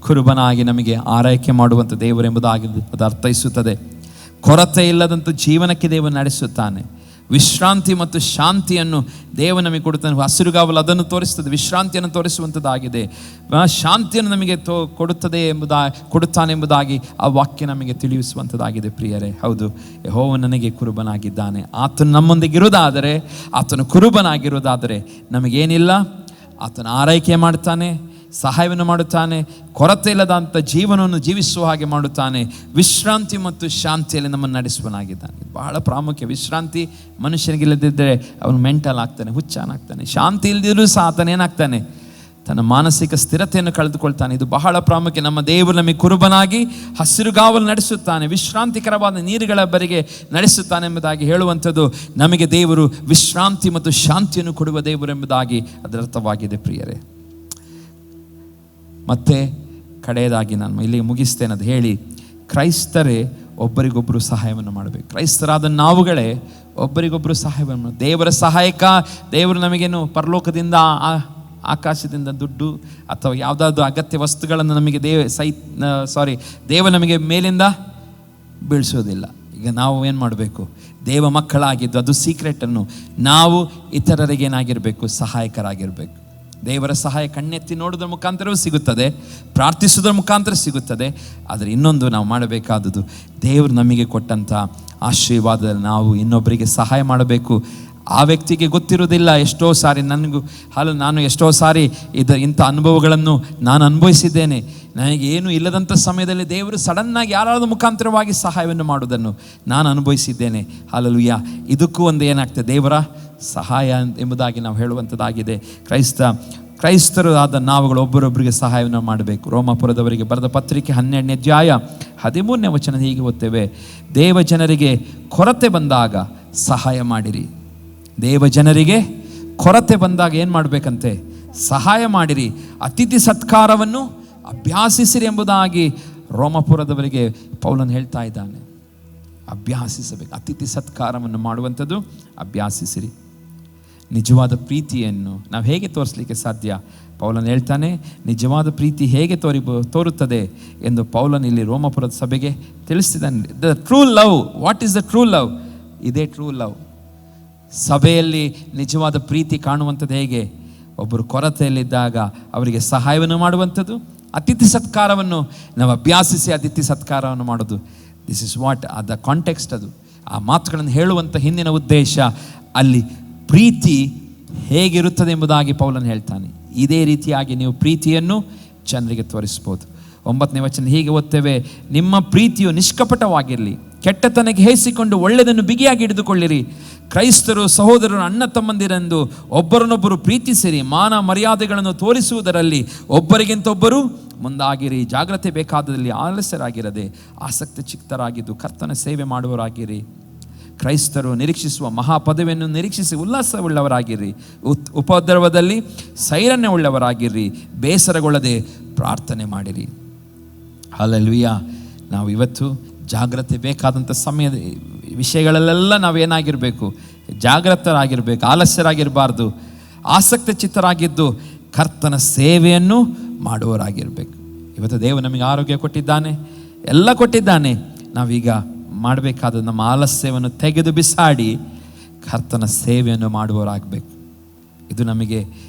ಕುರುಬನಾಗಿ ನಮಗೆ ಆರೈಕೆ ಮಾಡುವಂಥ ದೇವರೆಂಬುದಾಗಿ ಅದು ಅರ್ಥೈಸುತ್ತದೆ. ಕೊರತೆ ಇಲ್ಲದಂಥ ಜೀವನಕ್ಕೆ ದೇವರು ನಡೆಸುತ್ತಾನೆ. ವಿಶ್ರಾಂತಿ ಮತ್ತು ಶಾಂತಿಯನ್ನು ದೇವ ನಮಗೆ ಕೊಡುತ್ತಾನೆ. ಹಸಿರುಗಾವಲು ಅದನ್ನು ತೋರಿಸ್ತದೆ, ವಿಶ್ರಾಂತಿಯನ್ನು ತೋರಿಸುವಂಥದ್ದಾಗಿದೆ. ಶಾಂತಿಯನ್ನು ನಮಗೆ ಕೊಡುತ್ತಾನೆ ಎಂಬುದಾಗಿ ಆ ವಾಕ್ಯ ನಮಗೆ ತಿಳಿಸುವಂಥದ್ದಾಗಿದೆ. ಪ್ರಿಯರೇ, ಹೌದು, ಯೆಹೋವ ನನಗೆ ಕುರುಬನಾಗಿದ್ದಾನೆ. ಆತನು ನಮ್ಮೊಂದಿಗಿರುವುದಾದರೆ, ಆತನು ಕುರುಬನಾಗಿರುವುದಾದರೆ ನಮಗೇನಿಲ್ಲ, ಆತನ ಆರೈಕೆ ಮಾಡ್ತಾನೆ, ಸಹಾಯವನ್ನು ಮಾಡುತ್ತಾನೆ, ಕೊರತೆ ಇಲ್ಲದಂಥ ಜೀವನವನ್ನು ಜೀವಿಸುವ ಹಾಗೆ ಮಾಡುತ್ತಾನೆ. ವಿಶ್ರಾಂತಿ ಮತ್ತು ಶಾಂತಿಯಲ್ಲಿ ನಮ್ಮನ್ನು ನಡೆಸುವನಾಗಿದ್ದಾನೆ. ಬಹಳ ಪ್ರಾಮುಖ್ಯ. ವಿಶ್ರಾಂತಿ ಮನುಷ್ಯನಿಗಿಲ್ಲದಿದ್ದರೆ ಅವನು ಮೆಂಟಲ್ ಆಗ್ತಾನೆ, ಹುಚ್ಚಾನಾಗ್ತಾನೆ. ಶಾಂತಿ ಇಲ್ಲದಿದ್ದರೂ ಸಹ ಆತನ ಏನಾಗ್ತಾನೆ? ತನ್ನ ಮಾನಸಿಕ ಸ್ಥಿರತೆಯನ್ನು ಕಳೆದುಕೊಳ್ತಾನೆ. ಇದು ಬಹಳ ಪ್ರಾಮುಖ್ಯ. ನಮ್ಮ ದೇವರು ನಮಗೆ ಕುರುಬನಾಗಿ ಹಸಿರುಗಾವಲು ನಡೆಸುತ್ತಾನೆ, ವಿಶ್ರಾಂತಿಕರವಾದ ನೀರುಗಳ ಬರಿಗೆ ನಡೆಸುತ್ತಾನೆ ಎಂಬುದಾಗಿ ಹೇಳುವಂಥದ್ದು ನಮಗೆ ದೇವರು ವಿಶ್ರಾಂತಿ ಮತ್ತು ಶಾಂತಿಯನ್ನು ಕೊಡುವ ದೇವರು ಎಂಬುದಾಗಿ ಅದರ ಅರ್ಥವಾಗಿದೆ. ಪ್ರಿಯರೇ, ಮತ್ತೆ ಕಡೆಯದಾಗಿ ನಾನು ಇಲ್ಲಿಗೆ ಮುಗಿಸ್ತೇನೆ ಅದು ಹೇಳಿ, ಕ್ರೈಸ್ತರೇ ಒಬ್ಬರಿಗೊಬ್ಬರು ಸಹಾಯವನ್ನು ಮಾಡಬೇಕು. ಕ್ರೈಸ್ತರಾದ ನಾವುಗಳೇ ಒಬ್ಬರಿಗೊಬ್ಬರು ಸಹಾಯವನ್ನು, ದೇವರ ಸಹಾಯಕ ದೇವರು ನಮಗೇನು ಪರಲೋಕದಿಂದ ಆಕಾಶದಿಂದ ದುಡ್ಡು ಅಥವಾ ಯಾವುದಾದ್ರು ಅಗತ್ಯ ವಸ್ತುಗಳನ್ನು ನಮಗೆ ದೇವ ನಮಗೆ ಮೇಲಿಂದ ಬೀಳಿಸೋದಿಲ್ಲ. ಈಗ ನಾವು ಏನು ಮಾಡಬೇಕು? ದೇವ ಮಕ್ಕಳಾಗಿದ್ದು, ಅದು ಸೀಕ್ರೆಟನ್ನು ನಾವು ಇತರರಿಗೇನಾಗಿರಬೇಕು? ಸಹಾಯಕರಾಗಿರಬೇಕು. ದೇವರ ಸಹಾಯ ಕಣ್ಣೆತ್ತಿ ನೋಡೋದ್ರ ಮುಖಾಂತರವೂ ಸಿಗುತ್ತದೆ, ಪ್ರಾರ್ಥಿಸೋದ್ರ ಮುಖಾಂತರ ಸಿಗುತ್ತದೆ. ಆದರೆ ಇನ್ನೊಂದು ನಾವು ಮಾಡಬೇಕಾದದ್ದು, ದೇವರು ನಮಗೆ ಕೊಟ್ಟಂಥ ಆಶೀರ್ವಾದದಲ್ಲಿ ನಾವು ಇನ್ನೊಬ್ಬರಿಗೆ ಸಹಾಯ ಮಾಡಬೇಕು. ಆ ವ್ಯಕ್ತಿಗೆ ಗೊತ್ತಿರೋದಿಲ್ಲ. ಎಷ್ಟೋ ಸಾರಿ ನಾನು ಎಷ್ಟೋ ಸಾರಿ ಇಂಥ ಅನುಭವಗಳನ್ನು ನಾನು ಅನುಭವಿಸಿದ್ದೇನೆ. ನನಗೆ ಏನು ಇಲ್ಲದಂಥ ಸಮಯದಲ್ಲಿ ದೇವರು ಸಡನ್ನಾಗಿ ಯಾರಾದರೂ ಮುಖಾಂತರವಾಗಿ ಸಹಾಯವನ್ನು ಮಾಡುವುದನ್ನು ನಾನು ಅನುಭವಿಸಿದ್ದೇನೆ. ಹಲ್ಲೆಲೂಯಾ. ಇದಕ್ಕೂ ಒಂದು ಏನಾಗ್ತದೆ, ದೇವರ ಸಹಾಯ ಎಂಬುದಾಗಿ ನಾವು ಹೇಳುವಂಥದ್ದಾಗಿದೆ. ಕ್ರೈಸ್ತರು ಆದ ನಾವುಗಳು ಒಬ್ಬರೊಬ್ಬರಿಗೆ ಸಹಾಯವನ್ನು ಮಾಡಬೇಕು. ರೋಮಾಪುರದವರಿಗೆ ಬರೆದ ಪತ್ರಿಕೆ 12ನೇ ಅಧ್ಯಾಯ 13ನೇ ವಚನ ಹೀಗೆ ಓದ್ತೇವೆ, ದೇವ ಜನರಿಗೆ ಕೊರತೆ ಬಂದಾಗ ಸಹಾಯ ಮಾಡಿರಿ. ದೇವ ಜನರಿಗೆ ಕೊರತೆ ಬಂದಾಗ ಏನು ಮಾಡಬೇಕಂತೆ? ಸಹಾಯ ಮಾಡಿರಿ. ಅತಿಥಿ ಸತ್ಕಾರವನ್ನು ಅಭ್ಯಾಸಿಸಿರಿ ಎಂಬುದಾಗಿ ರೋಮಾಪುರದವರಿಗೆ ಪೌಲನು ಹೇಳ್ತಾ ಇದ್ದಾನೆ. ಅಭ್ಯಾಸಿಸಬೇಕು. ಅತಿಥಿ ಸತ್ಕಾರವನ್ನು ಮಾಡುವಂಥದ್ದು ಅಭ್ಯಾಸಿಸಿರಿ. ನಿಜವಾದ ಪ್ರೀತಿಯನ್ನು ನಾವು ಹೇಗೆ ತೋರಿಸಲಿಕ್ಕೆ ಸಾಧ್ಯ? ಪೌಲನು ಹೇಳ್ತಾನೆ, ನಿಜವಾದ ಪ್ರೀತಿ ಹೇಗೆ ತೋರುತ್ತದೆ ಎಂದು ಪೌಲನು ಇಲ್ಲಿ ರೋಮಾಪುರದ ಸಭೆಗೆ ತಿಳಿಸಿದ್ದಾನೆ. The true love, what is the true love? ಇದೇ ಟ್ರೂ ಲವ್. ಸಭೆಯಲ್ಲಿ ನಿಜವಾದ ಪ್ರೀತಿ ಕಾಣುವಂಥದ್ದು ಹೇಗೆ? ಒಬ್ಬರು ಕೊರತೆಯಲ್ಲಿದ್ದಾಗ ಅವರಿಗೆ ಸಹಾಯವನ್ನು ಮಾಡುವಂಥದ್ದು, ಅತಿಥಿ ಸತ್ಕಾರವನ್ನು ನಾವು ಅಭ್ಯಾಸಿಸಿ ಅತಿಥಿ ಸತ್ಕಾರವನ್ನು ಮಾಡೋದು. This is what the context. ಅದು ಆ ಮಾತುಗಳನ್ನು ಹೇಳುವಂಥ ಹಿಂದಿನ ಉದ್ದೇಶ, ಅಲ್ಲಿ ಪ್ರೀತಿ ಹೇಗಿರುತ್ತದೆ ಎಂಬುದಾಗಿ ಪೌಲನು ಹೇಳ್ತಾನೆ. ಇದೇ ರೀತಿಯಾಗಿ ನೀವು ಪ್ರೀತಿಯನ್ನು ಜನರಿಗೆ ತೋರಿಸ್ಬೋದು. 9ನೇ ವಚನ ಹೀಗೆ ಓದ್ತೇವೆ, ನಿಮ್ಮ ಪ್ರೀತಿಯು ನಿಷ್ಕಪಟವಾಗಿರಲಿ, ಕೆಟ್ಟತನಕ್ಕೆ ಹೇಸಿಕೊಂಡು ಒಳ್ಳೆಯದನ್ನು ಬಿಗಿಯಾಗಿ ಹಿಡಿದುಕೊಳ್ಳಿರಿ. ಕ್ರೈಸ್ತರು ಸಹೋದರರು ಅಣ್ಣ ತಮ್ಮಂದಿರೆಂದು ಒಬ್ಬರನ್ನೊಬ್ಬರು ಪ್ರೀತಿಸಿರಿ. ಮಾನ ಮರ್ಯಾದೆಗಳನ್ನು ತೋರಿಸುವುದರಲ್ಲಿ ಒಬ್ಬರಿಗಿಂತ ಒಬ್ಬರು ಮುಂದಾಗಿರಿ. ಜಾಗ್ರತೆ ಬೇಕಾದಲ್ಲಿ ಆಲಸ್ಯರಾಗಿರದೆ ಆಸಕ್ತಿ ಚಿತ್ತರಾಗಿದ್ದು ಕರ್ತನ ಸೇವೆ ಮಾಡುವವರಾಗಿರಿ. ಕ್ರೈಸ್ತರು ನಿರೀಕ್ಷಿಸುವ ಮಹಾಪದವಿಯನ್ನು ನಿರೀಕ್ಷಿಸಿ ಉಲ್ಲಾಸವುಳ್ಳವರಾಗಿರಿ. ಉಪದ್ರವದಲ್ಲಿ ಸೈರನ್ಯವುಳ್ಳವರಾಗಿರಿ. ಬೇಸರಗೊಳ್ಳದೆ ಪ್ರಾರ್ಥನೆ ಮಾಡಿರಿ. ಹಲ್ಲೆಲೂಯಾ. ನಾವು ಇವತ್ತು ಜಾಗ್ರತೆ ಬೇಕಾದಂಥ ಸಮಯದ ವಿಷಯಗಳಲ್ಲೆಲ್ಲ ನಾವೇನಾಗಿರಬೇಕು? ಜಾಗ್ರತರಾಗಿರಬೇಕು, ಆಲಸ್ಯರಾಗಿರಬಾರ್ದು. ಆಸಕ್ತಿ ಚಿತ್ತರಾಗಿದ್ದು ಕರ್ತನ ಸೇವೆಯನ್ನು ಮಾಡುವವರಾಗಿರಬೇಕು. ಇವತ್ತು ದೇವರು ನಮಗೆ ಆರೋಗ್ಯ ಕೊಟ್ಟಿದ್ದಾನೆ, ಎಲ್ಲ ಕೊಟ್ಟಿದ್ದಾನೆ. ನಾವೀಗ ಮಾಡಬೇಕಾದ ನಮ್ಮ ಆಲಸ್ಯವನ್ನು ತೆಗೆದು ಬಿಸಾಡಿ ಕರ್ತನ ಸೇವೆಯನ್ನು ಮಾಡುವವರಾಗಬೇಕು. ಇದು ನಮಗೆ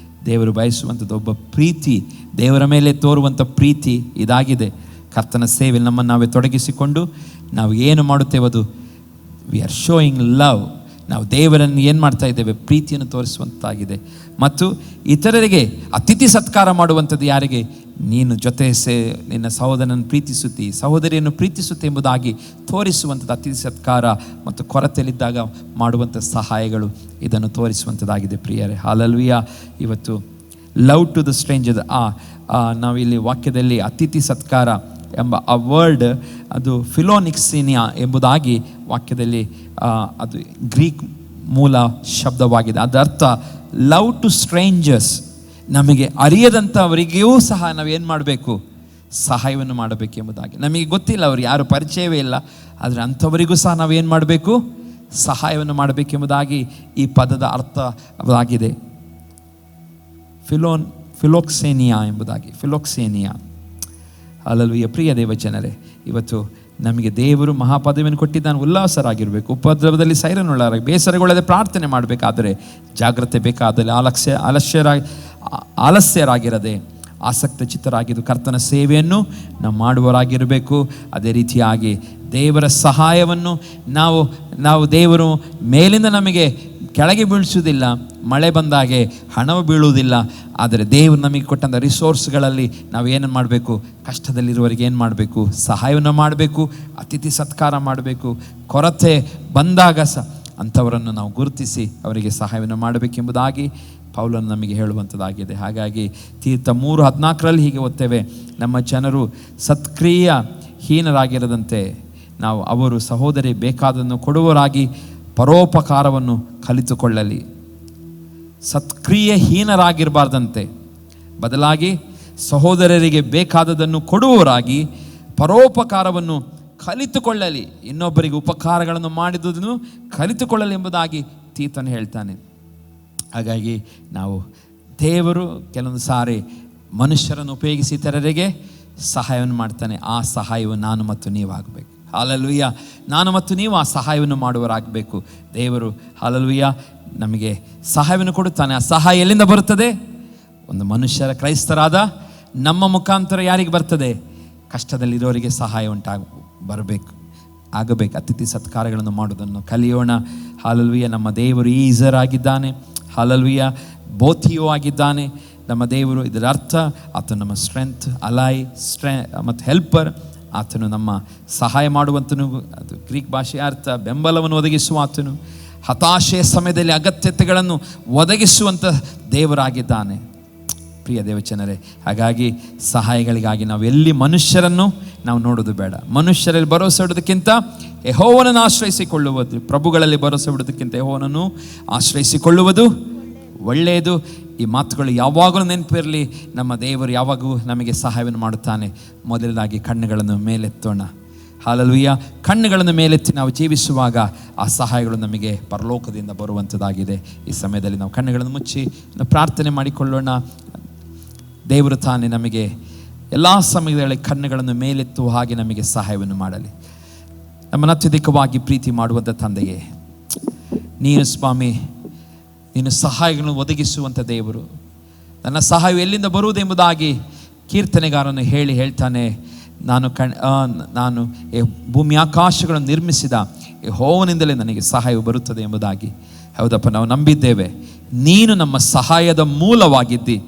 ದೇವರು ಬಯಸುವಂಥದ್ದು. ಒಬ್ಬ ಪ್ರೀತಿ, ದೇವರ ಮೇಲೆ ತೋರುವಂಥ ಪ್ರೀತಿ ಇದಾಗಿದೆ. ಕರ್ತನ ಸೇವೆ ನಮ್ಮನ್ನು ನಾವೇ ತೊಡಗಿಸಿಕೊಂಡು ನಾವು ಏನು ಮಾಡುತ್ತೇವೆ ಅದು ವಿ ಆರ್ ಶೋಯಿಂಗ್ ಲವ್. ನಾವು ದೇವರನ್ನು ಏನು ಮಾಡ್ತಾ ಇದ್ದೇವೆ? ಪ್ರೀತಿಯನ್ನು ತೋರಿಸುವಂತಾಗಿದೆ. ಮತ್ತು ಇತರರಿಗೆ ಅತಿಥಿ ಸತ್ಕಾರ ಮಾಡುವಂಥದ್ದು ಯಾರಿಗೆ? ನೀನು ನಿನ್ನ ಸಹೋದರನನ್ನು ಪ್ರೀತಿಸುತ್ತಿ, ಸಹೋದರಿಯನ್ನು ಪ್ರೀತಿಸುತ್ತೆ ಎಂಬುದಾಗಿ ತೋರಿಸುವಂಥದ್ದು ಅತಿಥಿ ಸತ್ಕಾರ. ಮತ್ತು ಕೊರತೆಯಲ್ಲಿದ್ದಾಗ ಮಾಡುವಂಥ ಸಹಾಯಗಳು ಇದನ್ನು ತೋರಿಸುವಂಥದ್ದಾಗಿದೆ ಪ್ರಿಯರೇ. ಹಲ್ಲೆಲೂಯಾ. ಇವತ್ತು ಲವ್ ಟು ದ ಸ್ಟ್ರೇಂಜರ್, ನಾವಿಲ್ಲಿ ವಾಕ್ಯದಲ್ಲಿ ಅತಿಥಿ ಸತ್ಕಾರ ಎಂಬ ಆ ವರ್ಡ್ ಅದು ಫಿಲೋನಿಕ್ಸಿನಿಯಾ ಎಂಬುದಾಗಿ ವಾಕ್ಯದಲ್ಲಿ ಅದು ಗ್ರೀಕ್ ಮೂಲ ಶಬ್ದವಾಗಿದೆ. ಅದರ ಅರ್ಥ ಲವ್ ಟು ಸ್ಟ್ರೇಂಜರ್ಸ್. ನಮಗೆ ಅರಿಯದಂಥವರಿಗೂ ಸಹ ನಾವೇನು ಮಾಡಬೇಕು? ಸಹಾಯವನ್ನು ಮಾಡಬೇಕು ಎಂಬುದಾಗಿ. ನಮಗೆ ಗೊತ್ತಿಲ್ಲ, ಅವರು ಯಾರು ಪರಿಚಯವೇ ಇಲ್ಲ, ಆದರೆ ಅಂಥವರಿಗೂ ಸಹ ನಾವೇನು ಮಾಡಬೇಕು? ಸಹಾಯವನ್ನು ಮಾಡಬೇಕೆಂಬುದಾಗಿ ಈ ಪದದ ಅರ್ಥವಾಗಿದೆ. ಫಿಲೋಕ್ಸೇನಿಯಾ ಎಂಬುದಾಗಿ. ಫಿಲೋಕ್ಸೇನಿಯಾ. ಹಲ್ಲೆಲೂಯಾ. ಪ್ರಿಯ ದೇವ ಜನರೇ, ಇವತ್ತು ನಮಗೆ ದೇವರು ಮಹಾಪದವಿಯನ್ನು ಕೊಟ್ಟಿದ್ದಾನೆ. ಉಲ್ಲಾಸರಾಗಿರಬೇಕು, ಉಪದ್ರವದಲ್ಲಿ ಸೈರನ್ನುಳ್ಳವರಾಗಿ, ಬೇಸರಗೊಳ್ಳದೆ ಪ್ರಾರ್ಥನೆ ಮಾಡಬೇಕಾದರೆ, ಜಾಗ್ರತೆ ಬೇಕಾದಲ್ಲಿ ಆಲಸ್ಯರಾಗಿರದೆ ಆಸಕ್ತ ಚಿತ್ತರಾಗಿದ್ದು ಕರ್ತನ ಸೇವೆಯನ್ನು ನಾವು ಮಾಡುವವರಾಗಿರಬೇಕು. ಅದೇ ರೀತಿಯಾಗಿ ದೇವರ ಸಹಾಯವನ್ನು ನಾವು ದೇವರು ಮೇಲಿಂದ ನಮಗೆ ಕೆಳಗೆ ಬೀಳಿಸುವುದಿಲ್ಲ, ಮಳೆ ಬಂದಾಗೆ ಹಣವು ಬೀಳುವುದಿಲ್ಲ. ಆದರೆ ದೇವರು ನಮಗೆ ಕೊಟ್ಟಂಥ ರಿಸೋರ್ಸ್ಗಳಲ್ಲಿ ನಾವು ಏನು ಮಾಡಬೇಕು? ಕಷ್ಟದಲ್ಲಿರುವವರಿಗೆ ಏನು ಮಾಡಬೇಕು? ಸಹಾಯವನ್ನು ಮಾಡಬೇಕು, ಅತಿಥಿ ಸತ್ಕಾರ ಮಾಡಬೇಕು. ಕೊರತೆ ಬಂದಾಗ ಅಂಥವರನ್ನು ನಾವು ಗುರುತಿಸಿ ಅವರಿಗೆ ಸಹಾಯವನ್ನು ಮಾಡಬೇಕೆಂಬುದಾಗಿ ಪೌಲನು ನಮಗೆ ಹೇಳುವಂಥದ್ದಾಗಿದೆ. ಹಾಗಾಗಿ ತೀರ್ಥ 3:14 ಹೀಗೆ ಓದ್ತೇವೆ, ನಮ್ಮ ಜನರು ಸತ್ಕ್ರಿಯ ಹೀನರಾಗಿರದಂತೆ ನಾವು ಅವರು ಸಹೋದರಿ ಬೇಕಾದನ್ನು ಕೊಡುವವರಾಗಿ ಪರೋಪಕಾರವನ್ನು ಕಲಿತುಕೊಳ್ಳಲಿ. ಸತ್ಕ್ರಿಯೆ ಹೀನರಾಗಿರಬಾರ್ದಂತೆ, ಬದಲಾಗಿ ಸಹೋದರರಿಗೆ ಬೇಕಾದದನ್ನು ಕೊಡುವವರಾಗಿ ಪರೋಪಕಾರವನ್ನು ಕಲಿತುಕೊಳ್ಳಲಿ. ಇನ್ನೊಬ್ಬರಿಗೆ ಉಪಕಾರಗಳನ್ನು ಮಾಡಿದುದನ್ನು ಕಲಿತುಕೊಳ್ಳಲಿ ಎಂಬುದಾಗಿ ತೀತನು ಹೇಳ್ತಾನೆ. ಹಾಗಾಗಿ ನಾವು ದೇವರು ಕೆಲವೊಂದು ಸಾರಿ ಮನುಷ್ಯರನ್ನು ಉಪಯೋಗಿಸಿ ಇತರರಿಗೆ ಸಹಾಯವನ್ನು ಮಾಡ್ತಾನೆ. ಆ ಸಹಾಯವು ನಾನು ಮತ್ತು ನೀವಾಗಬೇಕು. ಹಲ್ಲೆಲೂಯಾ. ನಾನು ಮತ್ತು ನೀವು ಆ ಸಹಾಯವನ್ನು ಮಾಡುವವರಾಗಬೇಕು. ದೇವರು ಹಲ್ಲೆಲೂಯಾ ನಮಗೆ ಸಹಾಯವನ್ನು ಕೊಡುತ್ತಾನೆ. ಆ ಸಹಾಯ ಎಲ್ಲಿಂದ ಬರುತ್ತದೆ? ಒಂದು ಮನುಷ್ಯರ ಕ್ರೈಸ್ತರಾದ ನಮ್ಮ ಮುಖಾಂತರ ಯಾರಿಗೆ ಬರ್ತದೆ? ಕಷ್ಟದಲ್ಲಿರೋರಿಗೆ ಸಹಾಯ ಆಗಬೇಕು. ಅತಿಥಿ ಸತ್ಕಾರಗಳನ್ನು ಮಾಡೋದನ್ನು ಕಲಿಯೋಣ. ಹಾಲೆಲೂಯ. ನಮ್ಮ ದೇವರು ಈಸರಾಗಿದ್ದಾನೆ. ಹಾಲೆಲೂಯ. ಬೋಧಿಯೂ ಆಗಿದ್ದಾನೆ ನಮ್ಮ ದೇವರು. ಇದರ ಅರ್ಥ ಆತನು ನಮ್ಮ ಸ್ಟ್ರೆಂತ್, ಮತ್ತು ಹೆಲ್ಪರ್. ಆತನು ನಮ್ಮ ಸಹಾಯ ಮಾಡುವಂತನು. ಅದು ಗ್ರೀಕ್ ಭಾಷೆಯ ಅರ್ಥ ಬೆಂಬಲವನ್ನು ಒದಗಿಸುವ ಆತನು. ಹತಾಶೆಯ ಸಮಯದಲ್ಲಿ ಅಗತ್ಯತೆಗಳನ್ನು ಒದಗಿಸುವಂಥ ದೇವರಾಗಿದ್ದಾನೆ. ಪ್ರಿಯ ದೇವಚನರೇ, ಹಾಗಾಗಿ ಸಹಾಯಗಳಿಗಾಗಿ ನಾವು ಎಲ್ಲಿ ಮನುಷ್ಯರನ್ನು ನಾವು ನೋಡೋದು ಬೇಡ. ಮನುಷ್ಯರಲ್ಲಿ ಭರವಸೆ ಇಡೋದಕ್ಕಿಂತ ಯೆಹೋವನನ್ನು ಆಶ್ರಯಿಸಿಕೊಳ್ಳುವುದು, ಪ್ರಭುಗಳಲ್ಲಿ ಭರವಸೆ ಇಡೋದಕ್ಕಿಂತ ಯೆಹೋವನನ್ನು ಆಶ್ರಯಿಸಿಕೊಳ್ಳುವುದು ಒಳ್ಳೆಯದು. ಈ ಮಾತುಗಳು ಯಾವಾಗಲೂ ನೆನಪಿರಲಿ. ನಮ್ಮ ದೇವರು ಯಾವಾಗೂ ನಮಗೆ ಸಹಾಯವನ್ನು ಮಾಡುತ್ತಾನೆ. ಮೊದಲದಾಗಿ ಕಣ್ಣುಗಳನ್ನು ಮೇಲೆತ್ತೋಣ. ಹಾಲೆಲೂಯ. ಕಣ್ಣುಗಳನ್ನು ಮೇಲೆತ್ತಿ ನಾವು ಜೀವಿಸುವಾಗ ಆ ಸಹಾಯಗಳು ನಮಗೆ ಪರಲೋಕದಿಂದ ಬರುವಂಥದ್ದಾಗಿದೆ. ಈ ಸಮಯದಲ್ಲಿ ನಾವು ಕಣ್ಣುಗಳನ್ನು ಮುಚ್ಚಿ ಪ್ರಾರ್ಥನೆ ಮಾಡಿಕೊಳ್ಳೋಣ. ದೇವರು ತಾನೇ ನಮಗೆ ಎಲ್ಲ ಸಮಯಗಳಲ್ಲಿ ಕಣ್ಣುಗಳನ್ನು ಮೇಲೆತ್ತುವ ಹಾಗೆ ನಮಗೆ ಸಹಾಯವನ್ನು ಮಾಡಲಿ. ನಮ್ಮನ್ನು ಅತ್ಯಧಿಕವಾಗಿ ಪ್ರೀತಿ ಮಾಡುವಂಥ ತಂದೆಯೇ, ನೀನು ಸ್ವಾಮಿ, ನೀನು ಸಹಾಯಗಳನ್ನು ಒದಗಿಸುವಂಥ ದೇವರು. ನನ್ನ ಸಹಾಯ ಎಲ್ಲಿಂದ ಬರುವುದೆಂಬುದಾಗಿ ಕೀರ್ತನೆಗಾರನು ಹೇಳ್ತಾನೆ, ನಾನು ಭೂಮಿ ಆಕಾಶಗಳನ್ನು ನಿರ್ಮಿಸಿದ ಯೆಹೋವನಿಂದಲೇ ನನಗೆ ಸಹಾಯ ಬರುತ್ತದೆ ಎಂಬುದಾಗಿ. ಹೌದಪ್ಪ, ನಾವು ನಂಬಿದ್ದೇವೆ. ನೀನು ನಮ್ಮ ಸಹಾಯದ ಮೂಲವಾಗಿದ್ದಿ.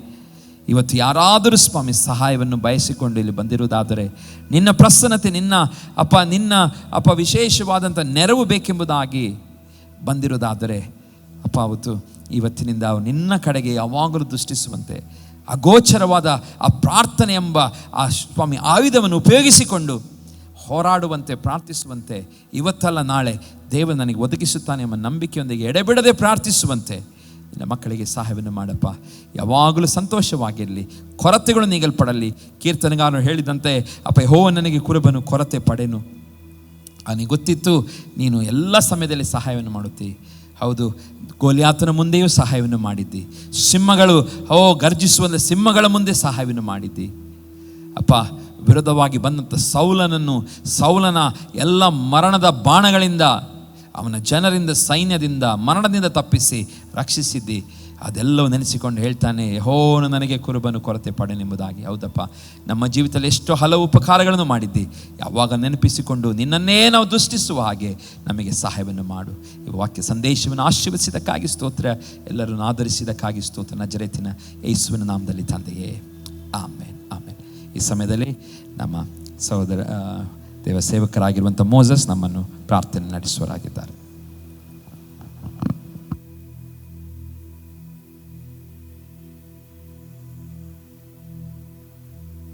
ಇವತ್ತು ಯಾರಾದರೂ ಸ್ವಾಮಿ ಸಹಾಯವನ್ನು ಬಯಸಿಕೊಂಡು ಇಲ್ಲಿ ಬಂದಿರುವುದಾದರೆ, ನಿನ್ನ ಪ್ರಸನ್ನತೆ, ನಿನ್ನ ವಿಶೇಷವಾದಂಥ ನೆರವು ಬೇಕೆಂಬುದಾಗಿ ಬಂದಿರುವುದಾದರೆ ಅಪ್ಪ, ಇವತ್ತಿನಿಂದ ನಿನ್ನ ಕಡೆಗೆ ಯಾವಾಗಲೂ ದೃಷ್ಟಿಸುವಂತೆ ಅಗೋಚರವಾದ ಆ ಪ್ರಾರ್ಥನೆ ಎಂಬ ಆ ಸ್ವಾಮಿ ಆಯುಧವನ್ನು ಉಪಯೋಗಿಸಿಕೊಂಡು ಹೋರಾಡುವಂತೆ, ಪ್ರಾರ್ಥಿಸುವಂತೆ, ಇವತ್ತಲ್ಲ ನಾಳೆ ದೇವರು ನನಗೆ ಒದಗಿಸುತ್ತಾನೆ ಎಂಬ ನಂಬಿಕೆಯೊಂದಿಗೆ ಎಡೆಬಿಡದೆ ಪ್ರಾರ್ಥಿಸುವಂತೆ ನಿನ್ನ ಮಕ್ಕಳಿಗೆ ಸಹಾಯವನ್ನು ಮಾಡಪ್ಪ. ಯಾವಾಗಲೂ ಸಂತೋಷವಾಗಿರಲಿ, ಕೊರತೆಗಳು ನೀಗಲ್ಪಡಲಿ. ಕೀರ್ತನೆಗಾರನು ಹೇಳಿದಂತೆ, ಅಪ್ಪ ಯೆಹೋವನು ನನಗೆ ಕುರುಬನು, ಕೊರತೆ ಪಡೆನು. ಅವನಿಗೆ ಗೊತ್ತಿತ್ತು ನೀನು ಎಲ್ಲ ಸಮಯದಲ್ಲಿ ಸಹಾಯವನ್ನು ಮಾಡುತ್ತಿ. ಹೌದು, ಗೋಲಿಯಾತನ ಮುಂದೆಯೂ ಸಹಾಯವನ್ನು ಮಾಡಿದ್ದಿ. ಸಿಂಹಗಳು ಗರ್ಜಿಸುವಂಥ ಸಿಂಹಗಳ ಮುಂದೆ ಸಹಾಯವನ್ನು ಮಾಡಿದ್ದಿ. ಅಪ್ಪ, ವಿರೋಧವಾಗಿ ಬಂದಂಥ ಸೌಲನ ಎಲ್ಲ ಮರಣದ ಬಾಣಗಳಿಂದ, ಅವನ ಜನರಿಂದ, ಸೈನ್ಯದಿಂದ, ಮರಣದಿಂದ ತಪ್ಪಿಸಿ ರಕ್ಷಿಸಿದ್ದಿ. ಅದೆಲ್ಲವೂ ನೆನೆಸಿಕೊಂಡು ಹೇಳ್ತಾನೆ, ಯೆಹೋವನು ನನಗೆ ಕುರುಬನು, ಕೊರತೆ ಪಡೆನೆಂಬುದಾಗಿ. ಹೌದಪ್ಪ, ನಮ್ಮ ಜೀವಿತದಲ್ಲಿ ಎಷ್ಟೋ ಹಲವು ಉಪಕಾರಗಳನ್ನು ಮಾಡಿದ್ದಿ. ಯಾವಾಗ ನೆನಪಿಸಿಕೊಂಡು ನಿನ್ನನ್ನೇ ನಾವು ದೃಷ್ಟಿಸುವ ಹಾಗೆ ನಮಗೆ ಸಹಾಯವನ್ನು ಮಾಡು. ಈ ವಾಕ್ಯ ಸಂದೇಶವನ್ನು ಆಶೀರ್ವದಿಸಿದ್ದಕ್ಕಾಗಿ ಸ್ತೋತ್ರ. ಎಲ್ಲರನ್ನು ಆಧರಿಸಿದ್ದಕ್ಕಾಗಿ ಸ್ತೋತ್ರ. ನಜರೇತಿನ ಯೇಸುವಿನ ನಾಮದಲ್ಲಿ ತಂದೆಯೇ, ಆಮೇನ್, ಆಮೇನ್. ಈ ಸಮಯದಲ್ಲಿ ನಮ್ಮ ಸಹೋದರ ದೇವ ಸೇವಕರಾಗಿರುವಂಥ ಮೋಸಸ್ ನಮ್ಮನ್ನು ಪ್ರಾರ್ಥನೆ ನಡೆಸುವರಾಗಿದ್ದಾರೆ.